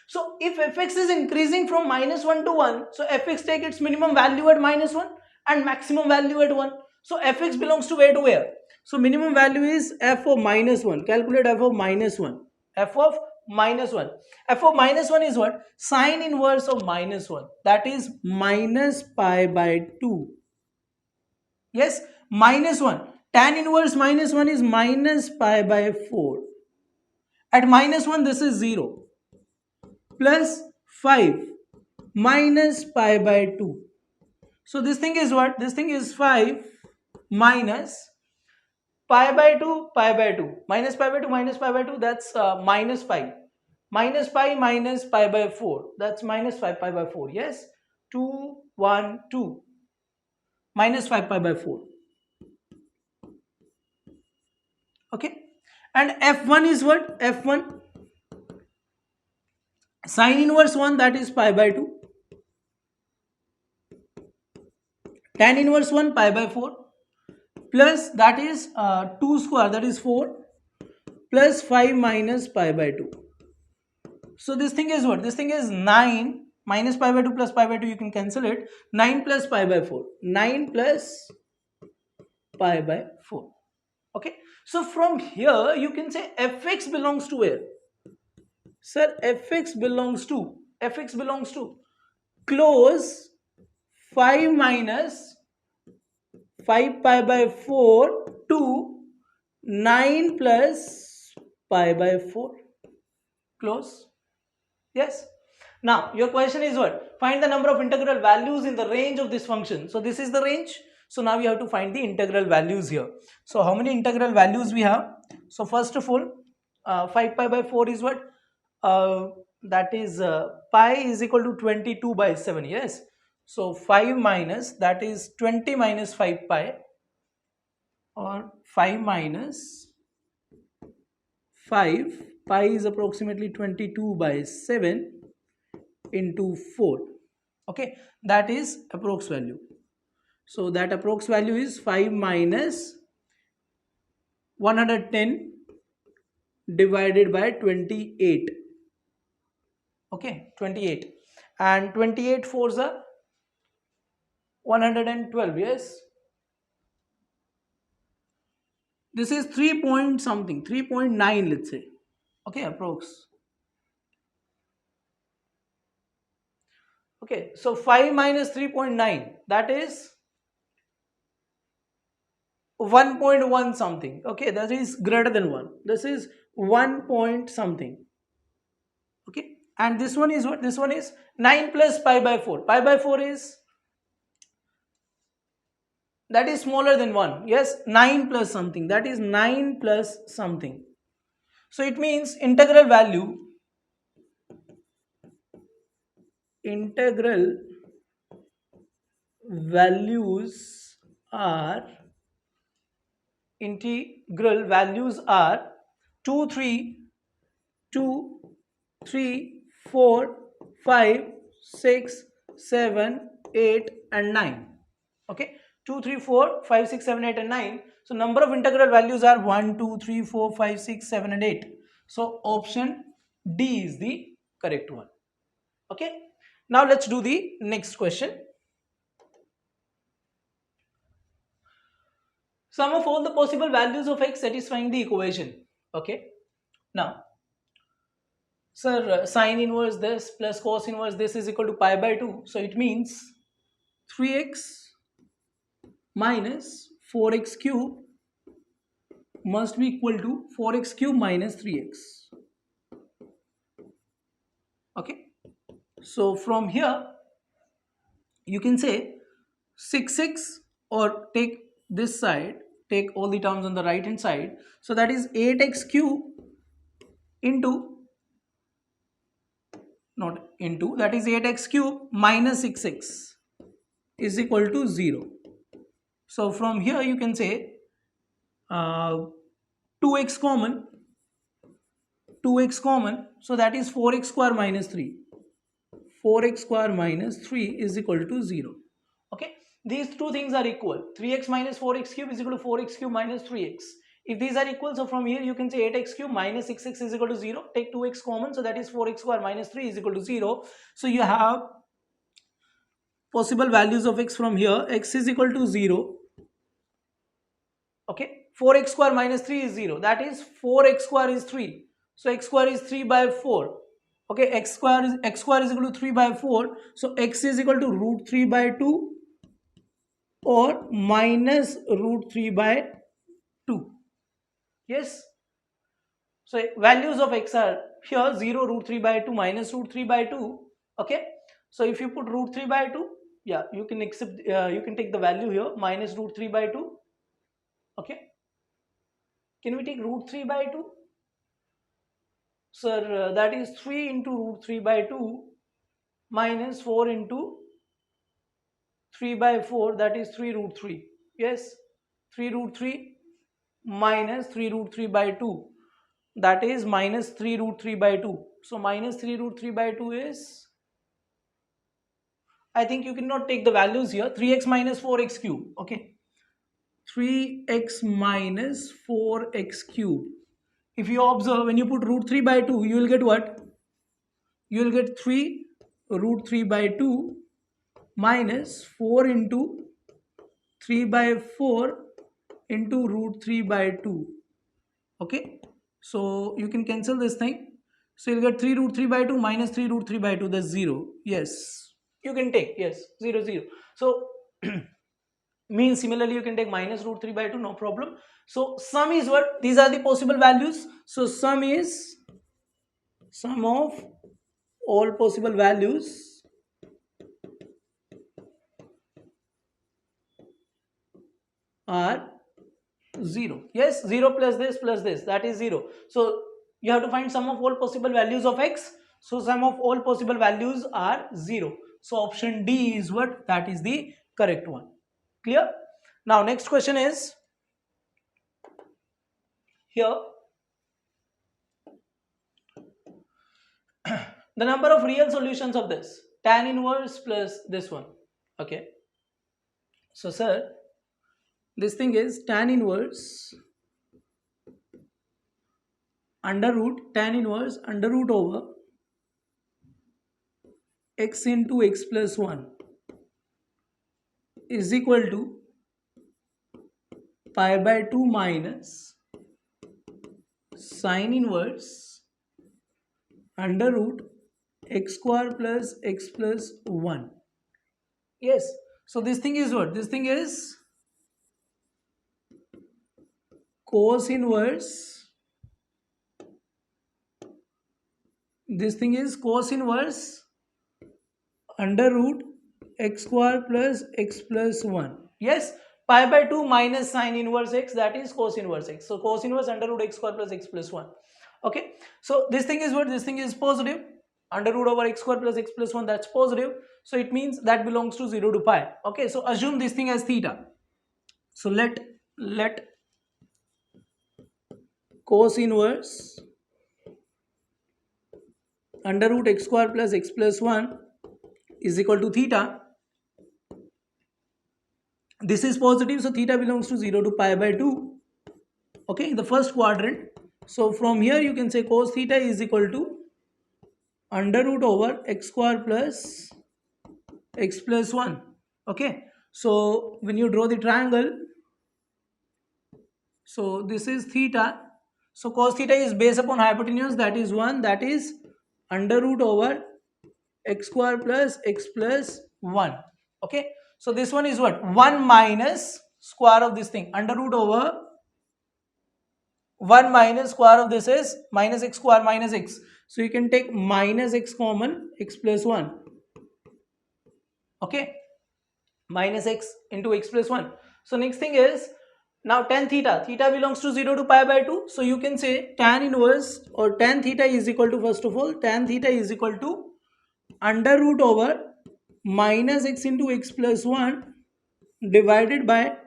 A: So if fx is increasing from -1 to 1, so fx take its minimum value at -1 and maximum value at 1. So fx belongs to where to where? So minimum value is f of -1. Calculate f of -1. F of minus 1. F of minus 1 is what? Sine inverse of minus 1. That is minus pi by 2. Yes, minus 1. Tan inverse minus 1 is minus pi by 4. At minus 1, this is 0. Plus 5 minus pi by 2. So this thing is what? This thing is 5 minus pi by 2, pi by 2. Minus pi by 2, minus pi by 2, that's minus pi. Minus pi minus pi by 4. That's minus 5 pi by 4. Yes? 2, 1, 2. Minus 5 pi by 4. Okay? And F1 is what? F1. Sine inverse 1, that is pi by 2. Tan inverse 1, pi by 4. Plus that is 2 square, that is 4. Plus 5 minus pi by 2. So this thing is what? This thing is 9 minus pi by 2 plus pi by 2, you can cancel it. 9 plus pi by 4. 9 plus pi by 4. Okay. So from here you can say fx belongs to where? Sir, fx belongs to close 5 minus 5 pi by 4 to 9 plus pi by 4. Close. Yes. Now your question is what? Find the number of integral values in the range of this function. So this is the range. So now we have to find the integral values here. So how many integral values we have? So first of all, 5 pi by 4 is what? That is pi is equal to 22 by 7. Yes. So 5 minus, that is 20 minus 5 pi, or 5 minus 5. Pi is approximately 22 by 7 into 4. Okay, that is approx value. So that approx value is 5 minus 110 divided by 28. Okay, 28. And 28 fours are 112. Yes. This is 3 point something, 3.9, let's say. Okay, approx. Okay, so 5 minus 3.9, that is 1.1 something. Okay, that is greater than 1. This is 1 point something. Okay, and this one is what? This one is 9 plus pi by 4. Pi by 4 is, that is smaller than 1. Yes, 9 plus something, that is 9 plus something. So it means integral values are 2, 3, 2, 3, 4, 5, 6, 7, 8 and 9. Okay, 2, 3, 4, 5, 6, 7, 8 and 9. So number of integral values are 1, 2, 3, 4, 5, 6, 7 and 8. So option D is the correct one. Okay, now let's do the next question. Sum of all the possible values of x satisfying the equation. Okay, now sir, sine inverse this plus cos inverse this is equal to pi by 2. So it means 3x minus 4x cube must be equal to 4x cube minus 3x. Okay, so from here you can say 6x, or take this side, take all the terms on the right hand side. So that is 8x cube into, not into, that is 8x cube minus 6x is equal to 0. So from here you can say 2x common, so that is 4x square minus 3. 4x square minus 3 is equal to 0. Okay, these two things are equal. 3x minus 4x cube is equal to 4x cube minus 3x. If these are equal, so from here you can say 8x cube minus 6x is equal to 0. Take 2x common, so that is 4x square minus 3 is equal to 0. So you have possible values of x from here. X is equal to 0. Okay, 4x square minus 3 is 0. That is 4x square is 3. So x square is 3 by 4. Okay, x square is equal to 3 by 4. So x is equal to root 3 by 2 or minus root 3 by 2. Yes. So values of x are here 0, root 3 by 2, minus root 3 by 2. Okay. So if you put root 3 by 2, yeah, you can accept, you can take the value here minus root 3 by 2. Okay. Can we take root 3 by 2? Sir, that is 3 into root 3 by 2 minus 4 into 3 by 4, that is 3 root 3. Yes, 3 root 3 minus 3 root 3 by 2, that is minus 3 root 3 by 2. So minus 3 root 3 by 2 is, I think you cannot take the values here, 3x minus 4x cube. Okay, 3x minus 4x cube. If you observe, when you put root 3 by 2, you will get what? You will get 3 root 3 by 2 minus 4 into 3 by 4 into root 3 by 2. Okay, so you can cancel this thing. So you'll get 3 root 3 by 2 minus 3 root 3 by 2, that's 0. Yes, you can take, yes, 0 0. So means similarly you can take minus root 3 by 2, no problem. So sum is what? These are the possible values. So sum is sum of all possible values are 0. Yes, 0 plus this, that is 0. So you have to find sum of all possible values of x. So sum of all possible values are 0. So option D is what? That is the correct one. Clear? Now next question is here. The number of real solutions of this tan inverse plus this one. Okay. So sir, this thing is tan inverse tan inverse under root over x into x plus 1 is equal to pi by 2 minus sine inverse under root x square plus x plus 1. Yes, so this thing is what? This thing is cos inverse. This thing is cos inverse under root x square plus x plus 1. Yes, pi by 2 minus sine inverse x, that is cos inverse x. So cos inverse under root x square plus x plus 1. Okay, so this thing is what? This thing is positive. Under root over x square plus x plus 1, that's positive. So it means that belongs to 0 to pi. Okay, so assume this thing as theta. So let cos inverse under root x square plus x plus 1 is equal to theta. This is positive, so theta belongs to 0 to pi by 2. Okay, in the first quadrant. So from here you can say cos theta is equal to under root over x square plus x plus 1. Okay, so when you draw the triangle, so this is theta. So cos theta is based upon hypotenuse, that is 1, that is under root over x square plus x plus 1. Okay, so this one is what? 1 minus square of this thing, under root over 1 minus square of this is minus x square minus x. So you can take minus x common, x plus 1. Okay, minus x into x plus 1. So next thing is, now tan theta belongs to 0 to pi by 2. So you can say tan inverse or tan theta is equal to, first of all, tan theta is equal to under root over minus x into x plus 1 divided by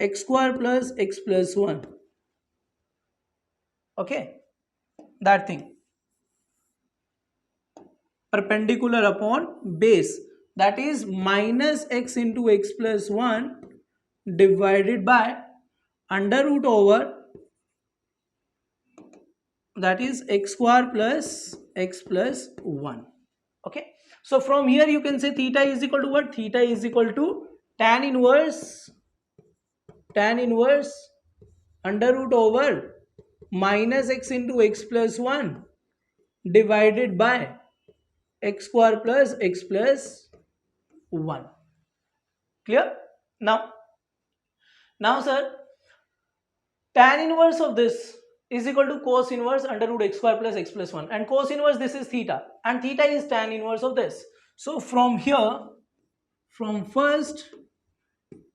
A: x square plus x plus 1. Okay, that thing. Perpendicular upon base, that is minus x into x plus 1 divided by under root over, that is x square plus x plus 1. Okay, so from here you can say theta is equal to what? Theta is equal to tan inverse under root over minus x into x plus 1 divided by x square plus x plus 1. Clear? Now sir, tan inverse of this is equal to cos inverse under root x square plus x plus 1, and cos inverse this is theta, and theta is tan inverse of this. So from here, from first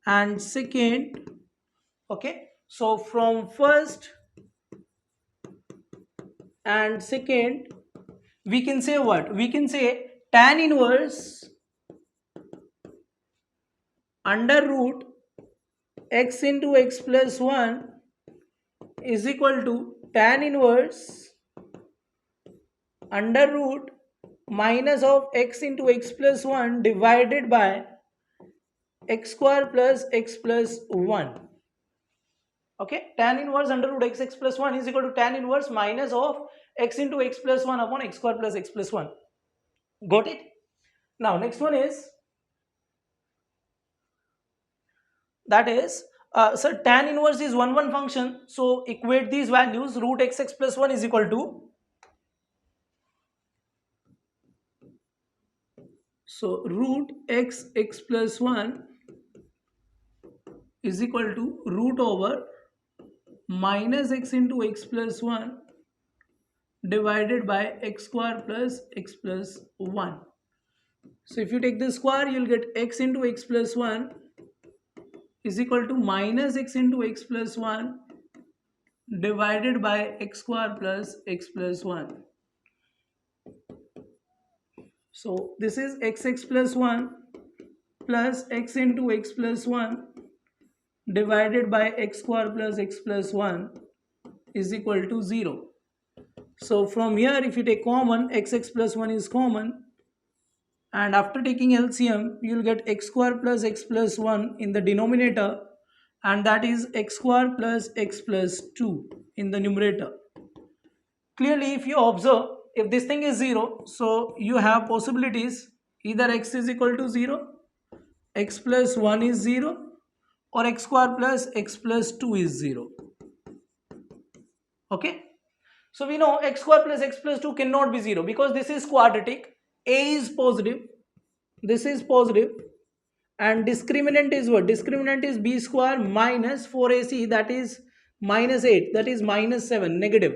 A: and second, okay, so from first and second we can say what? We can say tan inverse under root x into x plus 1 is equal to tan inverse under root minus of x into x plus 1 divided by x square plus x plus 1. Okay, tan inverse under root x plus 1 is equal to tan inverse minus of x into x plus 1 upon x square plus x plus 1. Got it? Now next one is, that is, so tan inverse is 1 function, so equate these values. Root x plus 1 is equal to, so root x plus 1 is equal to root over minus x into x plus 1 divided by x square plus x plus 1. So if you take the square, you'll get x into x plus 1 is equal to minus x into x plus 1 divided by x square plus x plus 1. So this is x plus 1 plus x into x plus 1 divided by x square plus x plus 1 is equal to 0. So from here, if you take common, x plus 1 is common, and after taking LCM you will get x square plus x plus 1 in the denominator, and that is x square plus x plus 2 in the numerator. Clearly, if you observe, if this thing is 0, so you have possibilities: either x is equal to 0, x plus 1 is 0, or x square plus x plus 2 is 0. Okay, so we know x square plus x plus 2 cannot be 0 because this is quadratic. A is positive, this is positive, and discriminant is what? Discriminant is b square minus 4ac, that is minus 8, that is minus 7, negative.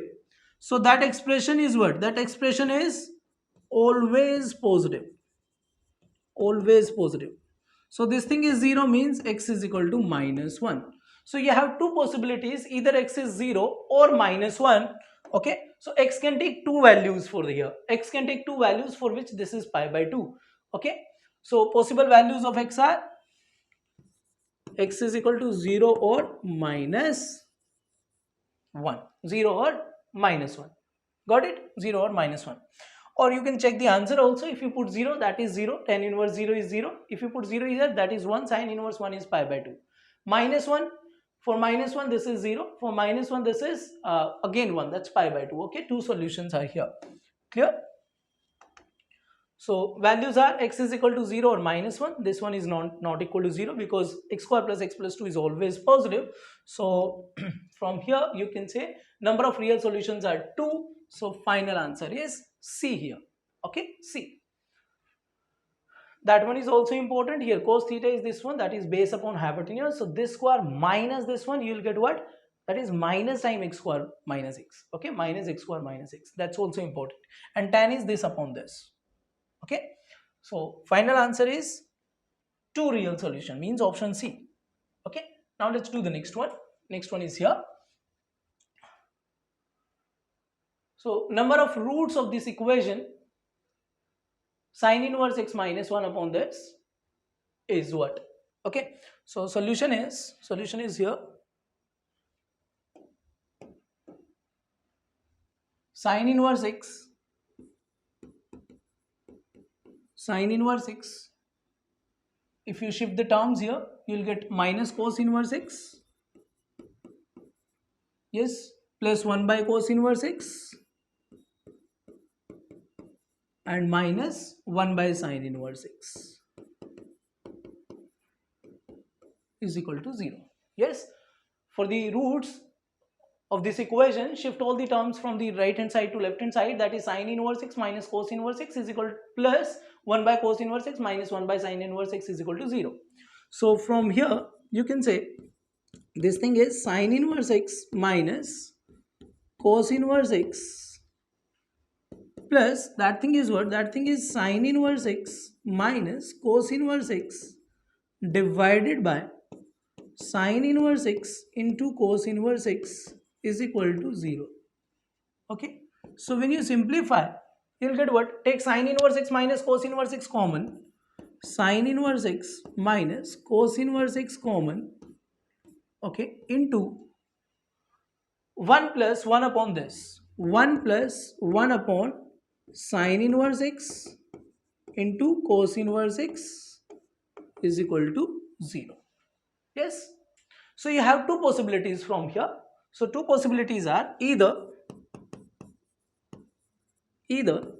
A: So that expression is what? That expression is always positive, always positive. So this thing is 0 means x is equal to minus 1. So you have two possibilities: either x is 0 or minus 1. Okay, so x can take two values for the here. X can take two values for which this is pi by 2. Okay, so possible values of x are x is equal to 0 or minus 1. 0 or minus 1. Got it? 0 or minus 1. Or you can check the answer also. If you put 0, that is 0. Tan inverse 0 is 0. If you put 0 here, that is 1. Sin inverse 1 is pi by 2. Minus 1. For minus 1, this is 0. For minus 1, this is again 1. That's pi by 2. Okay, two solutions are here. Clear? So values are x is equal to 0 or minus 1. This one is not equal to 0 because x square plus x plus 2 is always positive. So from here you can say number of real solutions are 2. So final answer is C here. Okay, C. That one is also important here. Cos theta is this one, that is based upon hypotenuse. So this square minus this one, you will get what? That is minus times x square minus x. Okay, minus x square minus x. That's also important. And tan is this upon this. Okay, so final answer is 2 real solution, means option C. Okay, now let's do the next one. Next one is here. So number of roots of this equation sin inverse x minus 1 upon this is what? Okay, so solution is here. Sin inverse x if you shift the terms here, you will get minus cos inverse x, yes, plus 1 by cos inverse x, and minus 1 by sin inverse x is equal to 0. Yes, for the roots of this equation, shift all the terms from the right hand side to left hand side, that is sin inverse x minus cos inverse x is equal to plus 1 by cos inverse x minus 1 by sin inverse x is equal to 0. So from here you can say this thing is sin inverse x minus cos inverse x plus that thing is what? That thing is sin inverse x minus cos inverse x divided by sin inverse x into cos inverse x is equal to 0. Okay, so when you simplify, you'll get what? Take sin inverse x minus cos inverse x common, sin inverse x minus cos inverse x common, okay, into 1 plus 1 upon this, 1 plus 1 upon sin inverse x into cos inverse x is equal to 0. Yes, so you have two possibilities from here. So two possibilities are either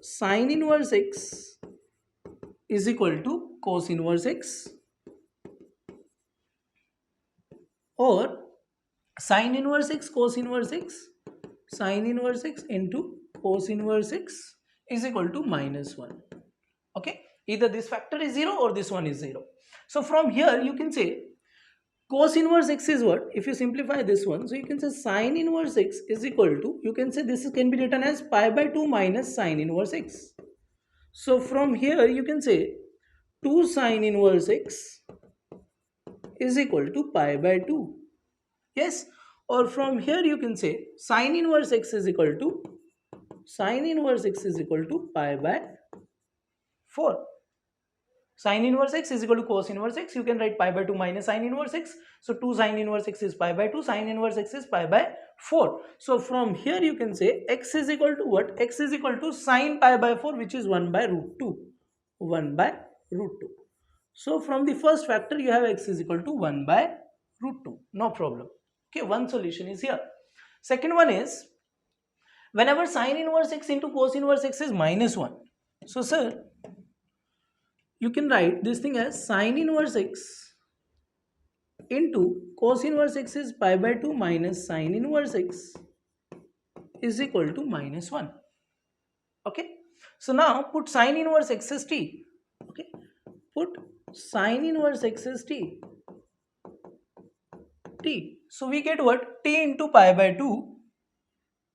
A: sin inverse x is equal to cos inverse x, or sin inverse x cos inverse x, sin inverse x into cos inverse x is equal to minus 1. Okay, either this factor is 0 or this one is 0. So from here you can say cos inverse x is what? If you simplify this one, so you can say sin inverse x is equal to, you can say this can be written as pi by 2 minus sin inverse x. So from here you can say 2 sin inverse x is equal to pi by 2. Yes, or from here you can say sin inverse x is equal to pi by 4. Sin inverse x is equal to cos inverse x, you can write pi by 2 minus sin inverse x. So 2 sin inverse x is pi by 2, sin inverse x is pi by 4. So from here you can say x is equal to what? X is equal to sin pi by 4, which is 1 by root 2. 1 by root 2. So from the first factor you have x is equal to 1 by root 2. No problem. Okay, one solution is here. Second one is whenever sin inverse x into cos inverse x is minus 1. So sir, you can write this thing as sin inverse x into cos inverse x is pi by 2 minus sin inverse x is equal to minus 1. Okay, so now put sin inverse x as t. Okay, put sin inverse x as t. So we get what? T into pi by 2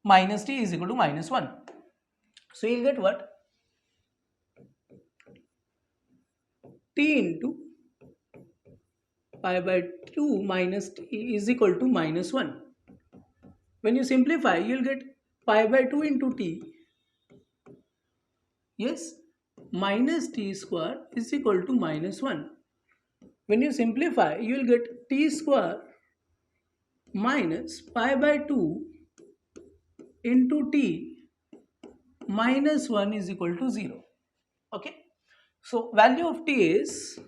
A: minus t is equal to minus 1. So you'll get what? T into pi by 2 minus t is equal to minus 1. When you simplify, you'll get pi by 2 into t. Yes, minus t square is equal to minus 1. When you simplify, you'll get t square minus pi by 2 into t minus 1 is equal to 0. Okay, so value of t is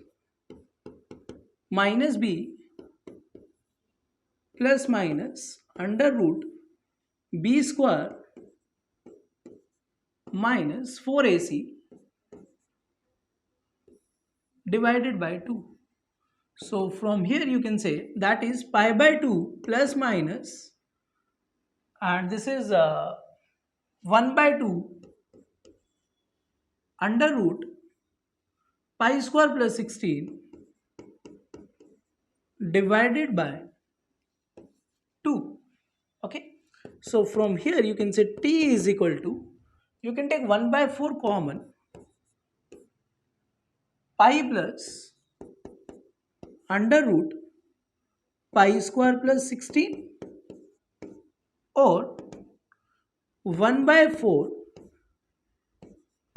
A: minus b plus minus under root b square minus 4ac divided by 2. So from here you can say that is pi by 2 plus minus, and this is 1 by 2 under root pi square plus 16 divided by 2. Okay, so from here you can say t is equal to, you can take 1 by 4 common, pi plus under root pi square plus 16, or 1 by 4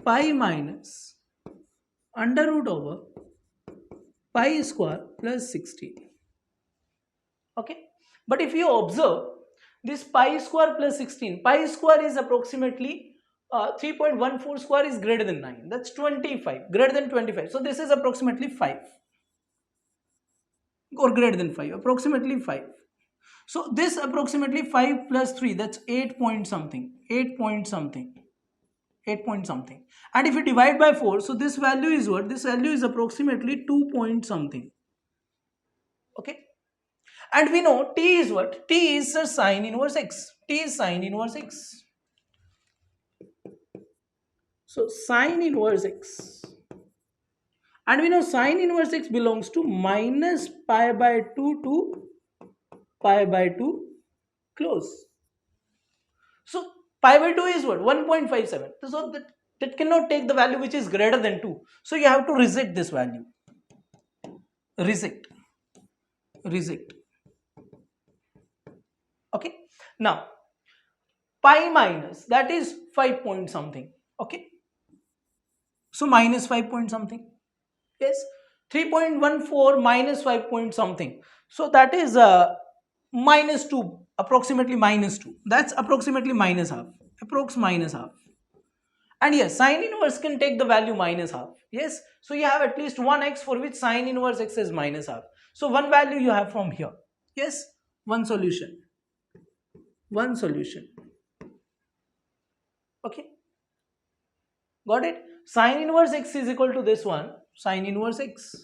A: pi minus under root over pi square plus 16. Okay, but if you observe this pi square plus 16, pi square is approximately 3.14 square is greater than 9, that's 25, greater than 25. So this is approximately 5 or greater than 5, approximately 5. So this approximately 5 plus 3, that's 8 point something, 8 point something, 8 point something. And if you divide by 4, so this value is what? This value is approximately 2 point something. Okay, And we know t is what? T is sine inverse x. T is sine inverse x. So sine inverse x. And we know sine inverse x belongs to minus pi by 2 to pi by 2 close. So pi by 2 is what? 1.57. So that cannot take the value which is greater than 2. So you have to reject this value. Reject. Reject. Okay. Now pi minus, that is 5 point something. Okay. So minus 5 point something. Yes. 3.14 minus 5 point something. So that is minus 2, approximately minus 2. That's approximately minus half. Approx minus half. And yes, sine inverse can take the value minus half. Yes. So you have at least one x for which sine inverse x is minus half. So one value you have from here. Yes. One solution. One solution. Okay. Got it? Sine inverse x is equal to this one. Sine inverse x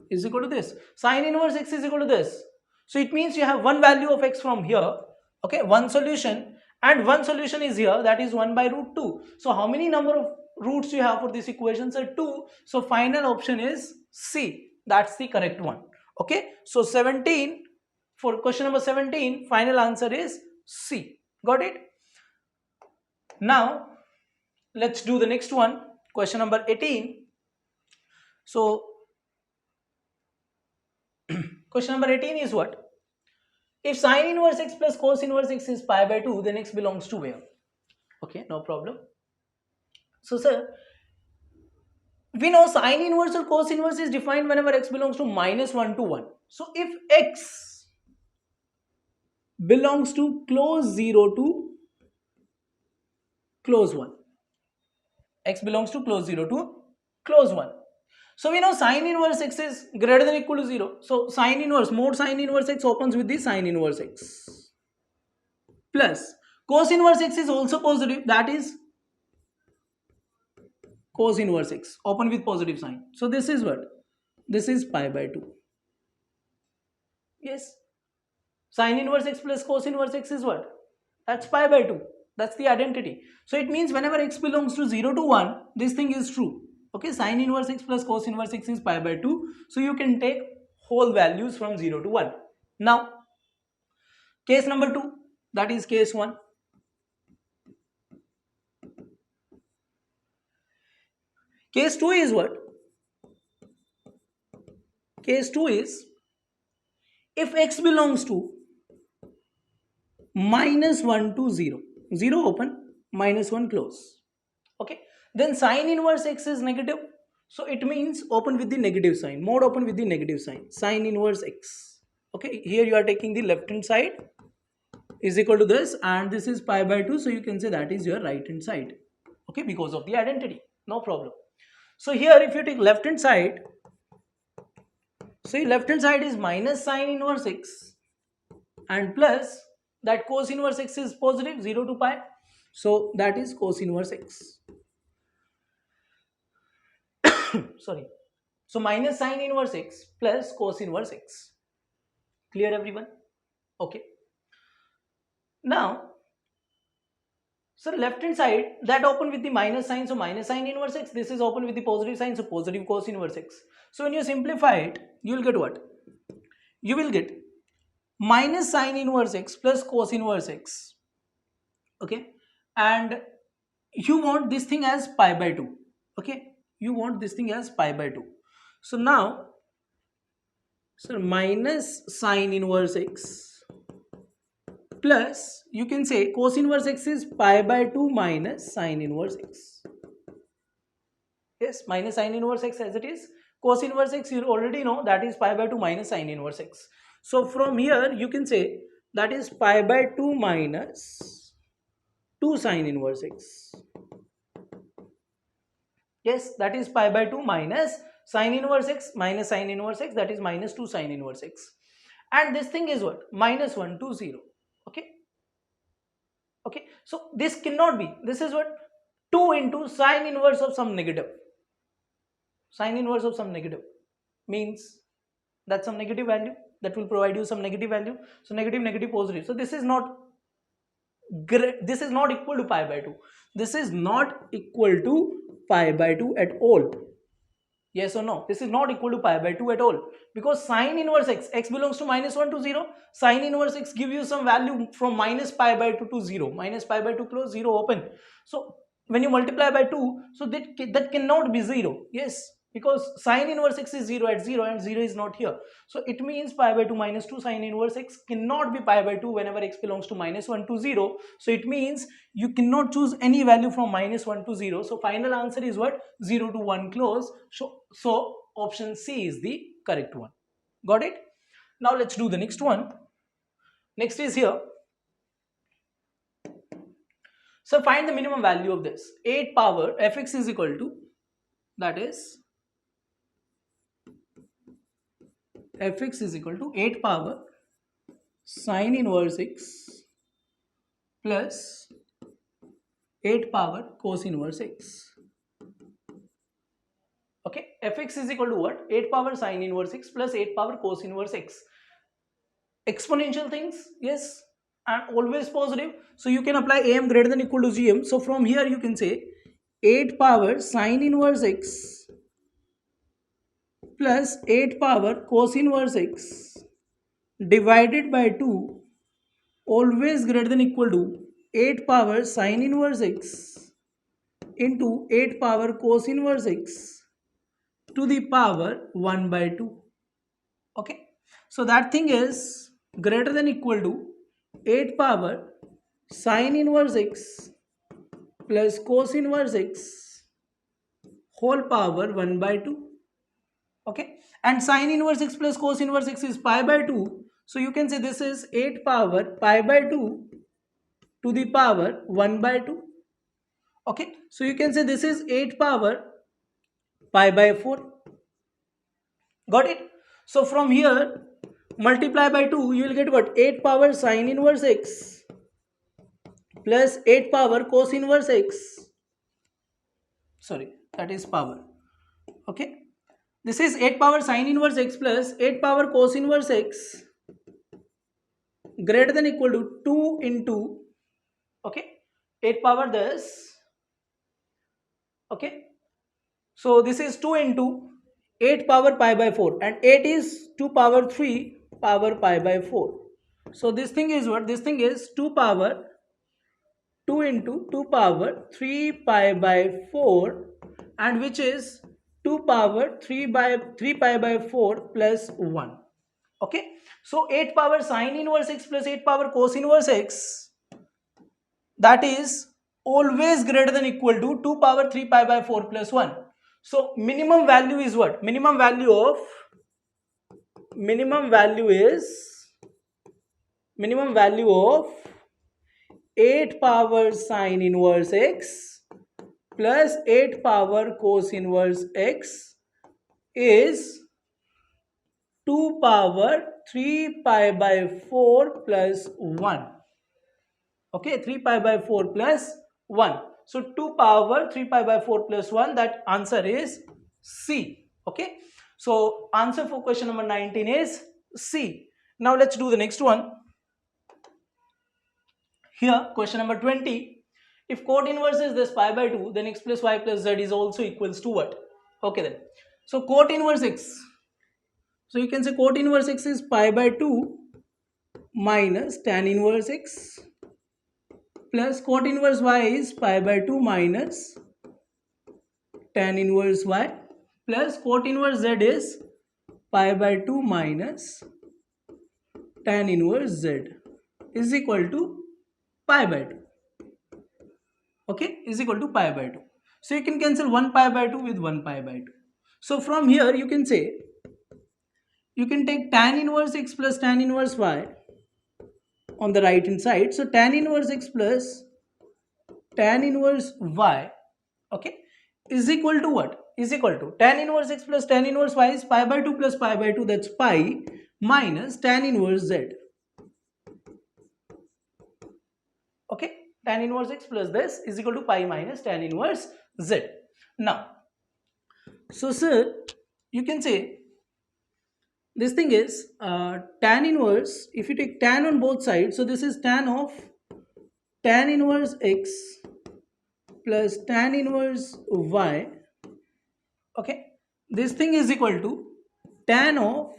A: is equal to this. Sine inverse x is equal to this. So it means you have one value of x from here. Okay. One solution. And one solution is here, that is 1 by root 2. So how many number of roots you have for this equation? So 2. So final option is C. That's the correct one. Okay. So 17, for question number 17, final answer is C. Got it? Now let's do the next one. Question number 18. So question number 18 is what? If sine inverse x plus cos inverse x is pi by 2, then x belongs to where? Okay, no problem. So sir, we know sine inverse or cos inverse is defined whenever x belongs to minus 1 to 1. So if x belongs to close 0 to close 1, x belongs to close 0 to close 1. So we know sine inverse x is greater than or equal to 0. So sine inverse, mod sine inverse x opens with the sine inverse x. Plus cos inverse x is also positive, that is cos inverse x open with positive sign. So this is what? This is pi by 2. Yes. Sine inverse x plus cos inverse x is what? That's pi by 2. That's the identity. So it means whenever x belongs to 0 to 1, this thing is true. Okay, sine inverse x plus cos inverse x is pi by 2. So you can take whole values from 0 to 1. Now, case number 2, that is case 1. Case 2 is what? Case 2 is if x belongs to minus 1 to 0, 0 open, minus 1 close. Okay, then sine inverse x is negative. So it means open with the negative sign, mod open with the negative sign, sine inverse x. Okay, here you are taking the left hand side is equal to this, and this is pi by 2. So you can say that is your right hand side. Okay, because of the identity, no problem. So here if you take left hand side, so left hand side is minus sine inverse x and plus that cos inverse x is positive 0 to pi. So that is cos inverse x. Sorry. So minus sine inverse x plus cos inverse x. Clear everyone? Okay. Now, so left hand side that open with the minus sign, so minus sine inverse x. This is open with the positive sign, so positive cos inverse x. So when you simplify it, you will get what? You will get minus sine inverse x plus cos inverse x. Okay, and you want this thing as pi by 2. Okay, you want this thing as pi by 2. So now, so minus sine inverse x plus you can say cos inverse x is pi by 2 minus sine inverse x. Yes, minus sine inverse x as it is. Cos inverse x you already know, that is pi by 2 minus sine inverse x. So from here you can say that is pi by 2 minus 2 sine inverse x. Yes, that is pi by 2 minus sine inverse x minus sine inverse x, that is minus 2 sine inverse x. And this thing is what? Minus 1 to 0. Okay. Okay. So this cannot be. This is what? 2 into sine inverse of some negative. Sine inverse of some negative means That's some negative value that will provide you some negative value. So negative, negative, positive. So this is not this is not equal to pi by 2. This is not equal to pi by 2 at all. Yes or no? This is not equal to pi by 2 at all, because sine inverse x belongs to -1 to 0. Sine inverse x give you some value from minus pi by 2 to 0. Minus pi by 2 close, 0 open. So when you multiply by 2, so that cannot be 0. Yes, because sine inverse x is 0 at 0 and 0 is not here. So it means pi by 2 minus 2 sine inverse x cannot be pi by 2 whenever x belongs to -1 to 0. So it means you cannot choose any value from -1 to 0. So final answer is what? 0 to 1 close. So option C is the correct one. Got it? Now let's do the next one. Next is here. So find the minimum value of this. 8 power fx is equal to, that is fx is equal to 8 power sine inverse x plus 8 power cos inverse x. Okay, fx is equal to what? 8 power sine inverse x plus 8 power cos inverse x. Exponential things, yes, and always positive. So you can apply am greater than equal to gm. So from here you can say 8 power sine inverse x plus 8 power cos inverse x divided by 2 always greater than equal to 8 power sine inverse x into 8 power cos inverse x to the power 1 by 2. Okay, so that thing is greater than equal to 8 power sine inverse x plus cos inverse x whole power 1 by 2. Okay, and sine inverse x plus cos inverse x is pi by 2. So you can say this is 8 power pi by 2 to the power 1 by 2. Okay, so you can say this is 8 power pi by 4. Got it? So from here multiply by 2, you will get what? 8 power sine inverse x plus 8 power cos inverse x. Sorry, that is power. Okay, this is 8 power sine inverse x plus 8 power cos inverse x greater than equal to 2 into, okay, 8 power this. Okay, so this is 2 into 8 power pi by 4, and 8 is 2 power 3 power pi by 4. So this thing is what? This thing is 2 power 2 into 2 power 3 pi by 4, and which is 2 power 3 pi by 4 plus 1. Okay, so 8 power sine inverse x plus 8 power cos inverse x, that is always greater than equal to 2 power 3 pi by 4 plus 1. So minimum value is what? Minimum value of 8 power sine inverse x plus 8 power cos inverse x is 2 power 3 pi by 4 plus 1. Okay, 3 pi by 4 plus 1. So 2 power 3 pi by 4 plus 1, that answer is C. Okay, so answer for question number 19 is C. Now let's do the next one. Here question number 20. If cot inverse is this pi by 2, then x plus y plus z is also equals to what? Okay then. So cot inverse x. So you can say cot inverse x is pi by 2 minus tan inverse x plus cot inverse y is pi by 2 minus tan inverse y plus cot inverse z is pi by 2 minus tan inverse z is equal to pi by 2. Okay, is equal to pi by 2. So you can cancel 1 pi by 2 with 1 pi by 2. So from here you can say, you can take tan inverse x plus tan inverse y on the right hand side. So tan inverse x plus tan inverse y, okay, is equal to what? Is equal to tan inverse x plus tan inverse y is pi by 2 plus pi by 2, that's pi minus tan inverse z. Okay, tan inverse x plus this is equal to pi minus tan inverse z. Now, so sir, you can say this thing is tan inverse. If you take tan on both sides, so this is tan of tan inverse x plus tan inverse y. Okay, this thing is equal to tan of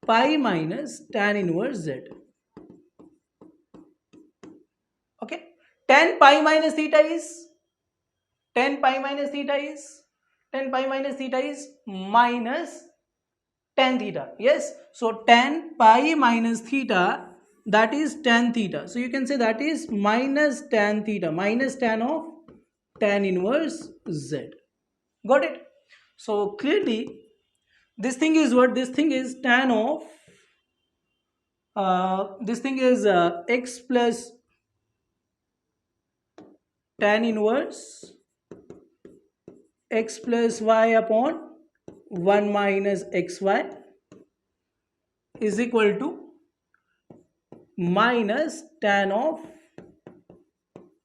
A: pi minus tan inverse z. Okay, tan pi minus theta is tan pi minus theta is tan pi minus theta is minus tan theta. Yes, so tan pi minus theta, that is tan theta. So you can say that is minus tan theta, minus tan of tan inverse z. Got it? So clearly this thing is what? This thing is tan of this thing is x plus tan inverse x plus y upon 1 minus xy is equal to minus tan of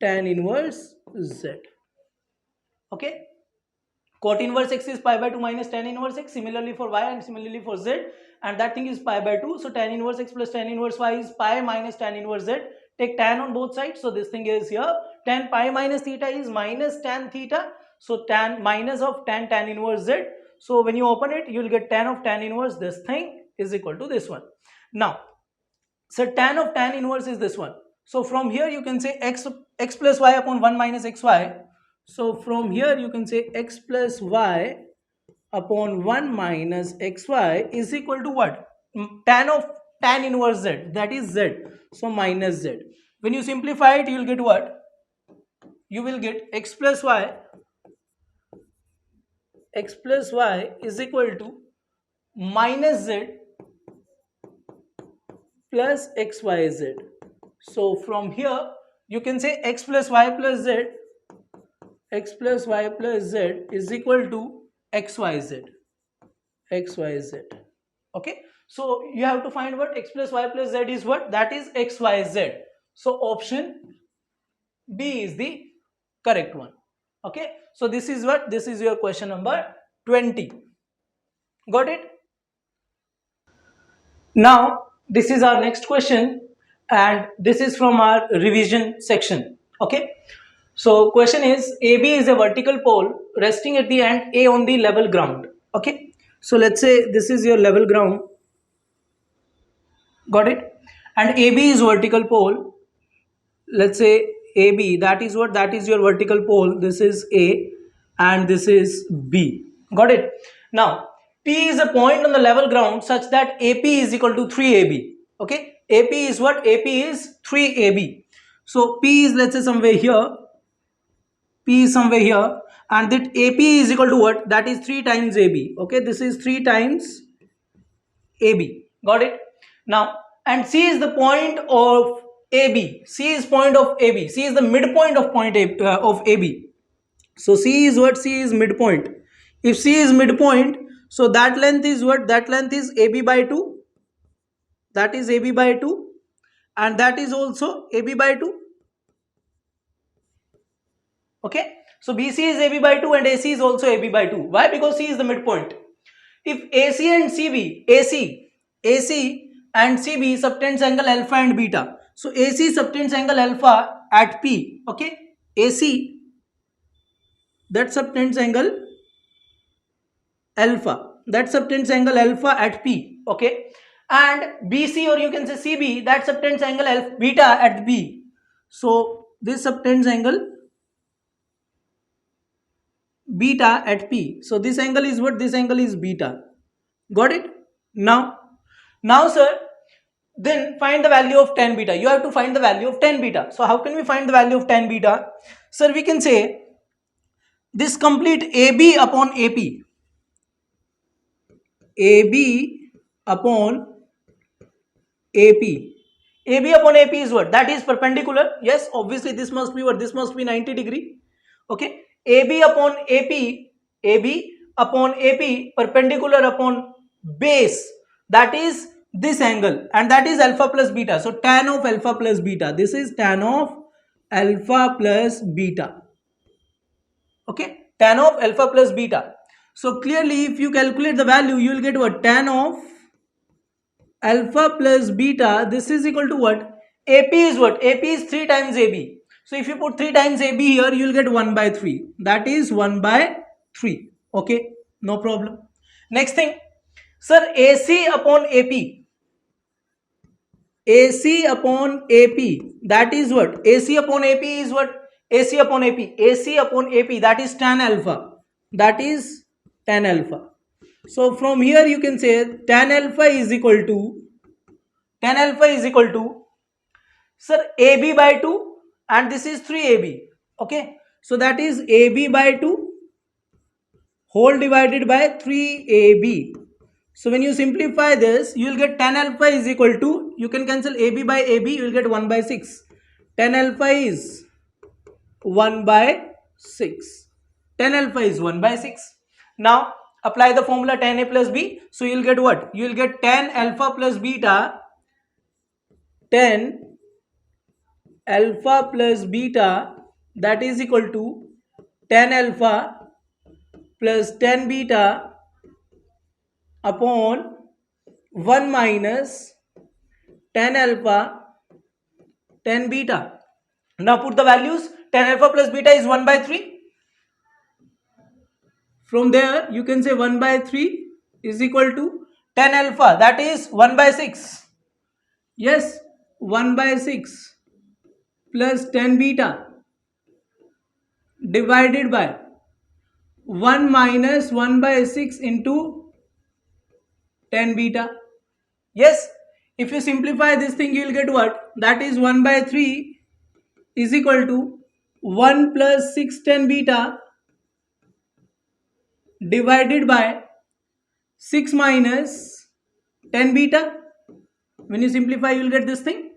A: tan inverse z. Okay, cot inverse x is pi by 2 minus tan inverse x, similarly for y and similarly for z, and that thing is pi by 2. So tan inverse x plus tan inverse y is pi minus tan inverse z. Take tan on both sides, so this thing is here. Tan pi minus theta is minus tan theta, so tan minus of tan inverse z. So when you open it, you will get tan of tan inverse this thing is equal to this one. Now, so tan of tan inverse is this one. So from here you can say x plus y upon 1 minus xy. So from here you can say x plus y upon 1 minus xy is equal to what? Tan of tan inverse z, that is z. So minus z. When you simplify it, you will get what? You will get x plus y is equal to minus z plus xyz. So from here you can say x plus y plus z is equal to xyz. Okay, so you have to find what x plus y plus z is what? That is xyz. So option B is the correct one. Okay, so this is what? This is your question number 20. Got it? Now this is our next question, and this is from our revision section. Okay, so question is AB is a vertical pole resting at the end A on the level ground. Okay, so let's say this is your level ground. Got it? And AB is vertical pole. Let's say AB, that is what? That is your vertical pole. This is A and this is B. Got it? Now P is a point on the level ground such that AP is equal to 3AB. Okay, AP is what? AP is 3AB. So P is, let's say, somewhere here. P is somewhere here, and that AP is equal to what? That is 3 times AB. Okay, this is 3 times AB. Got it? Now, and C is the point of AB. C is point of AB. C is the midpoint of point A, of AB. So C is what? C is midpoint. If C is midpoint, so that length is what? That length is AB by 2. That is AB by 2, and that is also AB by 2. Okay, so BC is AB by 2 and AC is also AB by 2. Why? Because C is the midpoint. If AC and AC and CB subtends angle alpha and beta. So AC subtends angle alpha at P. Okay, AC, that subtends angle alpha. That subtends angle alpha at P. Okay, and BC, or you can say CB, that subtends angle alpha beta at B. So this subtends angle beta at P. So this angle is what? This angle is beta. Got it? Now sir, then find the value of tan beta. You have to find the value of tan beta. So how can we find the value of tan beta? Sir, we can say this complete AB upon AP. AB upon AP. AB upon AP is what? That is perpendicular. Yes, obviously this must be what? This must be 90 degree. Okay, AB upon AP, AB upon AP perpendicular upon base, that is this angle, and that is alpha plus beta. So tan of alpha plus beta, this is tan of alpha plus beta. Okay, tan of alpha plus beta. So clearly if you calculate the value, you will get what? Tan of alpha plus beta, this is equal to what? AP is what? AP is 3 times AB. So if you put 3 times AB here, you will get 1 by 3. That is 1 by 3. Okay, no problem. Next thing, sir, AC upon AP. AC upon AP, that is what? AC upon AP is what? AC upon AP. AC upon AP, that is tan alpha. That is tan alpha. So from here you can say tan alpha is equal to, tan alpha is equal to, sir, AB by 2, and this is 3AB. Okay, so that is AB by 2 whole divided by 3AB. So when you simplify this, you will get tan alpha is equal to, you can cancel AB by AB, you will get 1 by 6. Tan alpha is 1 by 6. Tan alpha is 1 by 6. Now apply the formula tan A plus B. So you will get what? You will get tan alpha plus beta, tan alpha plus beta, that is equal to tan alpha plus tan beta upon 1 minus tan alpha tan beta. Now put the values. Tan alpha plus beta is 1 by 3. From there you can say 1 by 3 is equal to tan alpha, that is 1 by 6. Yes, 1 by 6 plus tan beta divided by 1 minus 1 by 6 into tan beta. Yes, if you simplify this thing, you will get what? That is 1 by 3 is equal to 1 plus 6 tan beta divided by 6 minus tan beta. When you simplify, you will get this thing.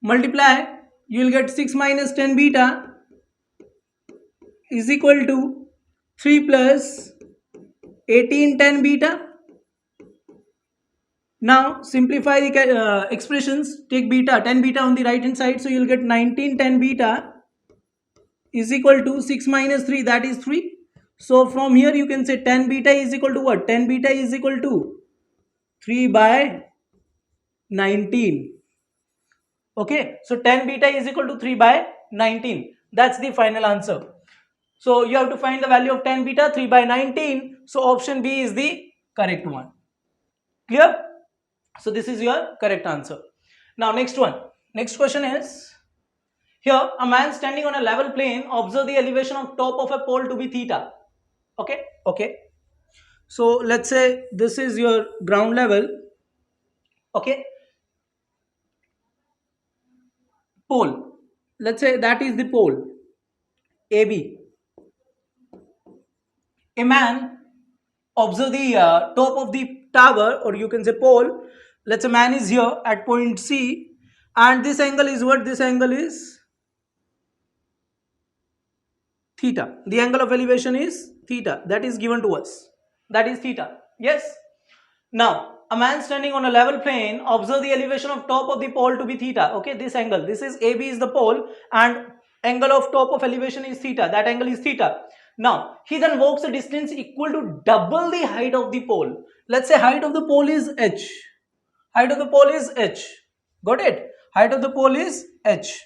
A: Multiply, you will get 6 minus tan beta is equal to 3 plus 18 tan beta. Now simplify the expressions, take beta, tan beta on the right hand side, so you will get 19 tan beta is equal to 6 minus 3, that is 3. So from here you can say tan beta is equal to what? Tan beta is equal to 3 by 19. Okay, so tan beta is equal to 3 by 19. That's the final answer. So you have to find the value of tan beta, 3 by 19. So option B is the correct one. Clear? So this is your correct answer. Now next one. Next question is, here a man standing on a level plane, observe the elevation of top of a pole to be theta. Okay, okay. So let's say this is your ground level. Okay, pole. Let's say that is the pole AB. A man observe the top of the tower, or you can say pole. Let's say man is here at point C, and this angle is what? This angle is theta. The angle of elevation is theta, that is given to us, that is theta. Yes. Now a man standing on a level plane, observe the elevation of top of the pole to be theta. Okay, this angle, this is AB is the pole, and angle of top of elevation is theta, that angle is theta. Now he then walks a distance equal to double the height of the pole. Let's say height of the pole is h, height of the pole is h, got it? Height of the pole is h,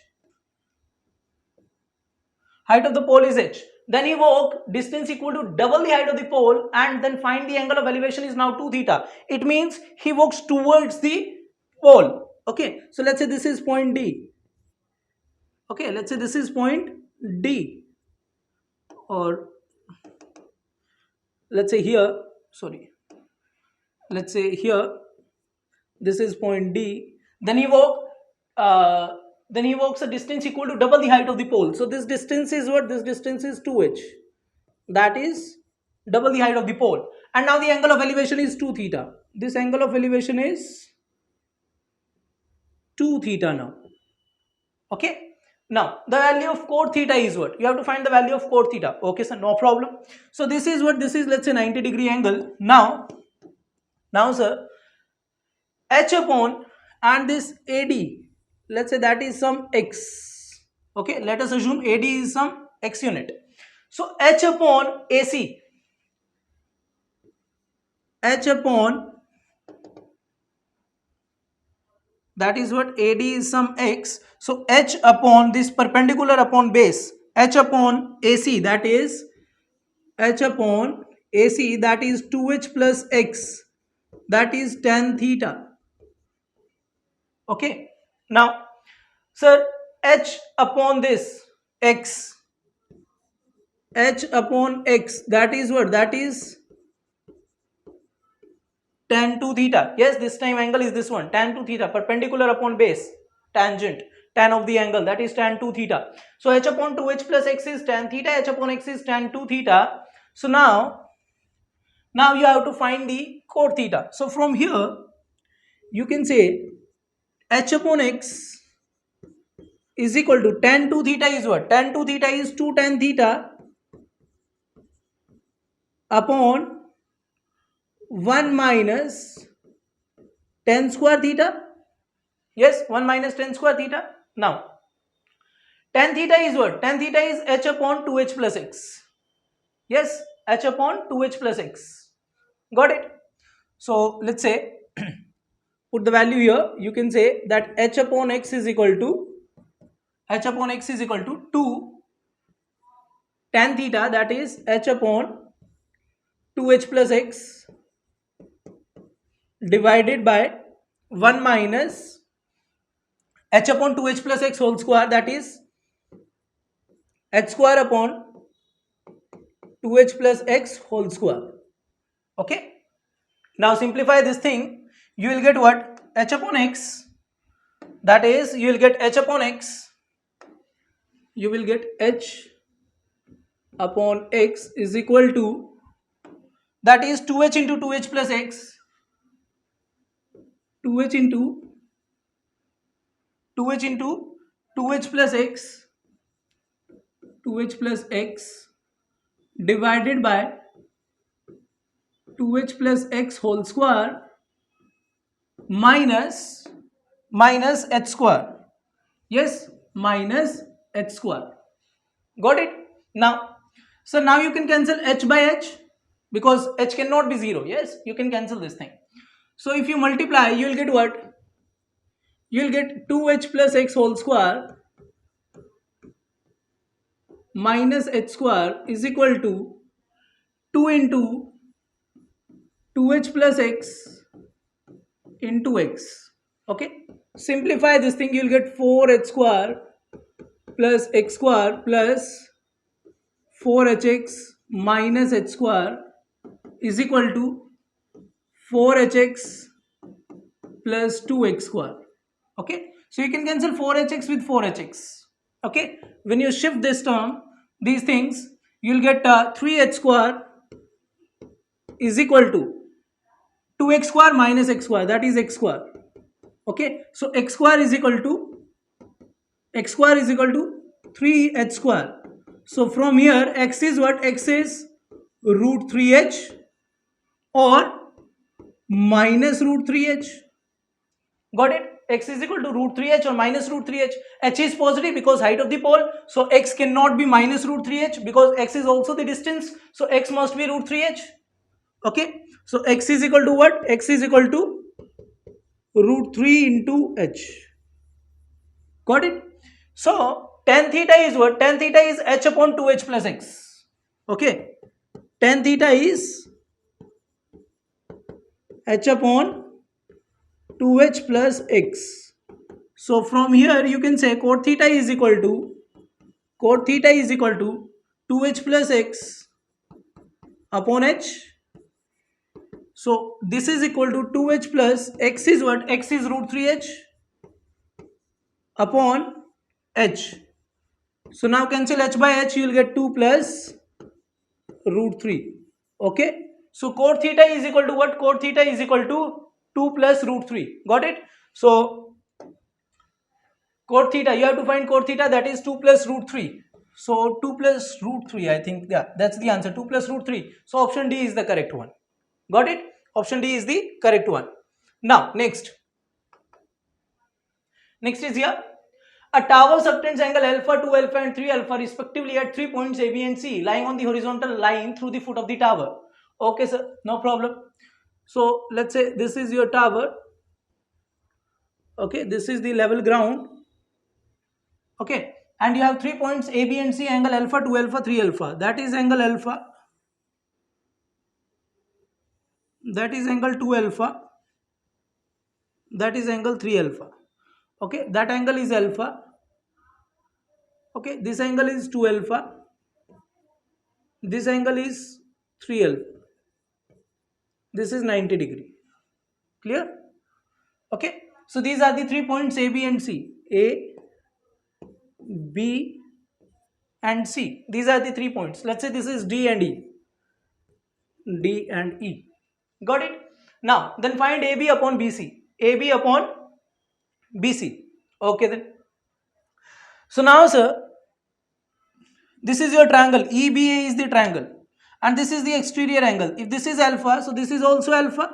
A: height of the pole is h. Then he walk distance equal to double the height of the pole, and then find the angle of elevation is now 2 theta. It means he walks towards the pole. Okay, so let's say this is point D. Okay, let's say this is point D, or let's say here, sorry, let's say here this is point D. Then he walks a distance equal to double the height of the pole. So this distance is what? This distance is 2h, that is double the height of the pole. And now the angle of elevation is 2 theta. This angle of elevation is 2 theta now. Okay, now the value of cot theta is what? You have to find the value of cot theta. Okay, so no problem. So this is what? This is, let's say, 90-degree angle. Now sir, h upon, and this AD, let's say that is some x. Okay, let us assume AD is some x unit. So h upon AC, h upon, that is what, AD is some x. So h upon this perpendicular upon base, h upon AC, that is h upon AC, that is 2h plus x, that is tan theta. Okay. Now, sir, h upon this x, h upon x, that is what, that is tan 2 theta. Yes, this time angle is this one, tan 2 theta, perpendicular upon base, tangent, tan of the angle, that is tan 2 theta. So h upon 2h plus x is tan theta, h upon x is tan 2 theta. So now you have to find the cot theta. So from here you can say h upon x is equal to tan 2 theta is what? Tan 2 theta is 2 tan theta upon 1 minus tan square theta. Yes, 1 minus tan square theta. Now, tan theta is what? Tan theta is h upon 2h plus x. Yes, h upon 2h plus x. Got it? So, let's say, put the value here. You can say that h upon x is equal to 2 tan theta, that is h upon 2h plus x divided by 1 minus h upon 2h plus x whole square, that is h square upon 2h plus x whole square. Okay. Now simplify this thing. You will get what? H upon x, that is you will get h upon x, you will get h upon x is equal to, that is 2h into 2h plus x, 2h into 2h plus x, 2h plus x divided by 2h plus x whole square minus h square. Yes, minus h square. Got it? Now, so now you can cancel h by h because h cannot be 0. Yes, you can cancel this thing. So if you multiply, you will get what? You will get 2h plus x whole square minus h square is equal to 2 into 2h plus x into x. Okay. Simplify this thing, you will get 4h square plus x square plus 4hx minus h square is equal to 4hx plus 2x square. Okay. So you can cancel 4hx with 4hx. Okay. When you shift this term, these things, you will get 3h square is equal to 2x square minus x square, that is x square. Okay. So x square is equal to 3h square. So from here x is what? X is root 3h or minus root 3h. Got it? X is equal to root 3h or minus root 3h. H is positive because height of the pole. So x cannot be minus root 3h because x is also the distance. So x must be root 3h. Okay. So x is equal to what? X is equal to root 3 into h. Got it? So tan theta is what? Tan theta is h upon 2h plus x. Okay. Tan theta is h upon 2h plus x. So from here you can say cot theta is equal to 2h plus x upon h. So this is equal to 2h plus x is what? X is root 3h upon h. So now cancel h by h, you will get 2 plus root 3. Okay. So cot theta is equal to what? Cot theta is equal to 2 plus root 3. Got it? So cot theta, you have to find cot theta, that is 2 plus root 3. So 2 plus root 3, I think, yeah, that's the answer, 2 plus root 3. So option D is the correct one. Got it? Option D is the correct one. Now, next is here. A tower subtends angle alpha, 2 alpha and 3 alpha respectively at 3 points A, B and C lying on the horizontal line through the foot of the tower. Okay, sir, no problem. So let's say this is your tower. Okay, this is the level ground. Okay, and you have 3 points A, B and C, angle alpha, 2 alpha, 3 alpha. That is angle alpha. That is angle 2 alpha. That is angle 3 alpha. Okay, that angle is alpha. Okay, this angle is 2 alpha. This angle is 3 alpha. This is 90-degree. Clear? Okay, so these are the 3 points A, B and C. A, B and C. These are the 3 points. Let's say this is D and E. D and E. Got it? Now, then find AB upon BC. AB upon BC. Okay then. So now, sir, this is your triangle. EBA is the triangle. And this is the exterior angle. If this is alpha, so this is also alpha.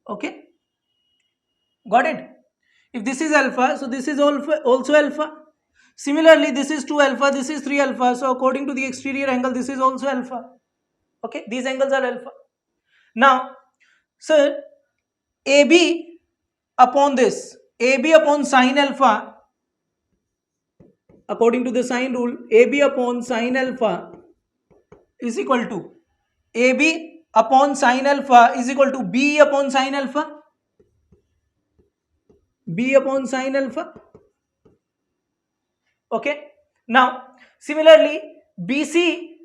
A: Okay. Got it? If this is alpha, so this is also alpha. Similarly, this is 2 alpha, this is 3 alpha. So according to the exterior angle, this is also alpha. Okay, these angles are alpha. Now, sir, AB upon this, AB upon sine alpha, according to the sine rule, AB upon sine alpha is equal to AB upon sine alpha is equal to B upon sine alpha. B upon sine alpha. Okay. Now, similarly, BC,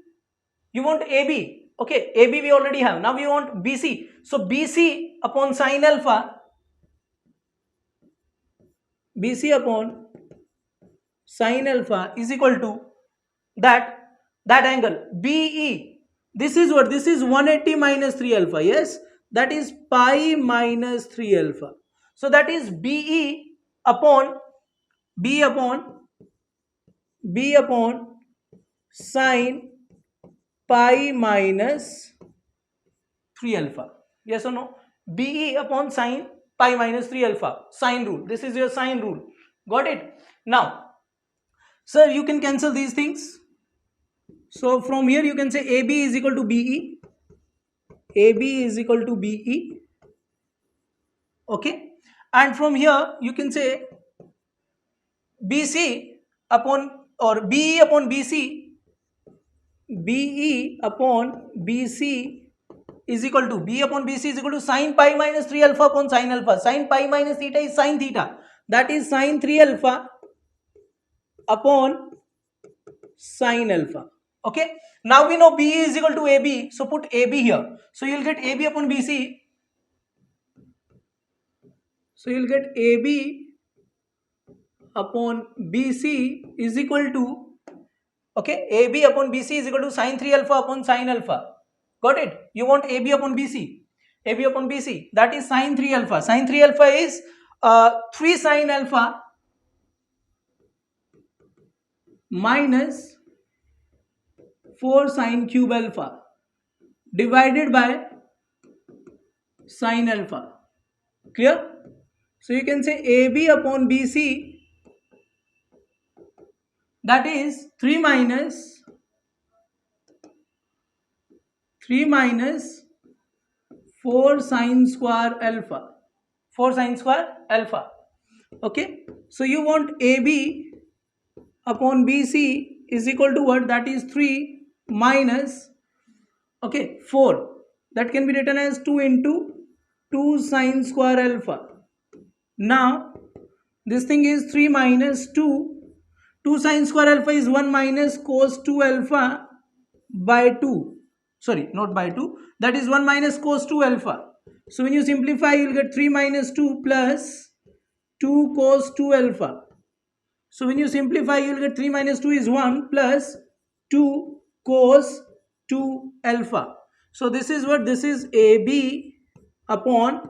A: you want AB. Okay, AB we already have. Now we want BC. So BC upon sine alpha, BC upon sine alpha is equal to that angle BE. This is what? This is 180 minus 3 alpha. Yes, that is pi minus 3 alpha. So that is BE upon B upon sine pi minus 3 alpha. Yes or no? BE upon sine pi minus 3 alpha. Sine rule. This is your sine rule. Got it? Now, sir, you can cancel these things. So from here you can say AB is equal to BE. AB is equal to BE. Okay. And from here you can say BC upon or BE upon BC. BE upon BC is equal to B upon BC is equal to sine pi minus 3 alpha upon sine alpha. Sine pi minus theta is sine theta. That is sine 3 alpha upon sine alpha. Okay. Now we know BE is equal to AB. So put AB here. So you will get AB upon BC. So you will get AB upon BC is equal to, okay, AB upon BC is equal to sine 3 alpha upon sine alpha. Got it? You want AB upon BC. AB upon BC, that is sine 3 alpha. Sine 3 alpha is 3 sine alpha minus 4 sine cube alpha divided by sine alpha. Clear? So you can say AB upon BC, that is 3 minus 4 sine square alpha. 4 sine square alpha. Okay. So you want AB upon BC is equal to what? That is 3 minus, okay, 4. That can be written as 2 into 2 sine square alpha. Now this thing is 3 minus 2. 2 sine square alpha is 1 minus cos 2 alpha by 2. Sorry, not by 2. That is 1 minus cos 2 alpha. So when you simplify, you will get 3 minus 2 plus 2 cos 2 alpha. So when you simplify, you will get 3 minus 2 is 1 plus 2 cos 2 alpha. So this is what? This is AB upon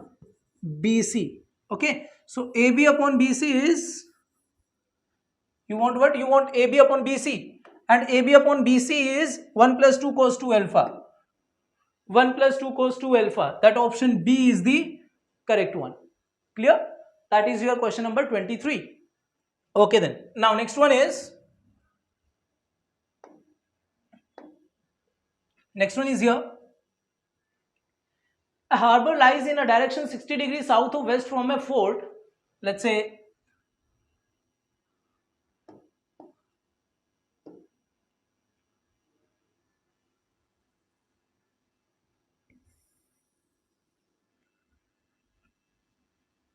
A: BC. Okay. So AB upon BC is, you want what? You want AB upon BC. And AB upon BC is 1 plus 2 cos 2 alpha. 1 plus 2 cos 2 alpha. That option B is the correct one. Clear? That is your question number 23. Okay then. Now next one is here. harbor lies in a direction 60 degrees south or west from a fort, let's say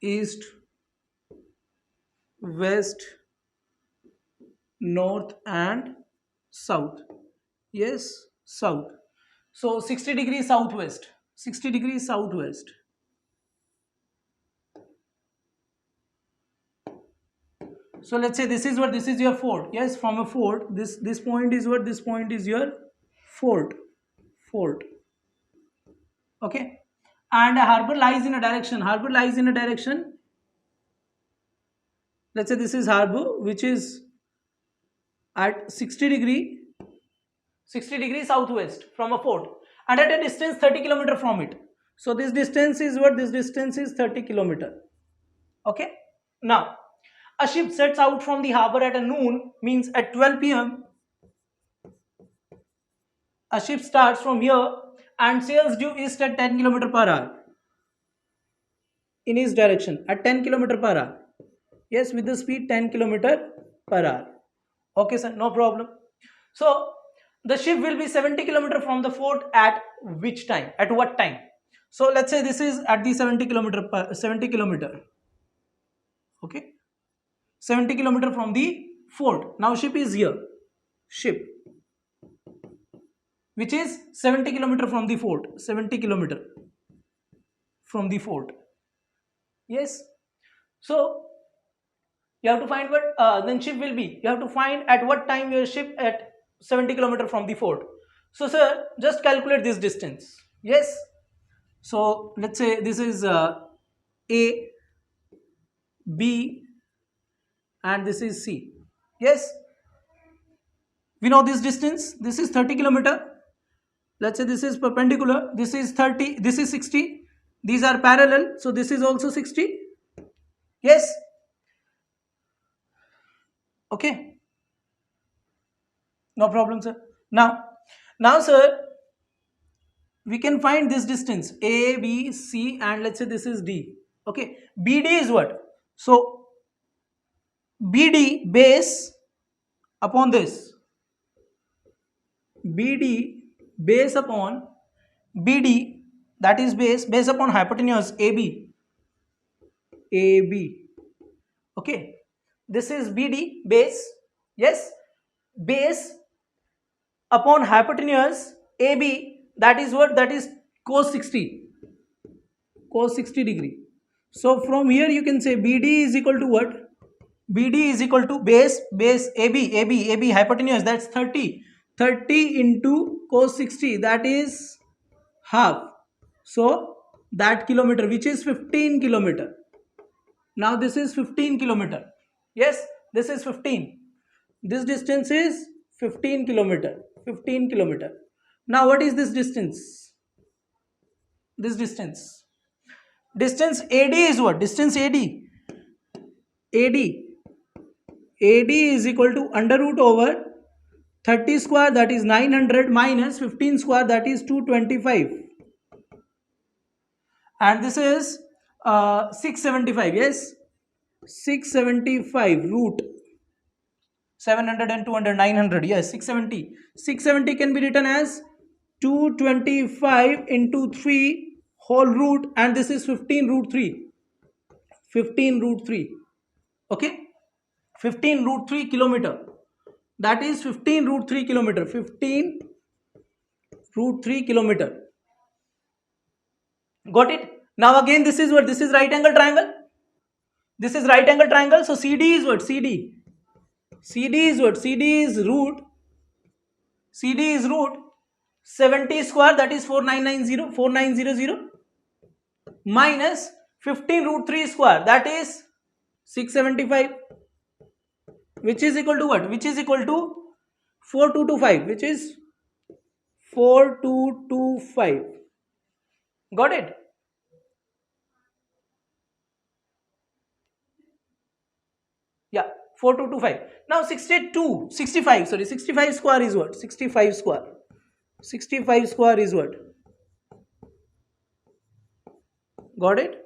A: east, west, north and south. Yes, south. So 60 degrees southwest, 60 degrees southwest. So let's say this is what, this is your fort. Yes, from a fort, this point is what, this point is your fort, fort. Okay, and a harbor lies in a direction, harbor lies in a direction, let's say this is harbor which is at 60 degrees southwest from a fort and at a distance 30 kilometer from it. So this distance is what, this distance is 30 kilometer. Okay, now a ship sets out from the harbor at a noon, means at 12 p.m. A ship starts from here and sails due east at 10 km per hour in east direction at 10 km per hour. Yes, with the speed 10 km per hour. Okay, sir, no problem. So the ship will be 70 km from the fort at which time? At what time? So let's say this is at the 70 km 70 km. Okay, 70 km from the fort. Now ship is here. Ship, which is 70 km from the fort, 70 km from the fort. Yes, so you have to find what then ship will be, you have to find at what time your ship at 70 km from the fort. So sir, just calculate this distance. Yes, so let's say this is A, B and this is C. Yes, we know this distance, this is 30 km. Let's say this is perpendicular, this is 30, this is 60, these are parallel, so this is also 60. Yes, okay, no problem sir. Now sir, we can find this distance A, B, C and let's say this is D. Okay, BD is what? So BD base upon this, BD base upon BD, that is base upon hypotenuse AB, AB. Okay, this is BD base. Yes, base upon hypotenuse AB, that is what, that is cos 60, cos 60 degree. So from here you can say BD is equal to what? BD is equal to base AB hypotenuse, that's 30 into cos 60, that is half. So that kilometer, which is 15 kilometer. Now this is 15 kilometer. Yes, this is 15. This distance is 15 kilometer. 15 kilometer. Now what is this distance? This distance. Distance AD is what? Distance AD. AD. AD is equal to under root over 30 square, that is 900, minus 15 square, that is 225. And this is 675. Yes, 675 root 700 and 200, 900. Yes, 670. 670 can be written as 225 into 3 whole root, and this is 15 root 3. 15 root 3. Okay, 15 root 3 kilometer. That is 15 root 3 kilometer. 15 root 3 kilometer. Got it? Now again, this is what? This is right angle triangle. This is right angle triangle. So CD is what? CD. CD is what? CD is root. CD is root 70 square, that is 4990, 4900, minus 15 root 3 square, that is 675, which is equal to what? Which is equal to 4225, which is 4225. Got it? Yeah, 4225. Now 65 square is what? 65 square. 65 square is what? Got it?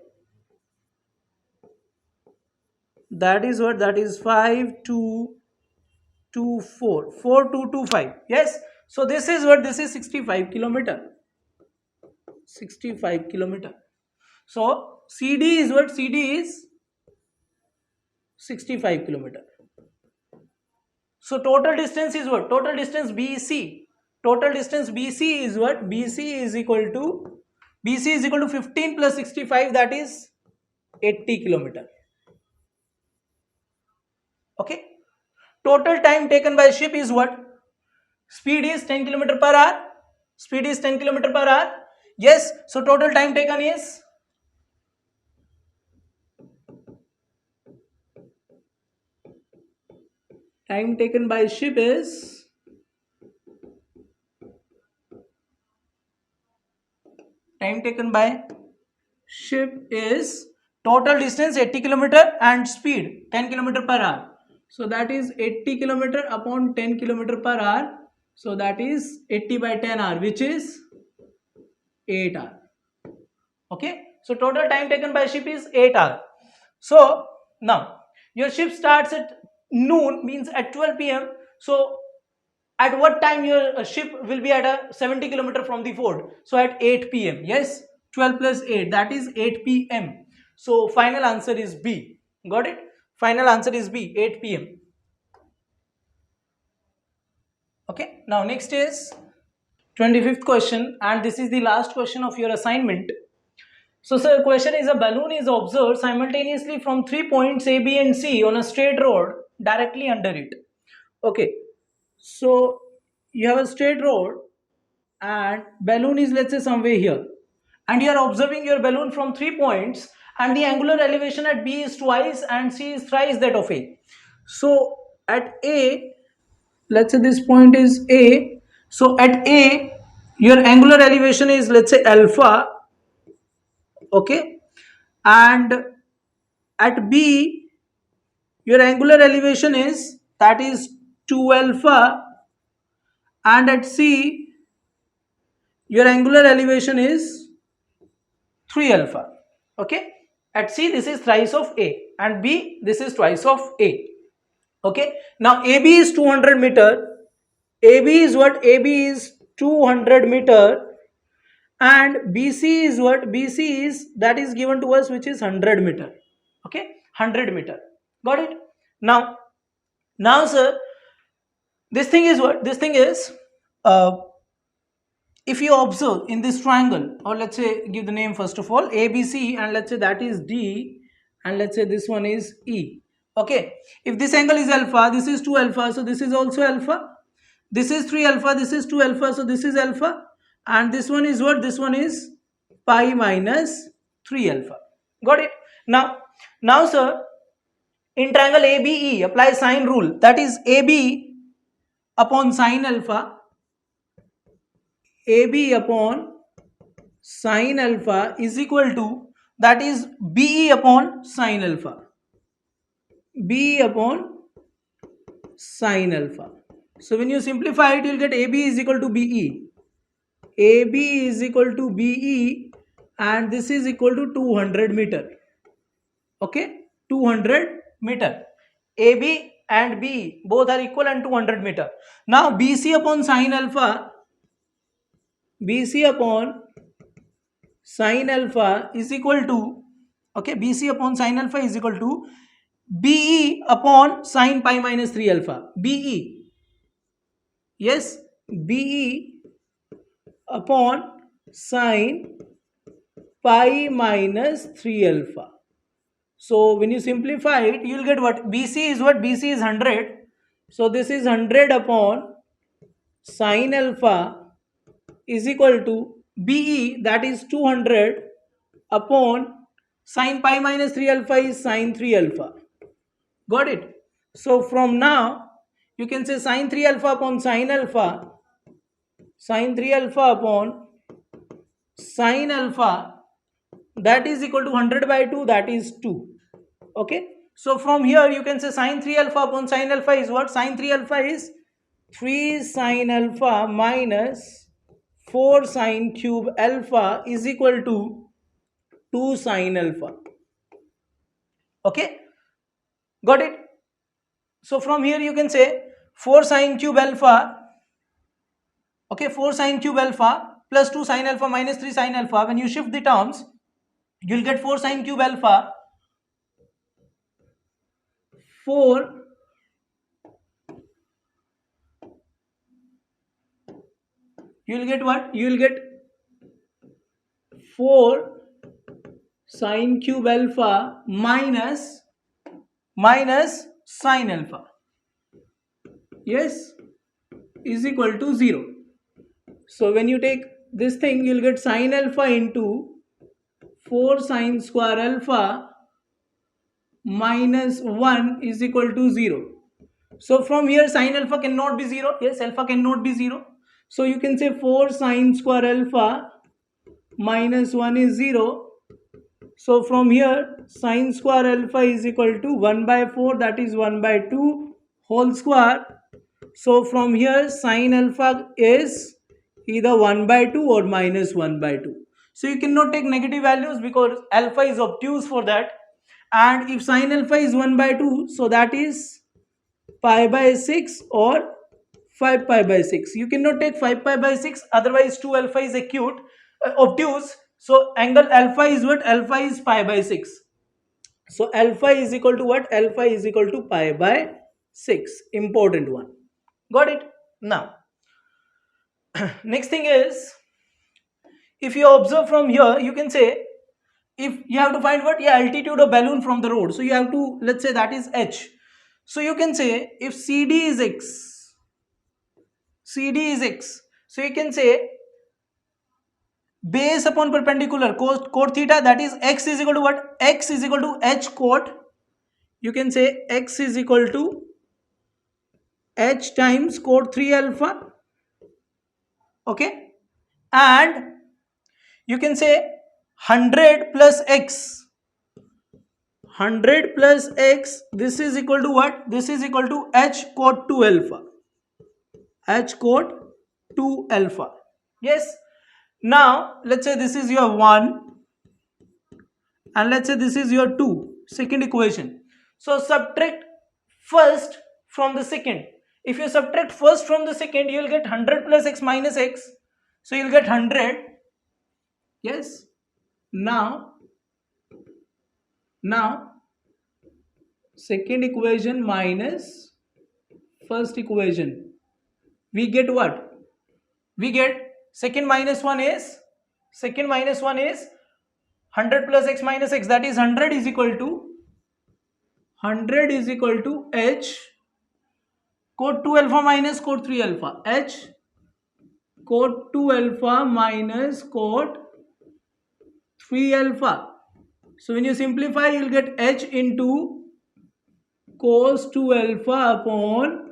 A: That is what? That is 5224 4225. Yes. So this is what? This is 65 kilometer. 65 kilometer. So CD is what? CD is 65 kilometer. So total distance is what? Total distance BC. Total distance BC is what? BC is equal to 15 plus 65, that is 80 kilometer. Okay. Total time taken by ship is what? Speed is 10 kilometer per hour. Speed is 10 kilometer per hour. Yes. So total time taken is time taken by ship is time taken by ship is total distance 80 kilometer and speed 10 kilometer per hour. So that is 80 kilometer upon 10 kilometer per hour. So that is 80 by 10 hour, which is 8 hour. Okay. So total time taken by ship is 8 hour. So now your ship starts at noon, means at 12 p.m. So at what time your ship will be at a 70 kilometer from the fort? So at 8 p.m. Yes, 12 plus 8, that is 8 p.m. So final answer is B. Got it? Final answer is B, 8 p.m. Okay. Now next is 25th question, and this is the last question of your assignment. So sir, question is, a balloon is observed simultaneously from 3 points A, B and C on a straight road directly under it. Okay. So you have a straight road and balloon is, let's say, somewhere here, and you are observing your balloon from 3 points, and the angular elevation at B is twice and C is thrice that of A. So at A, let's say this point is A, so at A your angular elevation is, let's say, alpha. Okay. And at B your angular elevation is, that is 2 alpha, and at C your angular elevation is 3 alpha. Okay. At C this is thrice of A, and B this is twice of A. Okay. Now AB is 200 meter. AB is what? AB is 200 meter, and BC is what? BC is, that is given to us, which is 100 meter. Okay. 100 meter. Got it? Now sir, this thing is what? This thing is, if you observe in this triangle, or let's say give the name first of all, ABC, and let's say that is D, and let's say this one is E. Okay. If this angle is alpha, this is 2 alpha, so this is also alpha. This is 3 alpha, this is 2 alpha, so this is alpha. And this one is what? This one is pi minus 3 alpha. Got it? Now sir, in triangle ABE, apply sine rule. That is AB upon sine alpha. AB upon sine alpha is equal to, that is BE upon sine alpha. BE upon sine alpha. So when you simplify it, you'll get AB is equal to BE. AB is equal to BE, and this is equal to 200 meter. Okay, 200 meter. AB and BE both are equal and 200 meter. Now BC upon sine alpha, BC upon sine alpha is equal to, okay, BC upon sine alpha is equal to BE upon sine pi minus 3 alpha. BE, yes, BE upon sine pi minus 3 alpha. So when you simplify it, you will get what? BC is what? BC is 100. So this is 100 upon sine alpha is equal to BE, that is 200 upon sine pi minus 3 alpha is sine 3 alpha. Got it? So from now you can say sine 3 alpha upon sine alpha, sine 3 alpha upon sine alpha, that is equal to 100 by 2, that is 2. Okay. So from here you can say sine 3 alpha upon sine alpha is what? Sine 3 alpha is 3 sine alpha minus 4 sine cube alpha is equal to 2 sine alpha. Okay, got it? So from here you can say 4 sine cube alpha. Okay, 4 sine cube alpha plus 2 sine alpha minus 3 sine alpha. When you shift the terms, you'll get 4 sine cube alpha. 4 you'll get what? You'll get 4 sine cube alpha minus sine alpha. Yes, is equal to 0. So when you take this thing, you'll get sine alpha into 4 sine square alpha minus 1 is equal to 0. So from here sine alpha cannot be 0. Yes, alpha cannot be 0. So you can say 4 sine square alpha minus 1 is 0. So from here sine square alpha is equal to 1 by 4, that is 1 by 2 whole square. So from here sine alpha is either 1 by 2 or minus 1 by 2. So you cannot take negative values because alpha is obtuse for that. And if sine alpha is 1 by 2, so that is pi by 6 or 5 pi by 6. You cannot take 5 pi by 6, otherwise 2 alpha is obtuse. So angle alpha is what? Alpha is pi by 6. So alpha is equal to what? Alpha is equal to pi by 6. Important one. Got it? Now, next thing is, if you observe from here, you can say, if you have to find what? Yeah, altitude of balloon from the road. So you have to, let's say that is h. So you can say if CD is x, so you can say base upon perpendicular cot theta, that is x is equal to what? X is equal to h cot. You can say x is equal to h times cot 3 alpha. Okay, and you can say 100 plus x. 100 plus x, this is equal to what? This is equal to h cot 2 alpha. H cot 2 alpha. Yes. Now let's say this is your 1 and let's say this is your 2. Second equation. So subtract first from the second. If you subtract first from the second, you will get 100 plus x minus x. So you will get 100. Yes. Now second equation minus first equation, we get what? We get second minus 1 is 100 plus x minus x, that is 100 is equal to h cot 2 alpha minus cot 3 alpha. H cot 2 alpha minus cot 3 alpha. So when you simplify, you will get h into cos 2 alpha upon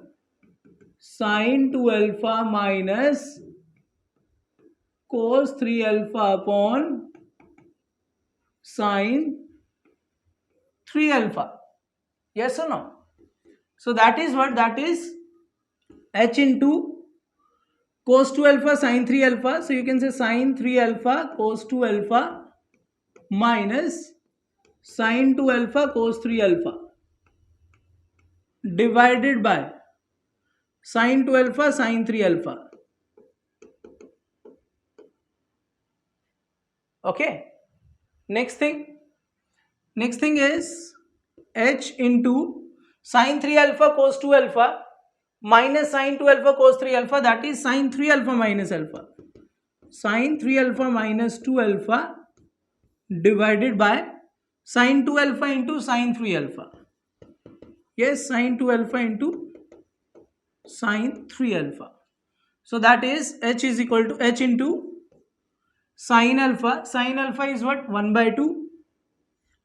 A: sin 2 alpha minus cos 3 alpha upon sin 3 alpha. Yes or no? So that is what? That is h into cos 2 alpha sin 3 alpha. So you can say sin 3 alpha cos 2 alpha minus sin 2 alpha cos 3 alpha divided by sin 2 alpha sin 3 alpha. Okay. Next thing is h into sin 3 alpha cos 2 alpha minus sin 2 alpha cos 3 alpha, that is sin 3 alpha minus alpha. Sin 3 alpha minus 2 alpha divided by sin 2 alpha into sin 3 alpha. Yes, sin 2 alpha into sin 3 alpha. So that is h is equal to h into sin alpha. Sin alpha is what? 1 by 2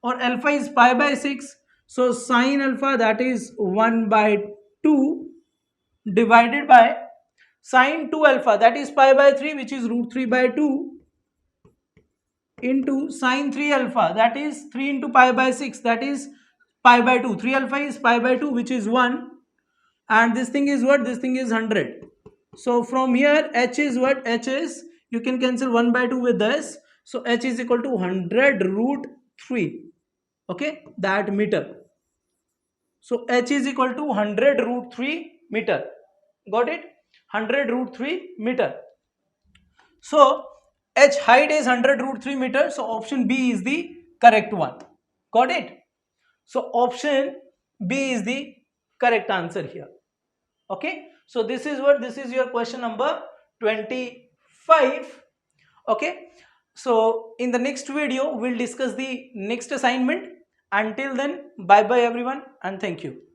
A: or alpha is pi by 6. So sin alpha, that is 1 by 2 divided by sin 2 alpha, that is pi by 3, which is root 3 by 2 into sin 3 alpha, that is 3 into pi by 6, that is pi by 2. 3 alpha is pi by 2, which is 1, and this thing is what? This thing is 100. So from here h is what? H is, you can cancel 1 by 2 with this. So h is equal to 100 root 3. Okay, that meter. So h is equal to 100 root 3 meter. Got it? 100 root 3 meter. So h height is 100 root 3 meter. So option B is the correct one. Got it? So option B is the correct answer here. Okay. So this is what, this is your question number 25. Okay. So in the next video, we'll discuss the next assignment. Until then, bye bye everyone and thank you.